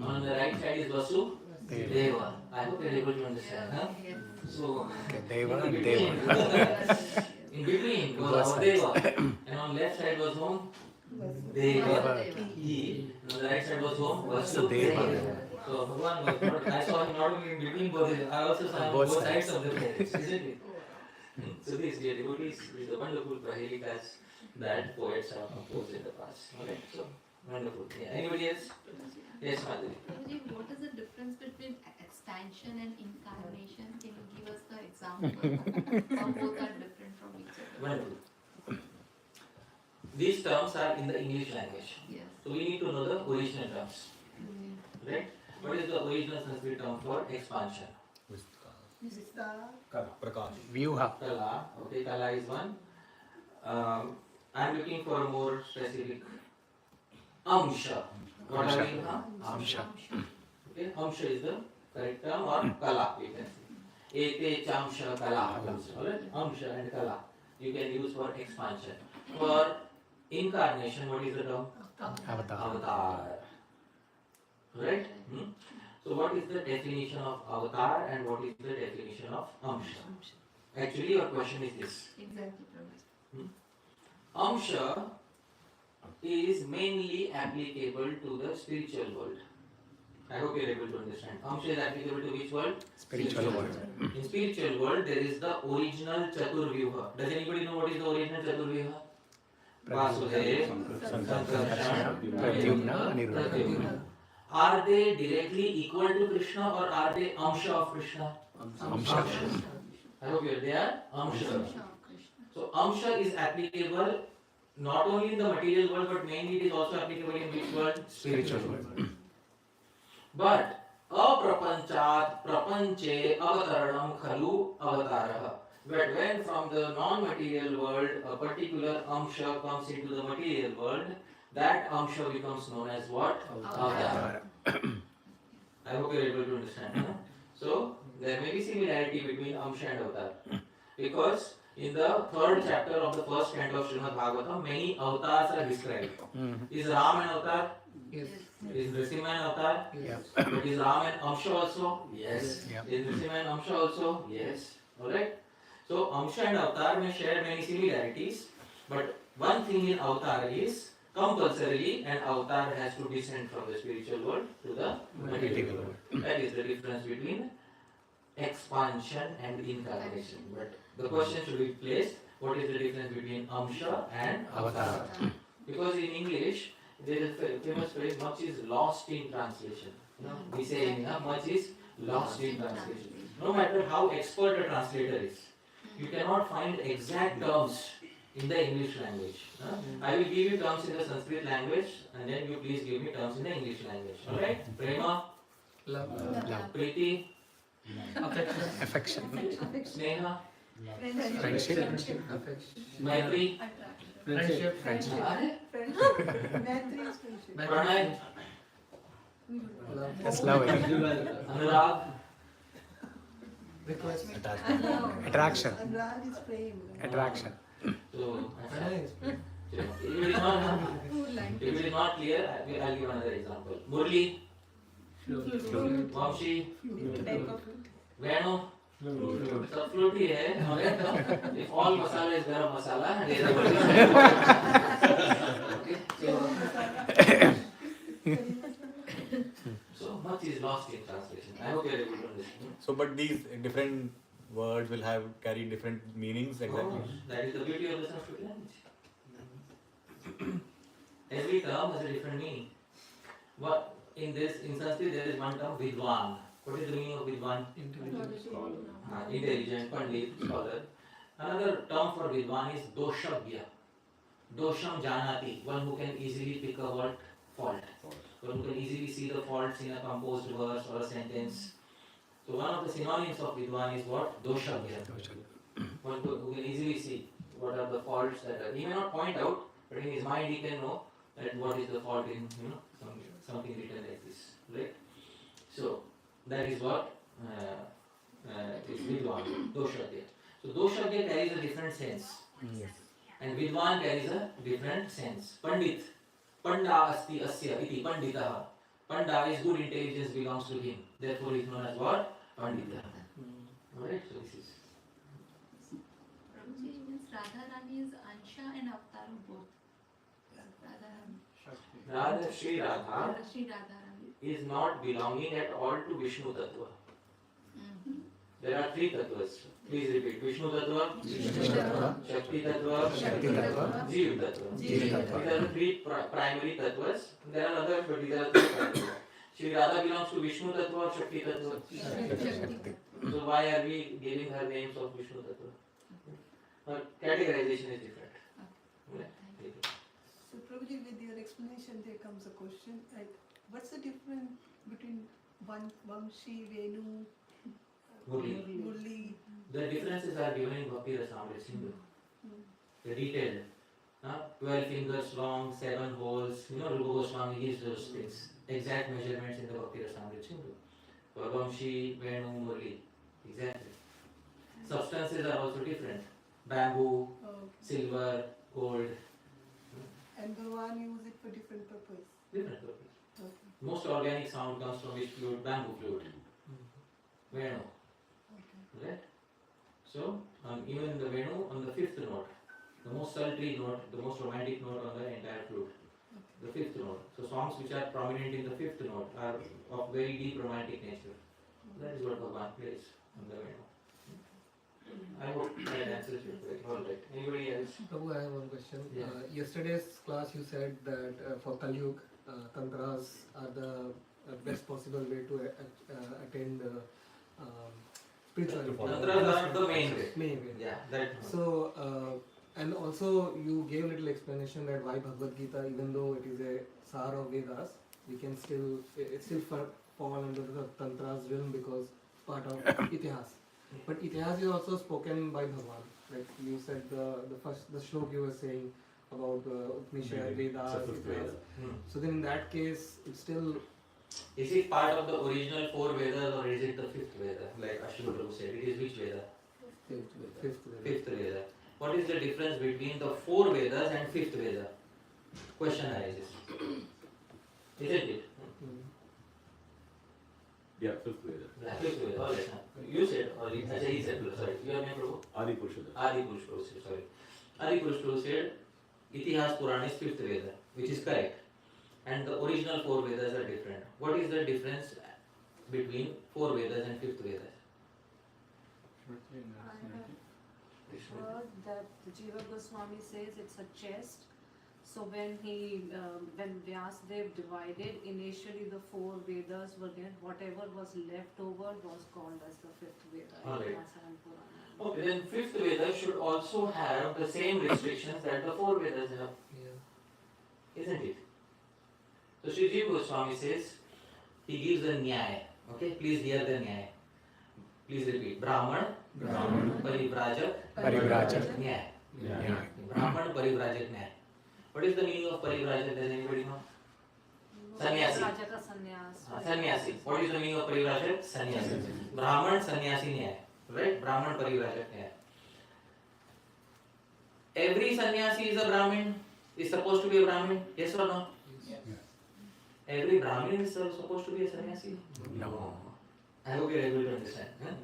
On the right side is Vasu. Deva. I hope you are able to understand. So, Deva and Deva. in between was our Deva. And on left side was whom? Deva. He. On the right side was whom? Vasu. Deva. So Bhagavan was not, I saw him not only in between both, I also saw him on both sides of the parents, isn't it? So these dear devotees, these are wonderful Prahelikas that poets have composed in the past. Alright, so wonderful. Yeah. Anybody else? Yes, Madhuri. What is the difference between expansion and incarnation? Can you give us the example? How both are different from each other? Wonderful. These terms are in the English language. Yes. So we need to know the original terms. Right? What is the original Sanskrit term for expansion? Vyuha. Kala. Okay, Kala is one. I'm looking for a more specific. Amsha. What are we? Amsha. Okay, Amsha is the correct term or Kala. You can say. Ete Chamsha Kala. Alright? Amsha and Kala. You can use for expansion. For incarnation, what is the term? Avatar. Avatar. Right? So what is the definition of avatar and what is the definition of amsha? Actually your question is this. Exactly, Prabhuji. Amsha is mainly applicable to the spiritual world. I hope you are able to understand. Amsha is applicable to which world? Spiritual world. In spiritual world, there is the original Chaturvyuha. Does anybody know what is the original Chaturvyuha? Vasudev, Sankarshan, Pradyumna, Aniruddha. Pradyumna. Are they directly equal to Krishna or are they Amsha of Krishna? Amsha. I hope you are there. Amsha. Amsha of Krishna. So Amsha is applicable not only in the material world but mainly it is also applicable in which world? Spiritual world. But aprapanchat prapanche avataranam khalu avataraha. But when from the non-material world a particular amsha comes into the material world, that amsha becomes known as what? Avatar. I hope you are able to understand. Huh? So there may be similarity between amsha and avatar. Because in the third chapter of the first canto of Srimad Bhagavatam, many avatars are described. Is Ram an avatar? Yes. Is Nrsimha an avatar? Yes. But is Ram an Amsha also? Yes. Yeah. Is Nrsimha an Amsha also? Yes. Alright? So Amsha and Avatar may share many similarities, but one thing in Avatar is compulsorily an Avatar has to descend from the spiritual world to the material world. That is the difference between expansion and incarnation. But the question should be placed, what is the difference between Amsha and Avatar? Because in English, there is a famous phrase, much is lost in translation. You know, we say in much is lost in translation. No matter how expert a translator is, you cannot find exact terms in the English language. I will give you terms in the Sanskrit language and then you please give me terms in the English language. Alright? Prema, Love. Priti, Affection. Sneha, Friendship. Affection. Maitri, Friendship. Friendship. Maitri is friendship. Pranay, Love. That's love. Anurag, Request. Attraction. Anurag is praying. Attraction. so Nice. if it is not clear, I will give another example. Murli, Vamshi, Venu, सब flute ही है, मगर if all masala is garam masala, and so much is lost in translation. I hope you are able to understand. So, but these different words will have carry different meanings exactly. That is the beauty of the Sanskrit language. Every term has a different meaning. But in Sanskrit there is one term vidwan. What is the meaning of vidwan? Intelligent, pandit, scholar. Another term for vidwan is doshagya. Dosham janati, one who can easily pick a word fault. One who can easily see the faults in a composed verse or a sentence. So one of the synonyms of vidwan is what? Doshagya. One who can easily see what are the faults that are. He may not point out, but in his mind he can know that what is the fault in something written like this, right? So that is what is vidwan, doshagya. So doshagya carries a different sense, and vidwan carries a different sense. Pandit, panda asti asya iti panditah. Panda is good intelligence belongs to him. Therefore, he is known as what? Pandita. Alright, so this is. Prabhuji means Radharani is Ansha and Avatar both. Radharani. Radha Sri Radha Sri Radharani. is not belonging at all to Vishnu Tattva. There are three tattvas. Please repeat. Vishnu Tattva, Shakti Tattva, Jiv Tattva. These are the three primary tattvas. There are others, but these are the three primary. Shri Radha belongs to Vishnu Tattva or Shakti Tattva. So why are we giving her names of Vishnu Tattva? Her categorization is different. Okay. So Prabhuji, with your explanation, there comes a question. Like, what's the difference between Vamshi, Venu, Murli. Murli? The differences are given in Bhakti Rasamrita Sindhu. The detailed. 12 fingers long, 7 holes. Rupa Goswami gives those things. Exact measurements in the Bhakti Rasamrita Sindhu. For Vamshi, Venu, Murli. Exactly. Substances are also different. Bamboo, silver, gold. And Bhagavan use it for different purpose. Different purpose. Okay. Most organic sound comes from which flute? Bamboo flute. Venu. Right? So, even the Venu on the fifth note, the most sultry note, the most romantic note on the entire flute. The fifth note. So, songs which are prominent in the fifth note are of very deep romantic nature. That is what Bhagavan plays on the Venu. I hope that answers your question. Alright. Anybody else? Prabhu, I have one question. Yeah. Yesterday's class you said that for Kali Yuga, tantras are the best possible way to attain spirituality. Tantras are the main way. Main way. Yeah, that. So, and also you gave a little explanation that why Bhagavad Gita, even though it is a Sar of Vedas, we can still fall under the Tantra's realm because part of Itihas. But Itihas is also spoken by Bhagavan. Like you said, the shlok you were saying about Upanishad, Vedas, Itihas. So then in that case, it's still. Is it part of the original four Vedas or is it the fifth Veda? Like Ashwin Prabhu said, it is which Veda? Fifth Veda. What is the difference between the four Vedas and fifth Veda? Question arises. Isn't it? Yeah, fifth Veda. Yeah, fifth Veda. All right. You said, or he said, sorry. Your name, Prabhu? Adi Purusha. Adi Purush Prabhu said, sorry. Adi Purush Prabhu said, Itihas Puran is fifth Veda, which is correct. And the original four Vedas are different. What is the difference between four Vedas and fifth Vedas? I have heard that Jiva Goswami says it's a chest. So when Vyasadeva divided, initially the four Vedas were there. Whatever was left over was called as the fifth Veda. Alright. Itihasa and Purana. Okay, then fifth Veda should also have the same restrictions that the four Vedas have. Yeah. Isn't it? So Sri Jiva Goswami says, he gives the Nyaya. Okay, please hear the Nyaya. Please repeat. Brahman, Parivrajak, Nyaya. Brahman, Parivrajak, Nyaya. What is the meaning of Parivrajak? Does anybody know? Sannyasi. Rajaka sannyas. Sannyasi. What is the meaning of Parivrajak? Sannyasi. Brahman, Sannyasi, Nyaya. Right? Brahman, Parivrajak, Nyaya. Every sannyasi is a Brahmin, is supposed to be a Brahmin. Yes or no? Yes. Every Brahmin is supposed to be a sannyasi? No. I hope you are able to understand. Huh?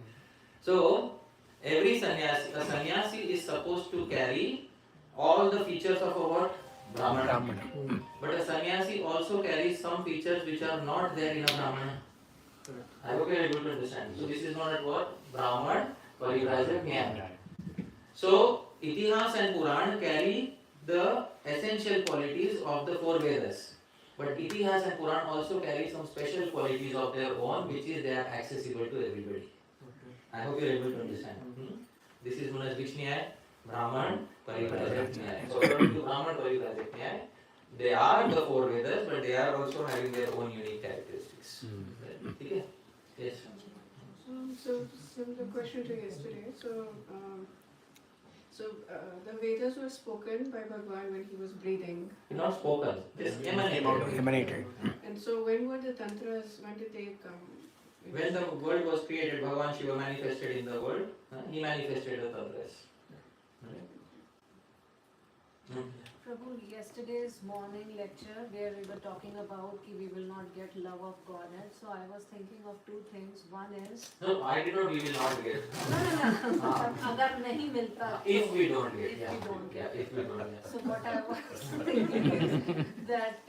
So, every a sannyasi is supposed to carry all the features of a what? Brahmana. But a sannyasi also carries some features which are not there in a Brahmana. I hope you are able to understand. So, this is known as what? Brahman, Parivrajak, Nyaya. So, Itihas and Puran carry the essential qualities of the four Vedas. But Itihas and Puran also carry some special qualities of their own, which is they are accessible to everybody. I hope you are able to understand. This is known as which Nyaya? Brahman, Parivrajak, Nyaya. So according to Brahman, Parivrajak, Nyaya, they are the four Vedas, but they are also having their own unique characteristics. Okay? Yes. So similar question to yesterday. So the Vedas were spoken by Bhagwan when he was breathing. Not spoken, just emanated. And so when were the tantras? When did they come? When the world was created, Bhagavan Shiva manifested in the world. He manifested the tantras. Prabhu, yesterday's morning lecture where we were talking about कि we will not get love of Godhead. So I was thinking of two things. One is No, I did not. We will not get. no. अगर नहीं मिलता. If we don't get. If we don't get. Yeah, if we don't get. So what I was thinking is that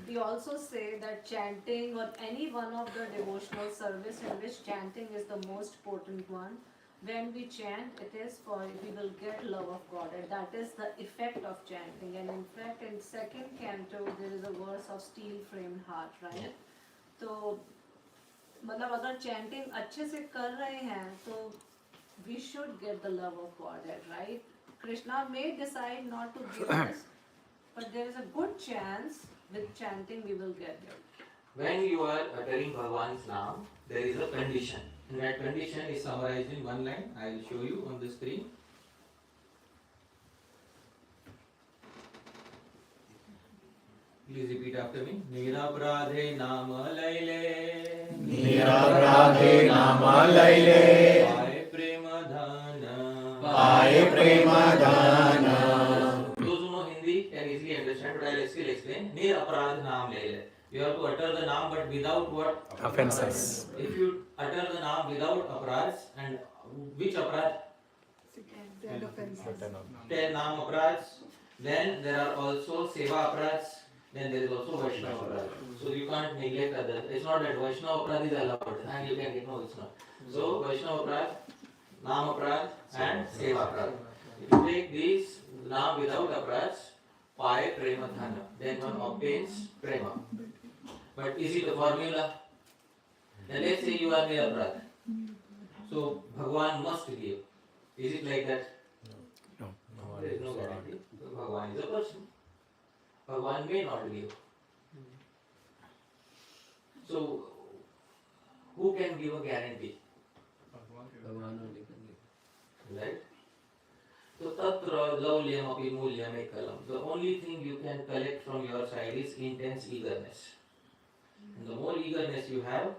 we also say that chanting or any one of the devotional service in which chanting is the most potent one. When we chant, it is for we will get love of God, and that is the effect of chanting. And in fact, in second canto, there is a verse of steel-framed heart, right? So, मतलब अगर chanting अच्छे से कर रहे हैं, तो we should get the love of God, right? Krishna may decide not to give us, but there is a good chance with chanting we will get it. When you are uttering Bhagavan's name, there is a condition. And that condition is summarized in one line. I will show you on the screen. Please repeat after me. Nirapradhe nama laile. Nirapradhe nama laile. Paaye prema dhana. Paaye prema dhana. Those who know Hindi can easily understand, but I will still explain. Niraprad naam laile. You have to utter the naam, but without what? Offenses. If you utter the naam without aparadhs, and which aparadh? 10 offenses. 10 naam aparadhs. Then there are also seva aparadhs. Then there is also Vaishnava aparadh. So you can't neglect others. It's not that Vaishnava aparadh is allowed and you can get, no, it's not. So Vaishnava aparadh, naam aparadh and seva aparadh. If you take these naam without aparadhs, paye prema dhana, then one obtains prema. But is it a formula? Now let's say you are Niraparad. So Bhagwan must give. Is it like that? No. There is no guarantee. Bhagwan is a person. Bhagwan may not give. So who can give a guarantee? Right? So tatra laulyam api mulyam ekalam. The only thing you can collect from your side is intense eagerness. And the more eagerness you have,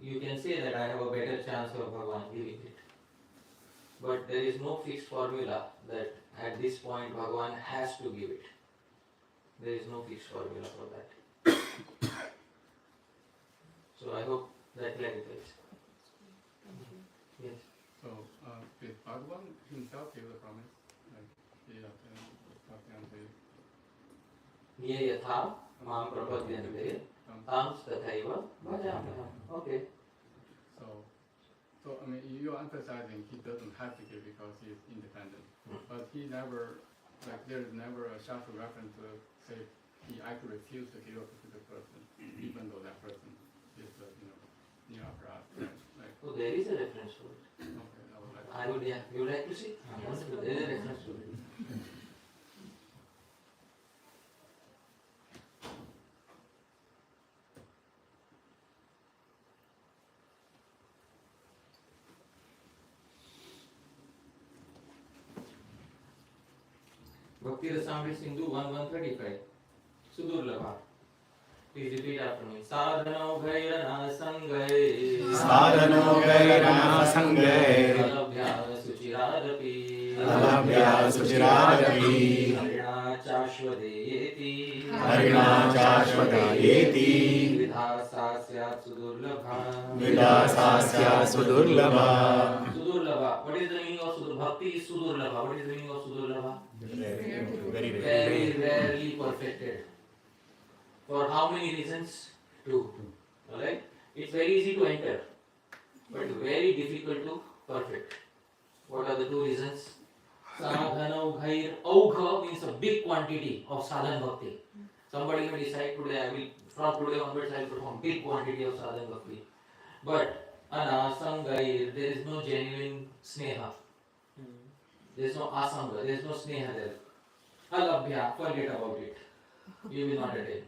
you can say that I have a better chance of Bhagwan giving it. But there is no fixed formula that at this point Bhagwan has to give it. There is no fixed formula for that. So I hope that clarifies. Yes. So, did Bhagwan himself give the promise? Like, Ye yatha mam prapadyante tam tathaiva bhajamaham. Okay. So I mean, you're emphasizing he doesn't have to give because he is independent, but he never, like, there is never a Shastra reference to say he actually refused to give up to the person, even though that person is the, near aparadh. Like, So there is a reference to it. okay, I would like. I would, yeah. You would like to see? There is a reference to it. Bhakti Rasamrita Sindhu 1135. Sudurlabha. Please repeat after me. Sadhano gairana sangai. Sadhano gairana sangai. Alabhya suchiradapi. Alabhya suchiradapi. Harina chashvadeyeti. Harina chashvadayeti. Vidhasasya sudurlabha. Vidasasya sudurlabha. Sudurlabha. What is the meaning of Sudurlabha? Bhakti is Sudurlabha. What is the meaning of Sudurlabha? Very rarely perfected. For how many reasons? Two. Alright? It's very easy to enter, but very difficult to perfect. What are the two reasons? Sadhana ughair. Augha means a big quantity of sadhan bhakti. Somebody may decide today, I will, from today onwards, I will perform big quantity of sadhan bhakti. But anasangair, there is no genuine sneha. There is no asanga, there is no sneha there. Alabhya, forget about it. You will not attain.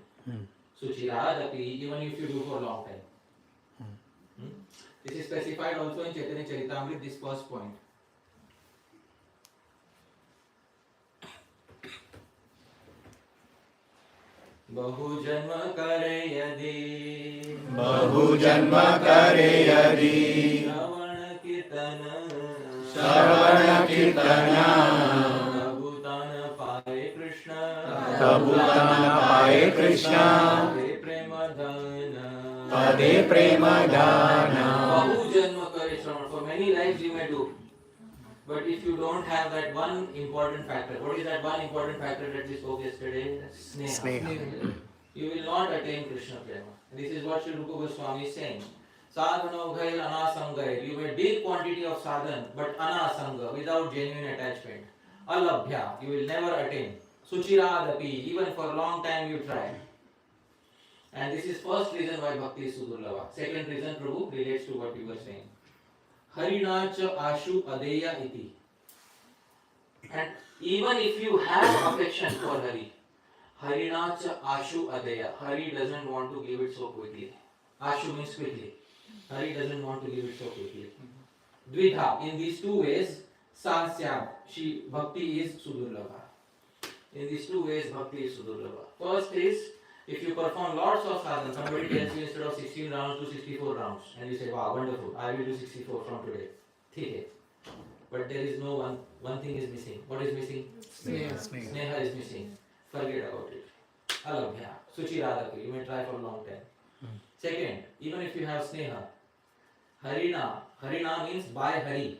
Suchiradapi, even if you do for a long time. This is specified also in Chaitanya Charitamrita, this first point. Bahu janma kare yadi. Bahu janma kare yadi. Shravana kirtana. Shravana kirtana. Prabhutana paye Krishna. Prabhutana paye Krishna. Pade prema dhana. Pade prema dhana. Bahu janma kare shravana. For many lives you may do. But if you don't have that one important factor, what is that one important factor that we spoke yesterday? Sneha. You will not attain Krishna prema. This is what Sri Rupa Goswami is saying. Sadhano ghair anasangair. You may big quantity of sadhan, but anasanga, without genuine attachment. Alabhya, you will never attain. Suchiradapi, even for a long time you try. And this is first reason why bhakti is sudurlabha. Second reason, Prabhu, relates to what you were saying. Harina cha ashu adeya iti. And even if you have affection for Hari, Harina cha ashu adeya. Hari doesn't want to give it so quickly. Ashu means quickly. Hari doesn't want to give it so quickly. Dvidha, in these two ways, sasyam, bhakti is sudurlabha. In these two ways, bhakti is sudurlabha. First is, if you perform lots of sadhana, somebody tells you instead of 16 rounds to 64 rounds, and you say, wow, wonderful, I will do 64 from today. Okay. But there is no one thing is missing. What is missing? Sneha. Sneha is missing. Forget about it. Alabhya, Suchi Radhaka, you may try for a long time. Second, even if you have Sneha, Harina means by Hari.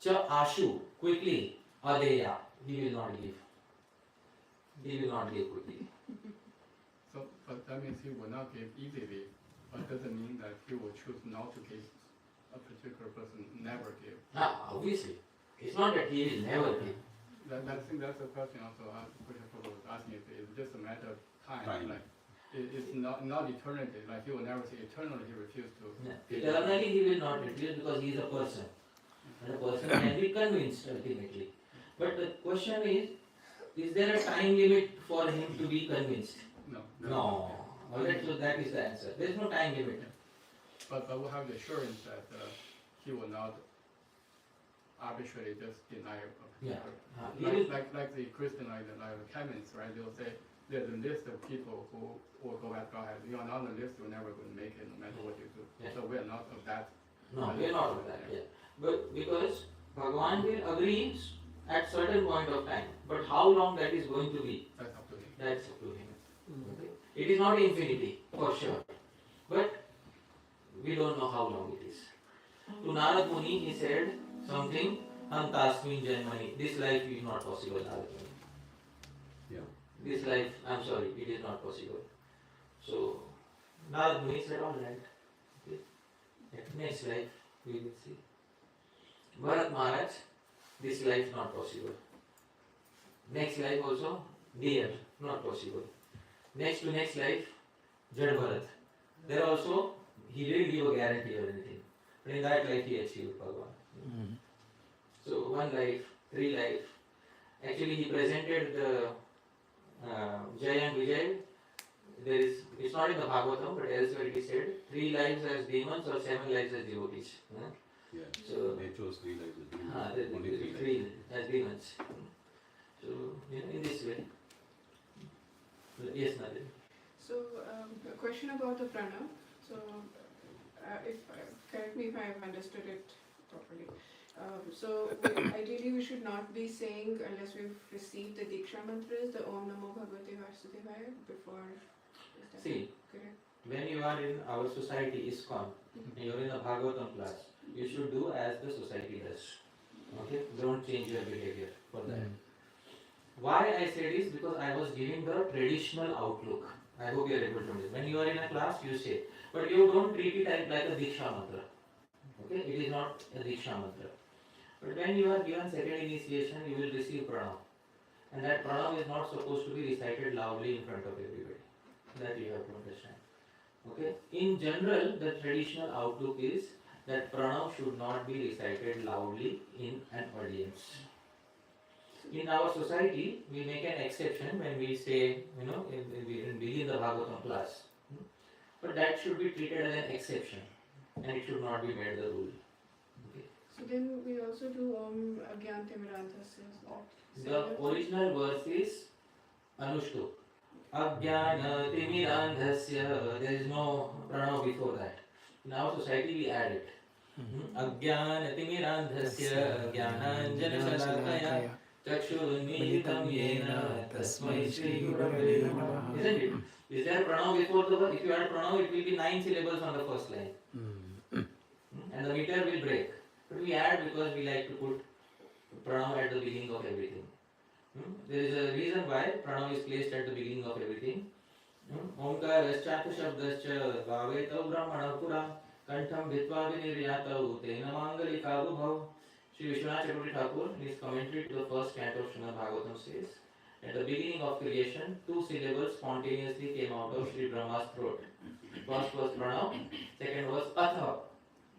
Cha Ashu, quickly, Adeya, he will not give. He will not give quickly. So, but that means he will not give easily, but doesn't mean that he will choose not to give a particular person, never give. Obviously. It's not that he will never give. I think that's the question also which I was asking. It's just a matter of time. Like, it's not eternity. Like he will never say eternally he refused to. Eternally he will not refuse because he is a person. And a person can be convinced ultimately. But the question is there a time limit for him to be convinced? No. Alright, so that is the answer. There is no time limit. But we have the assurance that he will not arbitrarily just deny a particular. Like the Christian, like the Catholics, right? They will say there's a list of people who will go at God. You are not on the list, you're never going to make it, no matter what you do. Yeah. So we are not of that. No, we are not of that. Yeah. But because Bhagavan will agree at certain point of time, but how long that is going to be? That's up to him. That's up to him. Okay. It is not infinity for sure, but we don't know how long it is. To Narad Muni, he said something, Hantasmin Janmani. This life is not possible, Narad Muni. Yeah. This life, I'm sorry, it is not possible. So, Narad Muni said, alright, okay. Next life, we will see. Bharat Maharaj, this life not possible. Next life also, dear, not possible. Next to next life, Jad Bharat. There also, he didn't give a guarantee or anything. But in that life, he achieved Bhagavan. So, one life, three life. Actually, he presented the Jay and Vijay. It's not in the Bhagavatam, but elsewhere it is said, 3 lives as demons or 7 lives as devotees. Yeah. So they chose 3 lives as demons. Only 3 3 as demons. So, in this way. Yes, Nadine. So, a question about the prana. So, correct me if I have understood it properly. Ideally we should not be saying, unless we've received the Diksha mantras, the Om Namo Bhagavate Vasudevaya before. See, correct? when you are in our society ISKCON, and you are in a Bhagavatam class, you should do as the society does. Okay? Don't change your behavior for that. Why I said is because I was giving the traditional outlook. I hope you are able to understand. When you are in a class, you say, but you don't treat it like a Diksha mantra. Okay? It is not a Diksha mantra. But when you are given second initiation, you will receive pranam. And that pranam is not supposed to be recited loudly in front of everybody. That you have to understand. Okay? In general, the traditional outlook is that pranam should not be recited loudly in an audience. In our society, we make an exception when we say, we begin the Bhagavatam class. But that should be treated as an exception. And it should not be made the rule. Okay. So then we also do Om Agyantimirandhasya. The original verse is Anushtup. Agyanatimirandhasya. There is no pranam before that. In our society we add it. Agyanatimirandhasya Jnananjanashalakaya Chakshurunmilitam yena Tasmai Shri Gurave Namaha. Isn't it? Is there pranam before the verse? If you add pranam, it will be 9 syllables on the first line. And the meter will break. But we add because we like to put pranam at the beginning of everything. There is a reason why pranam is placed at the beginning of everything. Omkarascha shabdascha bhavetau brahmana pura kantham dhitva viniryatau tena mangalika bhau. Sri Vishwanath Chakravarti Thakur, in his commentary to the first canto of Srimad Bhagavatam says, at the beginning of creation, 2 syllables spontaneously came out of Sri Brahma's throat. First was pranam, second was atha.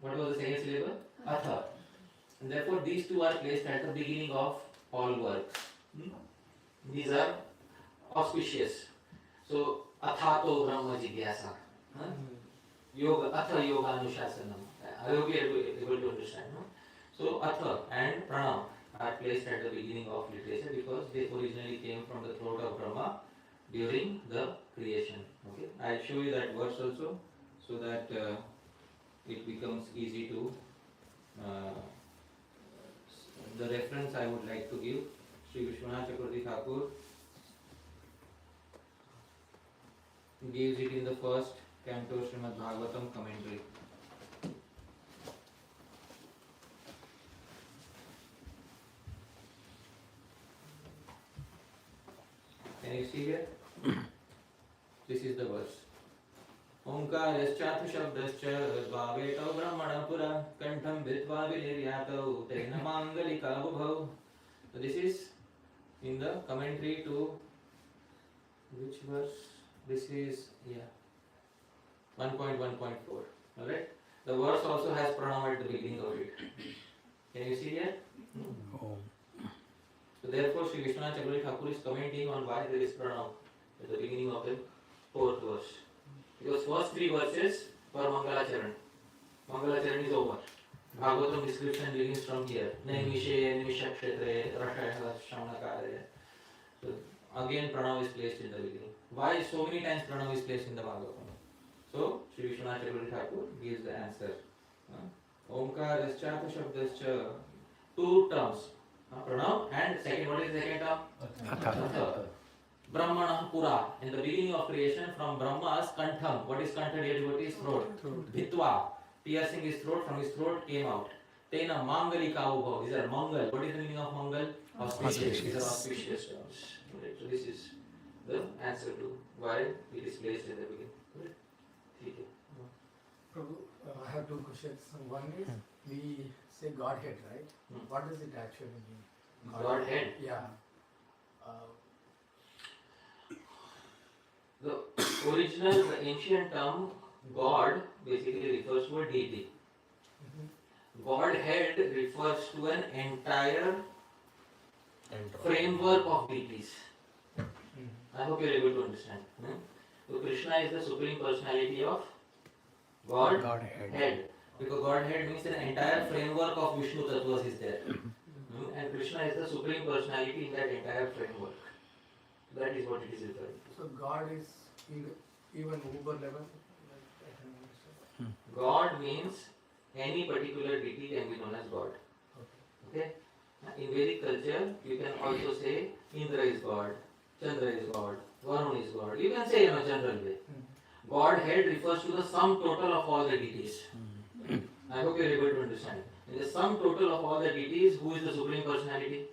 What was the second syllable? Atha. And therefore these 2 are placed at the beginning of all works. These are auspicious. So, athato brahma jigyasa. Yoga, atha yoga anushasanam. I hope you are able to understand. No? So, atha and pranam are placed at the beginning of literature because they originally came from the throat of Brahma during the creation. Okay, I will show you that verse also so that it becomes easy to. The reference I would like to give, Sri Vishwanath Chakravarti Thakur, gives it in the first canto Srimad Bhagavatam commentary. Can you see here? This is the verse. ओंकारश्चाथ शब्दश्च द्वावेतौ ब्रह्मणपुरा कंठं भित्वा विनिर्यातौ तेन मांगलिका बुभौ. So this is in the commentary to which verse? This is 1.1.4. Alright? The verse also has pranam at the beginning of it. Can you see here? So therefore Sri Vishwanath Chakravarti Thakur is commenting on why there is pranam at the beginning of the 4th verse. Because first 3 verses were Mangalacharan. Mangalacharan is over. Bhagavatam description begins from here. Naimishe, Nimishakshetre, Rashaya, Shamanakare. So again Pranav is placed in the beginning. Why so many times Pranav is placed in the Bhagavatam? So Sri Vishwanath Chakravarti Thakur gives the answer. Omkarascha Shabdascha. 2 terms. Pranav and second, what is the second term? Atha. Brahmana Pura. In the beginning of creation, from Brahma's kantham. What is kantham? His throat. Bhitva. Piercing his throat, from his throat came out. Tena Mangalika Ubhav. These are Mangal. What is the meaning of Mangal? Auspicious. These are auspicious terms. Right. So this is the answer to why it is placed in the beginning. Right. Prabhu, I have 2 questions. One is, we say Godhead, right? What does it actually mean? Godhead? Yeah. The original, the ancient term God basically refers to a deity. Godhead refers to an entire framework of deities. I hope you are able to understand. So Krishna is the supreme personality of Godhead. Because Godhead means an entire framework of Vishnu Tattvas is there. And Krishna is the supreme personality in that entire framework. That is what it is referring to. So God is even uber level? God means any particular deity can be known as God. Okay? In Vedic culture, you can also say Indra is God, Chandra is God, Varun is God. You can say in a general way. Godhead refers to the sum total of all the deities. I hope you are able to understand. In the sum total of all the deities, who is the supreme personality?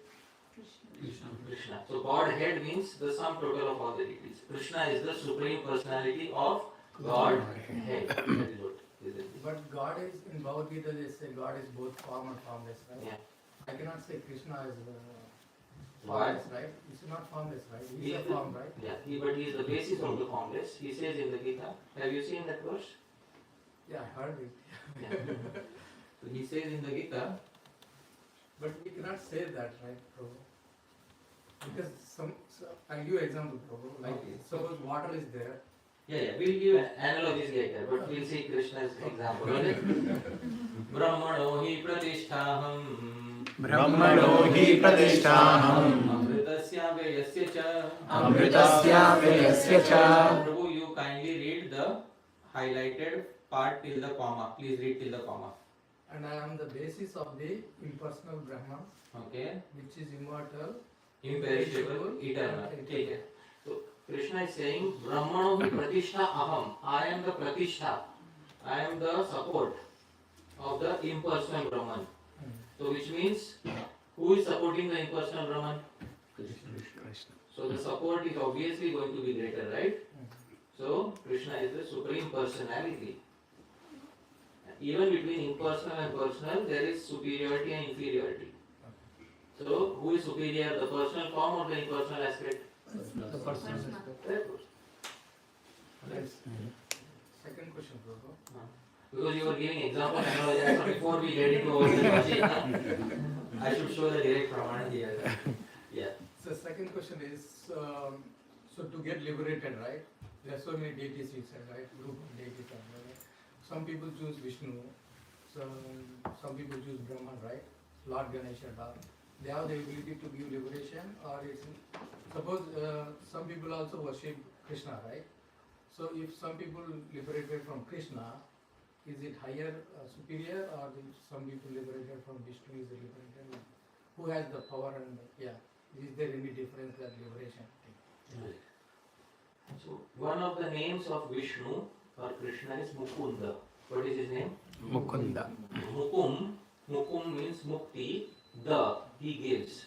Krishna. So Godhead means the sum total of all the deities. Krishna is the supreme personality of Godhead. But God is, in Bhagavad Gita they say God is both form and formless, right? Yeah. I cannot say Krishna is formless, right? It's not formless, right? He's a form, right? Yeah, but he is the basis of the formless. He says in the Gita, have you seen that verse? Yeah, I heard it. Yeah. So he says in the Gita. But we cannot say that, right, Prabhu? Because I'll give you an example, Prabhu. Like, suppose water is there. Yeah, we'll give analogies later, but we'll see Krishna's example. Brahmano hi pratisthaham. Brahmano hi pratisthaham. Amritasya vyayasya cha. Amritasya vyayasya cha. Prabhu, you kindly read the highlighted part till the comma. Please read till the comma. And I am the basis of the impersonal Brahman. Okay. Which is immortal, imperishable, eternal. Take it. So Krishna is saying, Brahmano hi pratishtha aham. I am the pratishtha. I am the support of the impersonal Brahman. So which means, who is supporting the impersonal Brahman? Krishna. So the support is obviously going to be greater, right? So Krishna is the supreme personality. Even between impersonal and personal, there is superiority and inferiority. So who is superior, the personal form or the impersonal aspect? The personal aspect. Very good. Second question, Prabhu. Because you were giving example analogy, so before we get into all the logic, I should show the direct pramana here. Yeah. So second question is, so to get liberated, right? There are so many deities you said, right? Group of deities. Right? Some people choose Vishnu, some people choose Brahman, right? Lord Ganesha. They have the ability to give liberation, or it's, suppose some people also worship Krishna, right? So if some people liberated from Krishna, is it higher, superior, or if some people liberated from Vishnu is liberated? Who has the power and is there any difference that liberation? So one of the names of Vishnu or Krishna is Mukunda. What is his name? Mukunda. Mukum means mukti, he gives.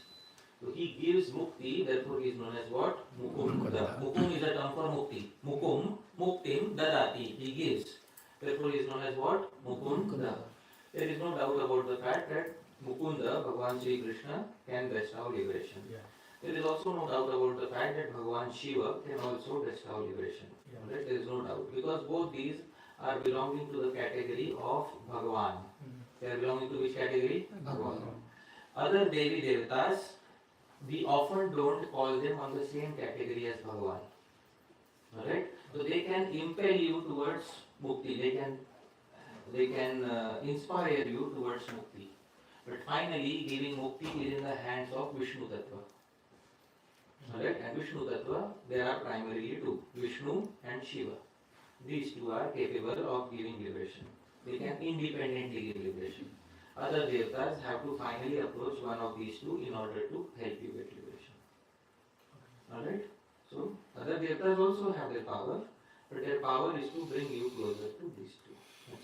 So he gives mukti, therefore he is known as what? Mukunda. Mukum is a term for mukti. Muktim, dadati, he gives. Therefore he is known as what? Mukunda. There is no doubt about the fact that Mukunda, Bhagavan Sri Krishna, can bestow liberation. There is also no doubt about the fact that Bhagavan Shiva can also bestow liberation. Right? There is no doubt. Because both these are belonging to the category of Bhagavan. They are belonging to which category? Bhagavan. Other Devi Devatas, we often don't call them on the same category as Bhagavan. Alright? So they can impel you towards mukti. They can inspire you towards mukti. But finally, giving mukti is in the hands of Vishnu Tattva. Alright? And Vishnu Tattva, there are primarily two, Vishnu and Shiva. These two are capable of giving liberation. They can independently give liberation. Other Devatas have to finally approach one of these two in order to help you get liberation. Alright? So, other Devatas also have their power, but their power is to bring you closer to these two.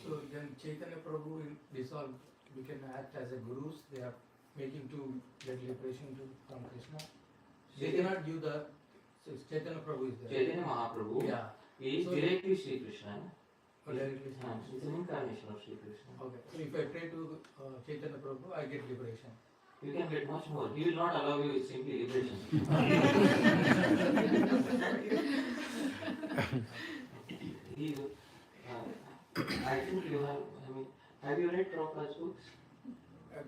So then Chaitanya Prabhu in this all we can act as a gurus. They are making to get liberation from Krishna. They cannot give the so Chaitanya Prabhu is there. Chaitanya Mahaprabhu is directly Sri Krishna. Directly It's an incarnation of Sri Krishna. Okay. So if I pray to Chaitanya Prabhu, I get liberation. You can get much more. He will not allow you simply liberation. I think you have you read Prabhupada's books?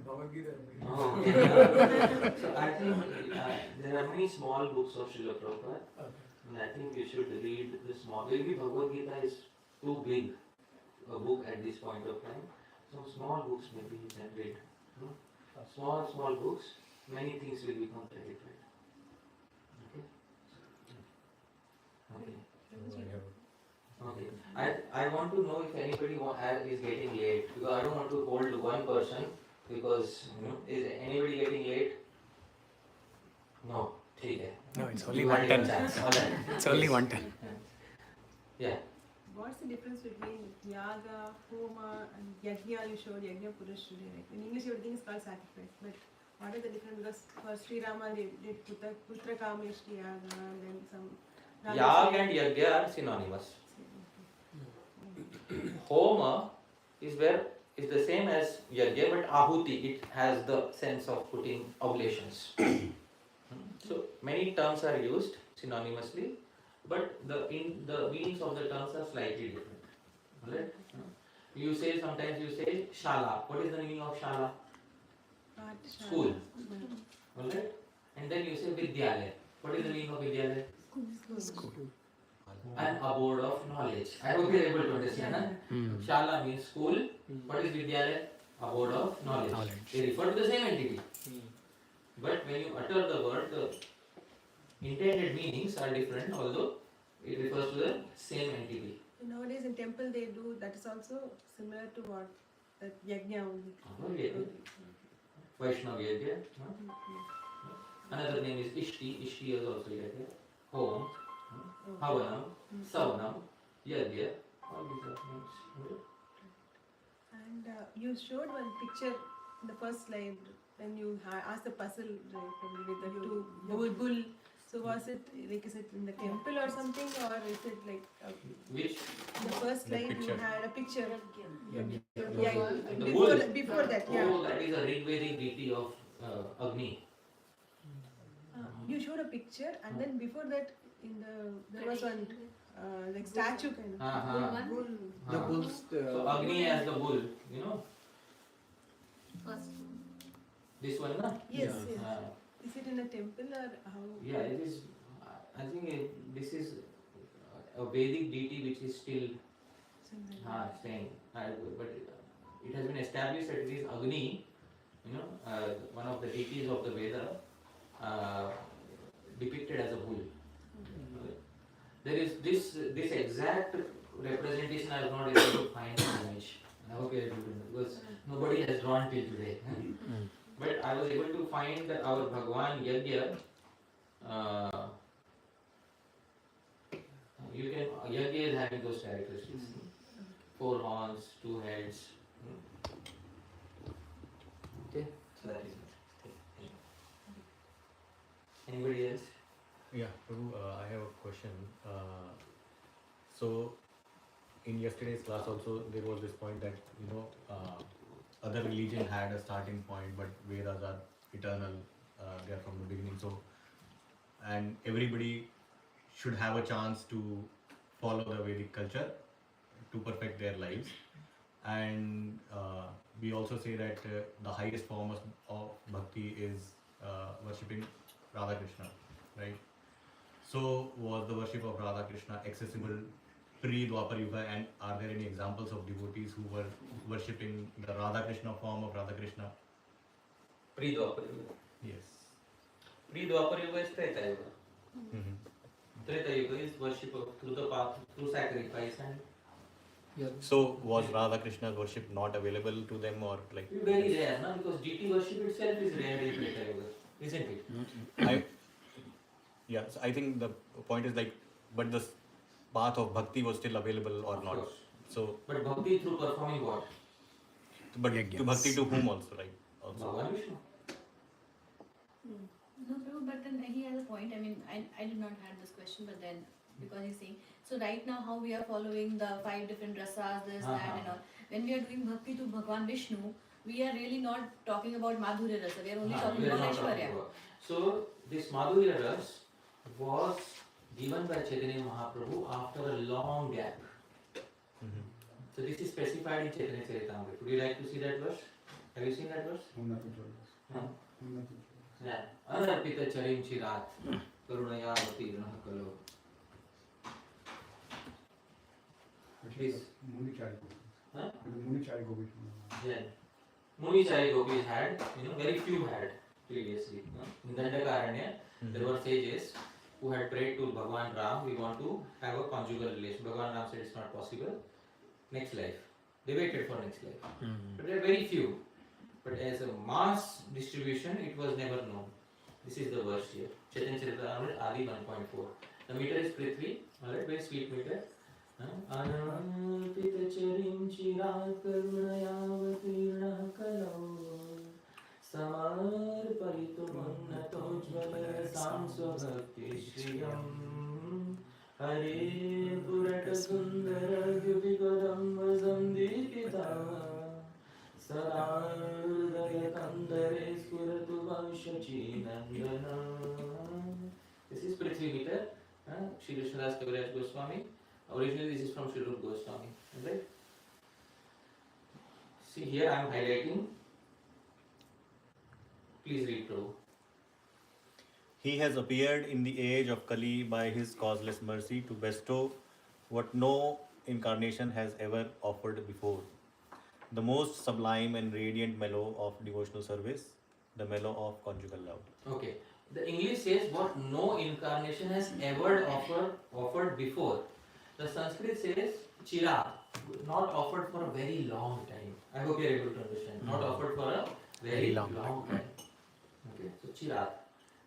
Bhagavad Gita. Oh, okay. So I think there are many small books of Srila Prabhupada. And I think you should read the small. Maybe Bhagavad Gita is too big a book at this point of time. Some small books maybe you can read. Small books, many things will become clarified. Okay. I want to know if anybody is getting late, because I don't want to hold one person, because is anybody getting late? No. Okay. No, it's only 110. It's only 110. Yeah. What's the difference between Yaga, Homa, and Yajna? You showed Yajna Purush today. Right? In English, everything is called sacrifice. But what is the difference? Because for Sri Rama, they did Putra Kameshti Yaga, and then some. Yag and Yagya are synonymous. Homa is the same as Yagya, but Ahuti, it has the sense of putting oblations. So many terms are used synonymously, but the meanings of the terms are slightly different. Right? Sometimes you say Shala. What is the meaning of Shala? School. Alright? And then you say Vidyalaya. What is the meaning of Vidyalaya? School. An abode of knowledge. I hope you are able to understand. Huh? Shala means school. What is Vidyalaya? Abode of knowledge. They refer to the same entity. But when you utter the word, the intended meanings are different, although it refers to the same entity. Nowadays in temple they do, that is also similar to what? That Yajna only. Vaishnava Yajna. Another name is Ishti. Ishti is also Yajna. Home, Havanam, Savanam, Yajna. All these are names. And you showed one picture in the first slide when you asked the puzzle, right, probably with the two bull. So was it like, is it in the temple or something, or is it like which? In the first slide you had a picture. Before that, yeah. Oh, that is a Rigvedic deity of Agni. You showed a picture, and then before that, there was one like statue kind of. Bull. The bulls. So Agni as the bull, you know. First. This one, na? Yes. Is it in a temple or how? Yeah, it is. I think this is a Vedic deity which is still staying. But it has been established that it is Agni, one of the deities of the Veda, depicted as a bull. There is this exact representation I was not able to find in the image. I hope you are able to know, because nobody has drawn till today. But I was able to find our Bhagwan Yajna. yajna is having those characteristics. 4 horns, 2 heads. Okay, so that is it. Anybody else? Yeah, Prabhu, I have a question. So, in yesterday's class also, there was this point that, other religion had a starting point, but Vedas are eternal. They are from the beginning. So, and everybody should have a chance to follow the Vedic culture to perfect their lives. And we also say that the highest form of bhakti is worshipping Radha Krishna, right? So was the worship of Radha Krishna accessible pre-Dwapar Yuga, and are there any examples of devotees who were worshipping the Radha Krishna form of Radha Krishna? Pre-Dwapar Yuga. Yes. Pre-Dwapar Yuga is Treta Yuga. Treta Yuga is worship through the path, through sacrifice and. So was Radha Krishna's worship not available to them, or like? Very rare, no? Because deity worship itself is rare in Treta Yuga, isn't it? So I think the point is like, but the path of bhakti was still available or Of not. course. So. But bhakti through performing what? But to bhakti to whom also, right? Also. Bhagavan Vishnu. No, Prabhu, but then he has a point. I mean, I did not have this question, but then because he's saying, so right now how we are following the 5 different rasas, this, that and all. When we are doing bhakti to Bhagavan Vishnu, we are really not talking about Madhurya Rasa. We are only talking We are about not talking Aishwarya. about. So this Madhurya Ras was given by Chaitanya Mahaprabhu after a long gap. So this is specified in Chaitanya Charitamrita. Would you like to see that verse? Have you seen that verse? No. Yeah. Anarpita charim chirat karunaya avatirna kalo. Please. Huh? Yeah. Muni Chari Gopis had, very few had previously. In Dandakaranya, there were sages who had prayed to Bhagavan Ram, we want to have a conjugal relation. Bhagavan Ram said it's not possible. Next life. They waited for next life. But there are very few. But as a mass distribution, it was never known. This is the verse here. Chaitanya Charitamrita Adi 1.4. The meter is Prithvi. Alright, very sweet meter. Anarpita charim chirat karunayavatirna kalau samarparito mannato jvala samsvabhakti shriyam Hare purata sundara gyubikodam vazandipita Saradaya kandare skuratu vanshachi nandana. This is Prithvi meter. Shri Krishnadas Kaviraj Goswami. Originally this is from Shri Rupa Goswami. Right? See here I am highlighting. Please read Prabhu. He has appeared in the age of Kali by his causeless mercy to bestow what no incarnation has ever offered before. The most sublime and radiant mellow of devotional service, the mellow of conjugal love. Okay. The English says what no incarnation has ever offered before. The Sanskrit says chira, not offered for a very long time. I hope you are able to understand. Not offered for a very long time. Okay, so chira.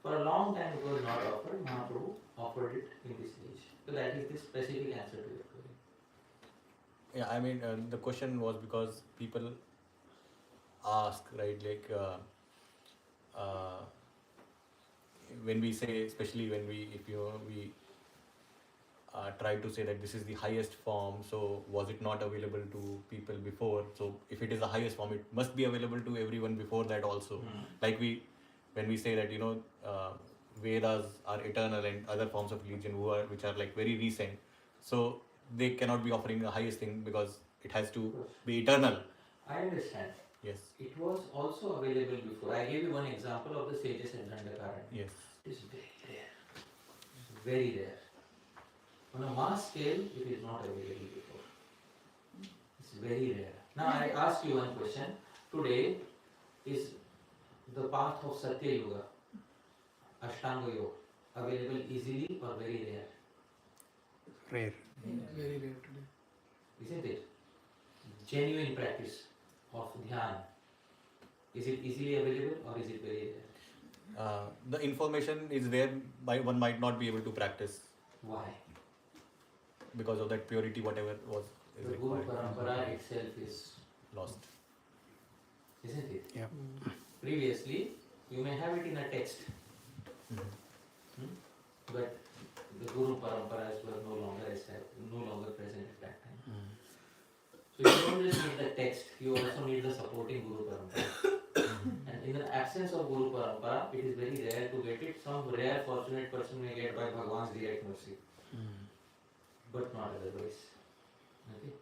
For a long time it was not offered. Mahaprabhu offered it in this age. So that is the specific answer to your query. Yeah, I mean, the question was because people ask, right, like, when we say, especially when we try to say that this is the highest form, so was it not available to people before? So if it is the highest form, it must be available to everyone before that also. Like when we say that, Vedas are eternal and other forms of religion which are like very recent, so they cannot be offering the highest thing because it has to be eternal. I understand. Yes. It was also available before. I gave you one example of the sages at Dandakaranya. Yes. It is very rare. Very rare. On a mass scale, it is not available before. It's very rare. Now I ask you one question. Today, is the path of Satya Yuga, Ashtanga Yoga, available easily or very rare? Rare. Very rare today. Isn't it? Genuine practice of dhyan. Is it easily available or is it very rare? The information is there, but one might not be able to practice. Why? because of that purity, whatever was is The Guru required, Parampara itself is lost. isn't it? Yeah. Previously, you may have it in a text, but the Guru Paramparas were no longer present at that time. So you don't just need the text, you also need the supporting Guru Parampara. And in the absence of Guru Parampara, it is very rare to get it. Some rare fortunate person may get by Bhagwan's direct mercy, but not otherwise. Okay?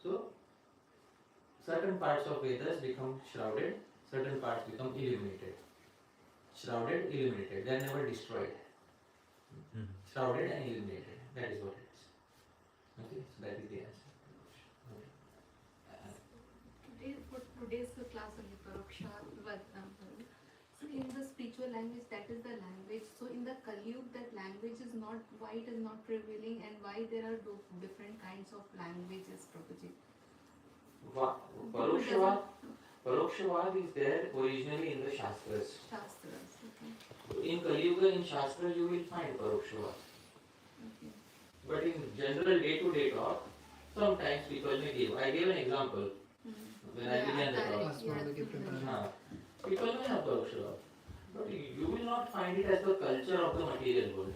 So, certain parts of Vedas become shrouded, certain parts become illuminated. Shrouded, illuminated, they are never destroyed. Shrouded and illuminated, that is what it is. Okay, so that is the answer. For today's class on the Paroksha Vaad, so in the spiritual language, that is the language. So in the Kali Yuga, that language is not, why it is not prevailing, and why there are different kinds of languages, Prabhuji? Paroksha Vaad is there originally in the Shastras. Shastras, okay. In Kali Yuga, in Shastras, you will find Paroksha Vaad. Okay. But in general day-to-day talk, sometimes people may give. I gave an example when I began the talk. People may have Paroksha Vaad, but you will not find it as the culture of the material world.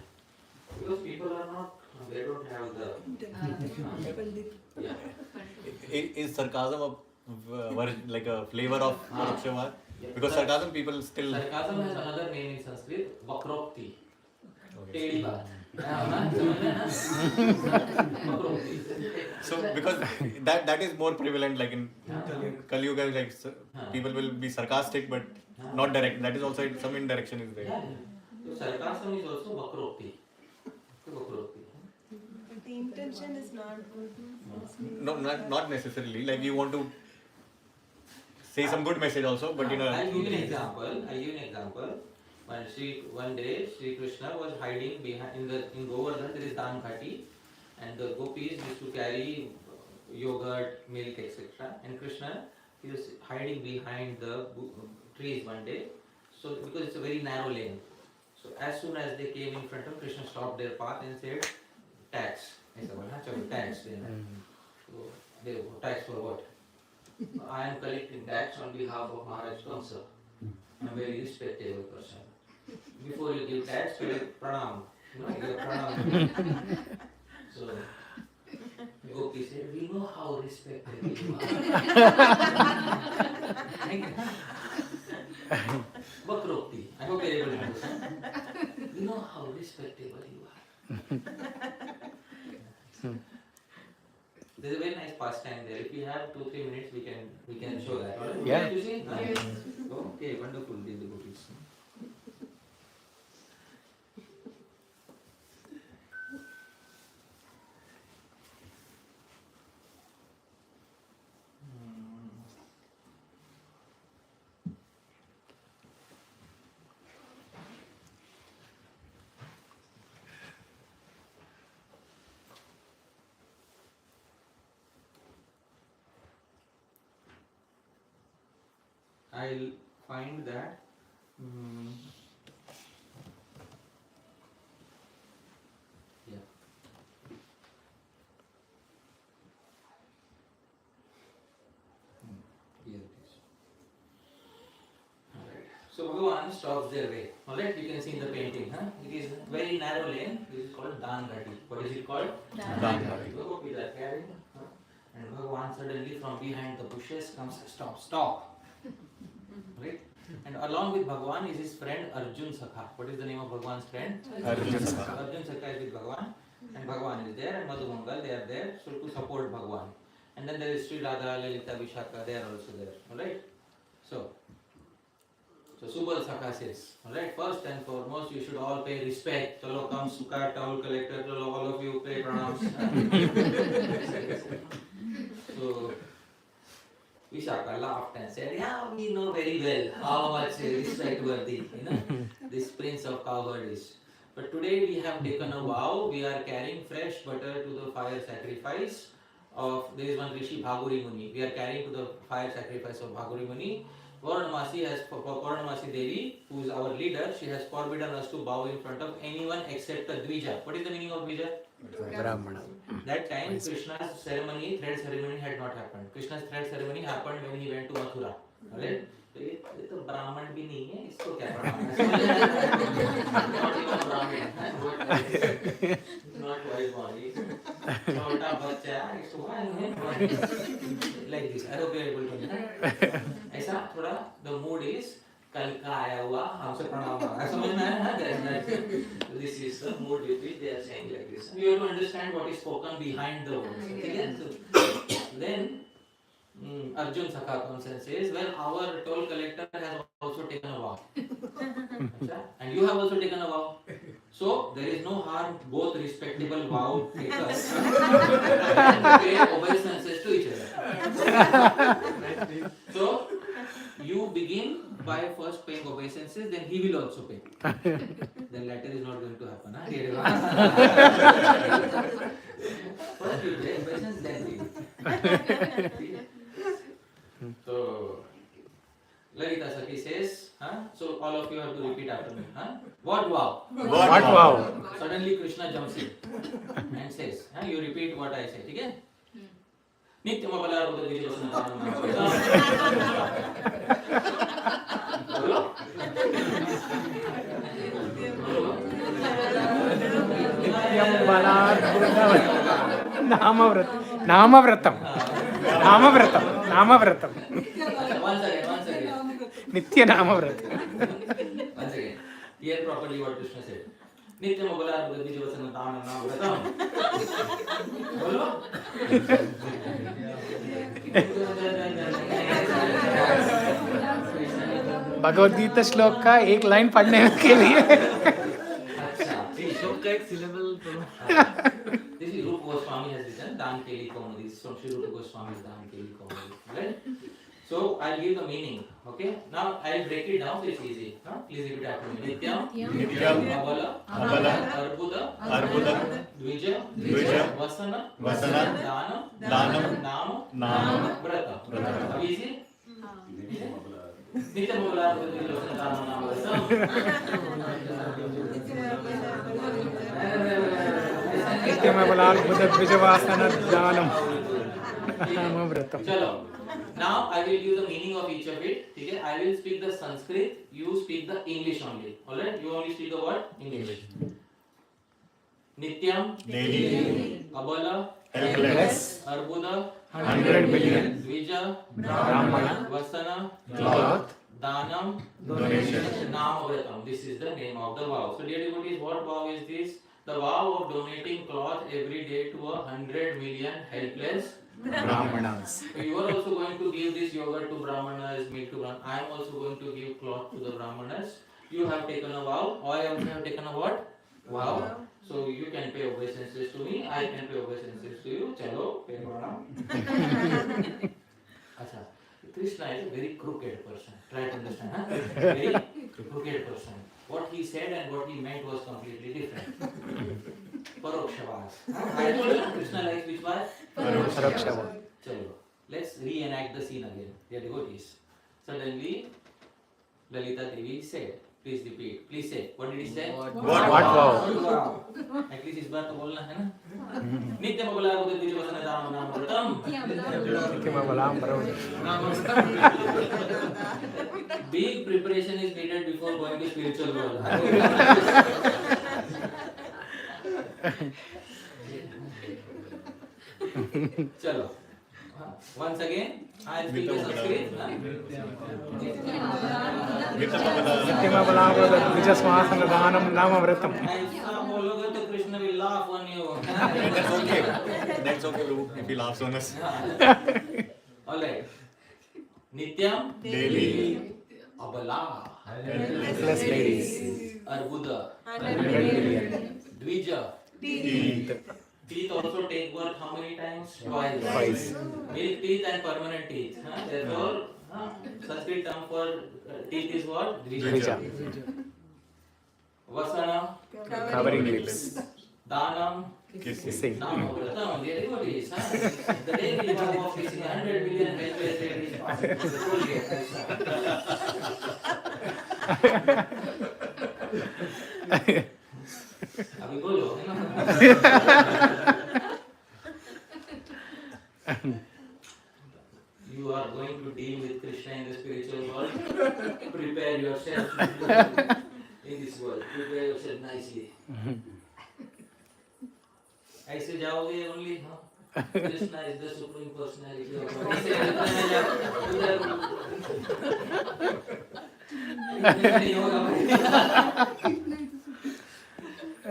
Because people are not, they don't have the... yeah. Is sarcasm like a flavor of Paroksha Vaad? Because sarcasm people still... Sarcasm has another name in Sanskrit, Vakrokti. Okay. Tedi baat. So because that is more prevalent, like in Kali Yuga, like people will be sarcastic but not direct. That is also some indirection is there. Yeah. So sarcasm is also Vakrokti. But the intention is not good. No, not necessarily. Like you want to say some good message also, but in a... I'll give you an example. One day Sri Krishna was hiding behind in Govardhan. There is Dan Ghati, and the gopis used to carry yogurt, milk, etc. And Krishna, he was hiding behind the trees one day. So because it's a very narrow lane, so as soon as they came in front of Krishna, stopped their path and said, "Tax." I said, "Well, tax." So they tax for what? I am collecting tax on behalf of Maharaj Kamsa. I am a very respectable person. Before you give tax, you give pranam. You give pranam. So, Gopi said, "We know how respectable you are." Vakrokti. I hope you are able to understand. We know how respectable you are. There's a very nice pastime there. If we have 2-3 minutes, we can show that. Right? Yeah. You see? Yes. Okay, wonderful. These are the gopis. I'll find that yeah. Here it is. Alright. So Bhagavan stops their way. Alright, you can see in the painting. It is very narrow lane. This is called Dan Ghati. What is it called? Dan Ghati. Gopis are carrying. And Bhagavan suddenly from behind the bushes comes, stop. Right? And along with Bhagavan is his friend Arjun Sakha. What is the name of Bhagavan's friend? Arjun Sakha. Arjun Sakha is with Bhagavan, and Bhagavan is there, and Madhumangal, they are there, so to support Bhagavan. And then there is Sri Radha, Lalita, Vishaka, they are also there. Alright? So Subal Sakha says, alright, first and foremost, you should all pay respect. Chalo, come, Sukha, towel collector, chalo, all of you pay pranams. So Vishaka laughed and said, "Yeah, we know very well how much respect worthy, this prince of cowherd is. But today we have taken a vow, we are carrying fresh butter to the fire sacrifice of, there is one Rishi Bhaguri Muni, we are carrying to the fire sacrifice of Bhaguri Muni. Purnamasi Devi, who is our leader, she has forbidden us to bow in front of anyone except a Dvija." What is the meaning of Dvija? Brahmana. That time Krishna's ceremony, thread ceremony had not happened. Krishna's thread ceremony happened when he went to Mathura. Alright? तो ये तो ब्राह्मण भी नहीं है, इसको क्या पढ़ाना है? Not even Brahmin, not white body. छोटा बच्चा, इसको like this. I hope you are able to understand. ऐसा थोड़ा the mood is कल का आया हुआ हमसे प्रणाम मांगा. समझ में आया ना? This is the mood with which they are saying like this. You have to understand what is spoken behind the words. Okay? So, then Arjun Sakha comes and says, well, our toll collector has also taken a vow. And you have also taken a vow. So, there is no harm, both respectable vow takers and pay obeisances to each other. So, you begin by first paying obeisances, then he will also pay. Then latter is not going to happen. First you pay obeisances, then we. So, Lalita Sati says, so all of you have to repeat after me. What vow? What vow? Suddenly Krishna jumps in and says, you repeat what I say, okay? Nityam abala rudra vijayasana Nityam balar Namavratam. Once again. Nitya Namavratam. Once again. Hear properly what Krishna said. Nityam abala rudra vijayasana namavratam. Bolo? Bhagavad Gita श्लोक का एक line पढ़ने के लिए श्लोक का एक syllable This is Rupa Goswami has written Dan Keli Kaumudi. This is from Sri Rupa Goswami's Dan Keli Kaumudi. Right? So I'll give the meaning. Okay? Now I'll break it down so it's easy. Please repeat after me. Nityam, Abala, Arbuda, Dvija, Vasana, Danam, Nama, Vrata. Easy? Nityam Abala, Arbuda, Dvija, Vasana, Danam, Nama, Vrata. नित्यमबलाल Budh द्विजवासन Danam नामव्रतम. Chalo. Now I will give the meaning of each of it. Okay? I will speak the Sanskrit. You speak the English only. Alright? You only speak the word English. Nityam, daily. Abala, Helpless. Arbuda, 100 billion. Dvija, Brahmana. Vasana, Cloth. Danam, Donation. Namavratam. This is the name of the vow. So dear devotees, what vow is this? The vow of donating cloth every day to 100 million helpless Brahmanas. So you are also going to give this yogurt to Brahmanas, milk to Brahmanas. I am also going to give cloth to the Brahmanas. You have taken a vow. I also have taken a what? Vow. So you can pay obeisances to me. I can pay obeisances to you. Chalo, pay pranam. Acha. Krishna is a very crooked person. Try to understand. Very crooked person. What he said and what he meant was completely different. Paroksha Vaad. I told you Krishna likes which Vaad? Paroksha Vaad. Chalo. Let's reenact the scene again. Dear devotees. Suddenly, Lalita Devi said, please repeat. Please say. What did he say? What vow? At least इस बार तो बोलना है ना? नित्यम अबला रुद्र द्विजवसन दानम नामव्रतम. नित्यमबलाम ब्रह्म. Big preparation is needed before going to spiritual world. Chalo. Once again, I speak the Sanskrit. नित्यमबलाम द्विजवासन दानम नामव्रतम. ऐसा बोलोगे तो Krishna will laugh on you. That's okay. That's okay, Prabhu, if he laughs on us. Alright. Nityam, Daily. Abala, Helpless ladies. Arbuda, 100 billion. Dvija. Teeth. Teeth also take work how many times? Twice. Milk teeth and permanent teeth. Therefore, Sanskrit term for teeth is what? Dvija. Vasana, Covering lips. Danam, Kissing. Namavratam. Very good. The day we have of kissing 100 million helpless ladies. अभी बोलो है ना deal with Krishna in the spiritual world, prepare yourself in this world. Prepare yourself nicely. ऐसे जाओगे only, huh? Krishna is the supreme personality of God. ऐसे नहीं होगा भाई.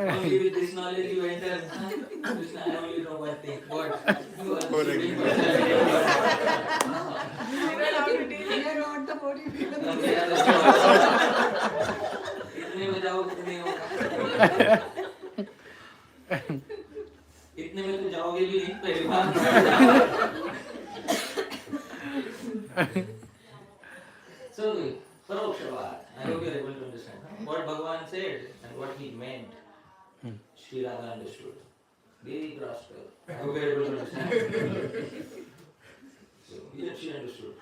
Only with this knowledge you enter. Huh? Krishna, I only know one thing. What? You are the supreme personality of God. इतने में जाओगे तो नहीं होगा. इतने में तो जाओगे भी नहीं पहली बार. So, Paroksha Vaad. I hope you are able to understand what Bhagavan said and what he meant. Sri Radha understood. Very graspable. I hope you are able to understand. So, even she understood.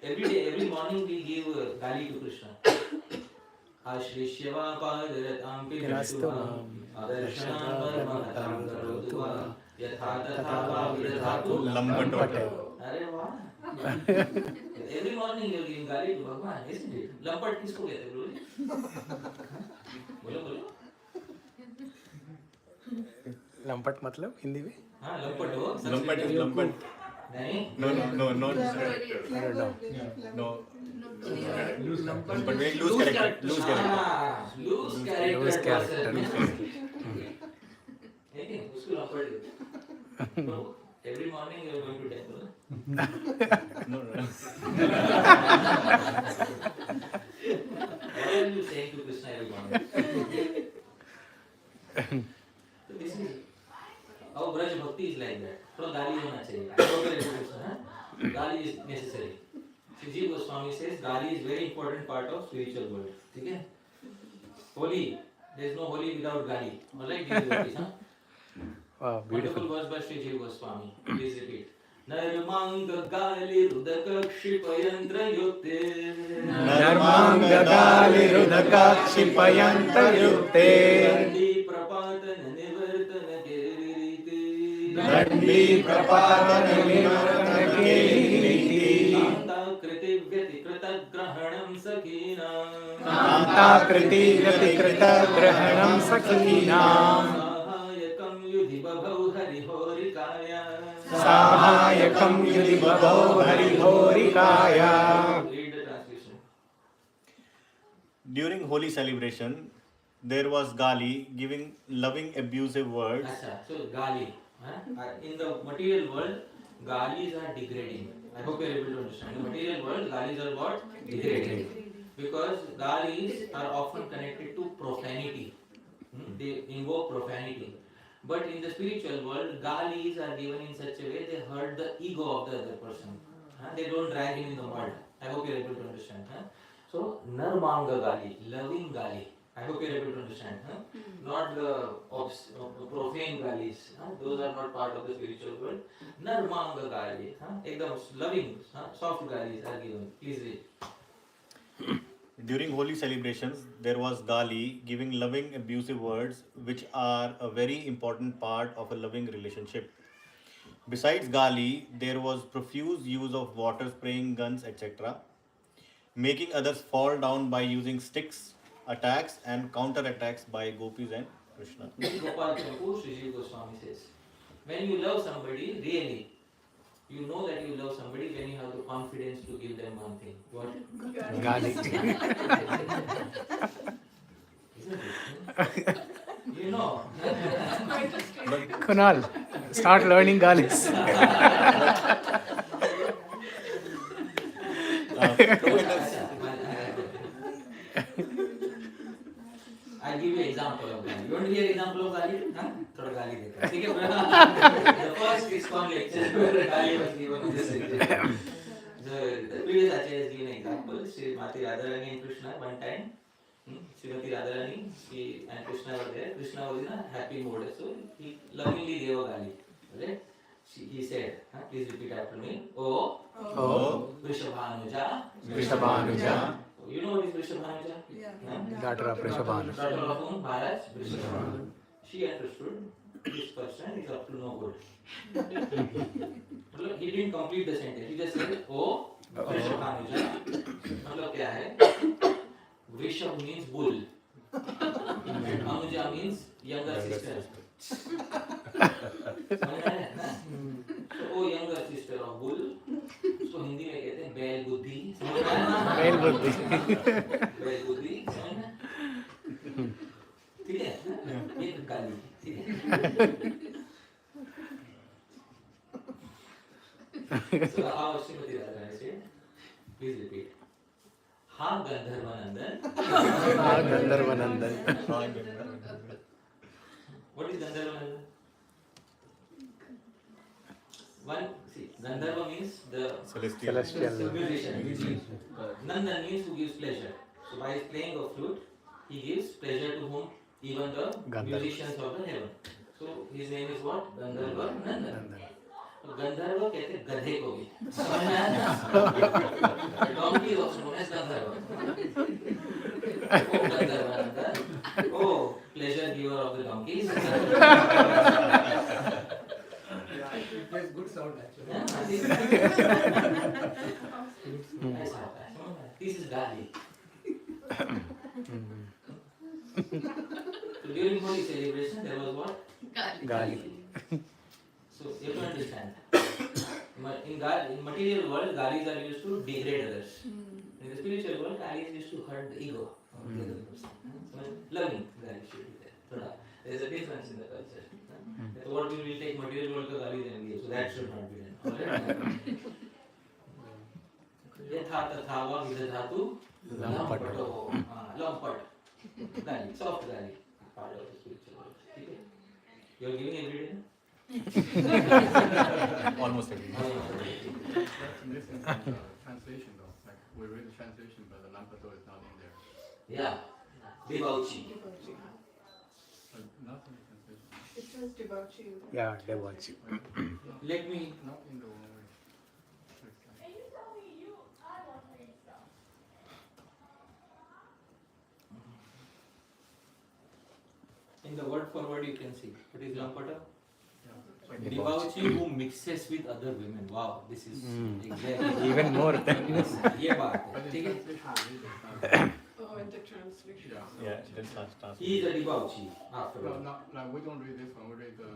Every day, every morning we give gali to Krishna. Ashrishya padaratam pijastuvam adarshana paramatam karotuva yatha tatha vavidhatu Lampate. Arey wow. Every morning you are giving gali to Bhagavan, isn't it? Lampat किसको कहते हैं बोलो बोलो. लंपट मतलब हिंदी में? हाँ लंपट हो. Lampad is lampad. नहीं. No. I don't know. No. But very loose character. Loose character. Loose character. Loose character. नहीं उसको लंपट. Every morning you are going to temple. No. What are you saying to Krishna every morning? So this is our Braj Bhakti is like that. थोड़ा गाली होना चाहिए. गाली is necessary. Shiji Goswami says गाली is very important part of spiritual world. ठीक है? Holy, there is no holy without गाली. Alright, these devotees, huh? Wow, beautiful. Wonderful verse by Shiji Goswami. Please repeat. Narmanga gali rudaka kshipayantra yukte. Narmanga gali rudaka kshipayantra yukte. Dandi prapatana nivartana keririti. Dandi prapatana nivartana keririti. Kanta kriti vyati krita grahanam sakhinam. Kanta kriti vyati krita grahanam sakhinam. Sahayakam yudhi babhau harihorikaya. Sahayakam yudhi babhau harihorikaya. Read the translation. During holy celebration, there was gali, giving loving abusive words. Achha, so gali. In the material world, galis are degrading. I hope you are able to understand. In the material world, galis are what? Degrading. Because galis are often connected to profanity. They invoke profanity. But in the spiritual world, galis are given in such a way they hurt the ego of the other person. They don't drag him in the mud. I hope you are able to understand. So, narmanga gali, loving gali. I hope you are able to understand. Not the profane galis. Those are not part of the spiritual world. Narmanga gali. Ekdam loving, soft galis are given. Please read. During holy celebrations, there was gali, giving loving abusive words, which are a very important part of a loving relationship. Besides gali, there was profuse use of water spraying, guns, etc., making others fall down by using sticks, attacks and counter-attacks by gopis and Krishna. Gopal Champu, Shri Goswami says, when you love somebody, really, you know that you love somebody when you have the confidence to give them one thing. What? Gali. Isn't it? You know. Kunal, start learning galis. I'll give you an example of gali. You want to hear an example of gali? थोड़ा गाली देता है. ठीक है? The first ISKCON lecture where gali was given in this example. The previous Acharya has given an example. Sri Mati Radharani and Krishna one time. Srimati Radharani and Krishna were there. Krishna was in a happy mood, so he lovingly gave a gali. Right? He said, please repeat after me. Oh, Vrishabhanuja. Vrishabhanuja. You know what is Vrishabhanuja? Daughter of Vrishabhanuja. Daughter of whom? Maharaj Vrishabhanuja. She understood this person is up to no good. he didn't complete the sentence. He just said, "Oh, Vrishabhanuja." मतलब क्या है? Vrishab means bull, and Anuja means younger sister. समझ में आया ना? So oh younger sister of bull, उसको हिंदी में कहते हैं बैल बुद्धि. समझ में आया ना? बैल बुद्धि. बैल बुद्धि. समझ में? ठीक है? ये गाली. ठीक है? So how Srimati Radharani said, please repeat. Ha Gandharvanandan. Ha Gandharvanandan. What is Gandharvanandan? One, see, Gandharva means the Celestial. musician. Nandan means who gives pleasure. So by playing of flute, he gives pleasure to whom? Even the Gandharvas. musicians of the heaven. So his name is what? Gandharva Nandan. गंधर्व कहते हैं गधे को भी. समझ में आया? Donkey is also known as Gandharva. Oh Gandharva. Oh pleasure giver of the donkeys. It plays good sound actually. This is Gali. So during Holi celebration there was what? Gali. So you have to understand. In material world, galis are used to degrade others. In the spiritual world, galis is used to hurt the ego of the other person. Loving galis should be there. There is a difference in the culture. That's what we will take material world ka galis and give. So that should not be done. Alright? Yatha tatha va vidhatu lampato. Lampat. Gali, soft gali. Part of the spiritual world. Okay? You are giving every day? Almost every That's missing from the translation though. Like we read the translation, but the Lampato is not in there. Yeah. Debauchi. But not in the translation. It says debauchee. Yeah, debauchee. Let me. Not in the one way. In the word for word you can see. What is Lampata? Debauchee who mixes with other women. Wow, this is exactly. Even more than this. ये बात है. ठीक है? Oh, in the translation. Yeah, then starts. He is a debauchee after No, all. no, we don't read this one. We read the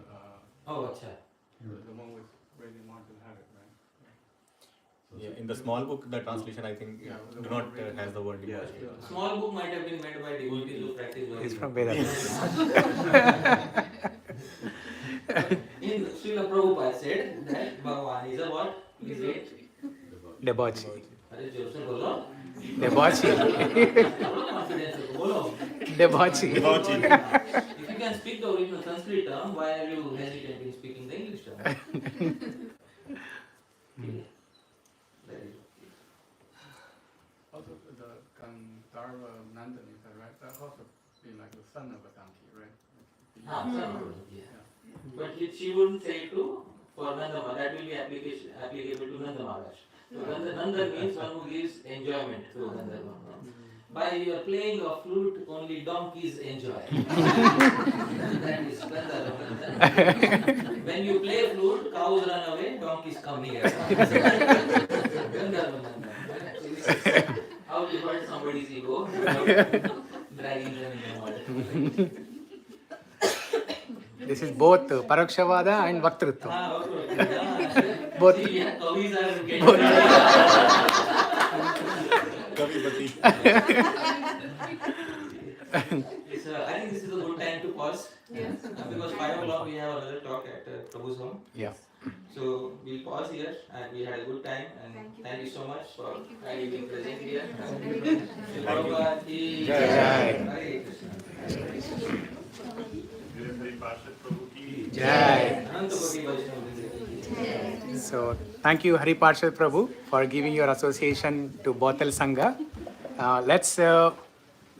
Oh, अच्छा. the one with where they want to have it, right? Yeah, in the small book, the translation I think Yeah, the do one not read- has the word Yeah, debauchee. yeah. Small book might have been made by devotees who practice. He's Vedic. from Vedas. In Srila Prabhupada said that Bhagavan is a what? Is it? Debauchee. अरे जोर से बोलो. Debauchee. Confidence से बोलो. Debauchee. If you can speak the original Sanskrit term, why are you hesitant in speaking the English term? Very good. Also, the Gandharva Nandan is that right? That also being like the son of a donkey, right? Yeah. But she wouldn't say it to for Nanda Maharaj. That will be applicable to Nanda Maharaj. So Nanda means one who gives enjoyment to Nanda Maharaj. By your playing of flute, only donkeys enjoy. That is Gandharva. When you play flute, cows run away, donkeys come here. Gandharva. How to hurt somebody's ego without dragging them in the mud. This is both Paroksha Vaad and Vaktritva. Both. Kavis are getting Kavipati. I think this is a good time to pause. Yes. Because 5 o'clock we have another talk at Prabhu's home. Yeah. So we'll pause here and we had a good time and thank you so much for being present here. Prabhupada ki Jai. Hare Krishna. Jai. Ananta Koti Vaishnava. So, thank you, Hari Parshad Prabhu, for giving your association to Bothal Sangha. Let's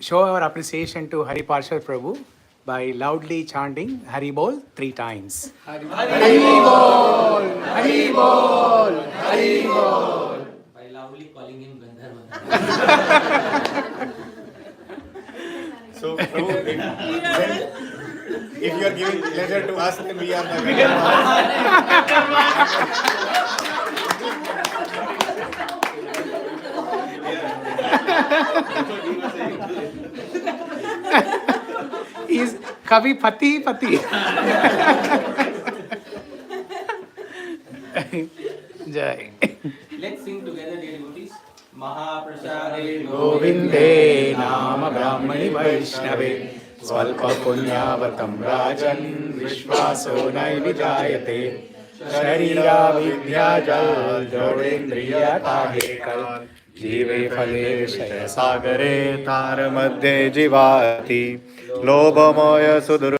show our appreciation to Hari Parshad Prabhu by loudly chanting Hari Bol 3 times. Hari Bol! Hari Bol! Hari Bol! By loudly calling him Gandharva. So, Prabhu, if you are giving pleasure to us, then we are the He's Kavi Pati Pati. Jai. Let's sing together, dear devotees. Mahaprasade Govinde Nama Brahmani Vaishnave Svalpa Punyavatam Rajan Vishwaso Naivijayate Sharira Vidya Jal Jodendriya Tahekal Jive Phale Vishaya सागरे तार मध्ये जीवाति लोभमय सुदुर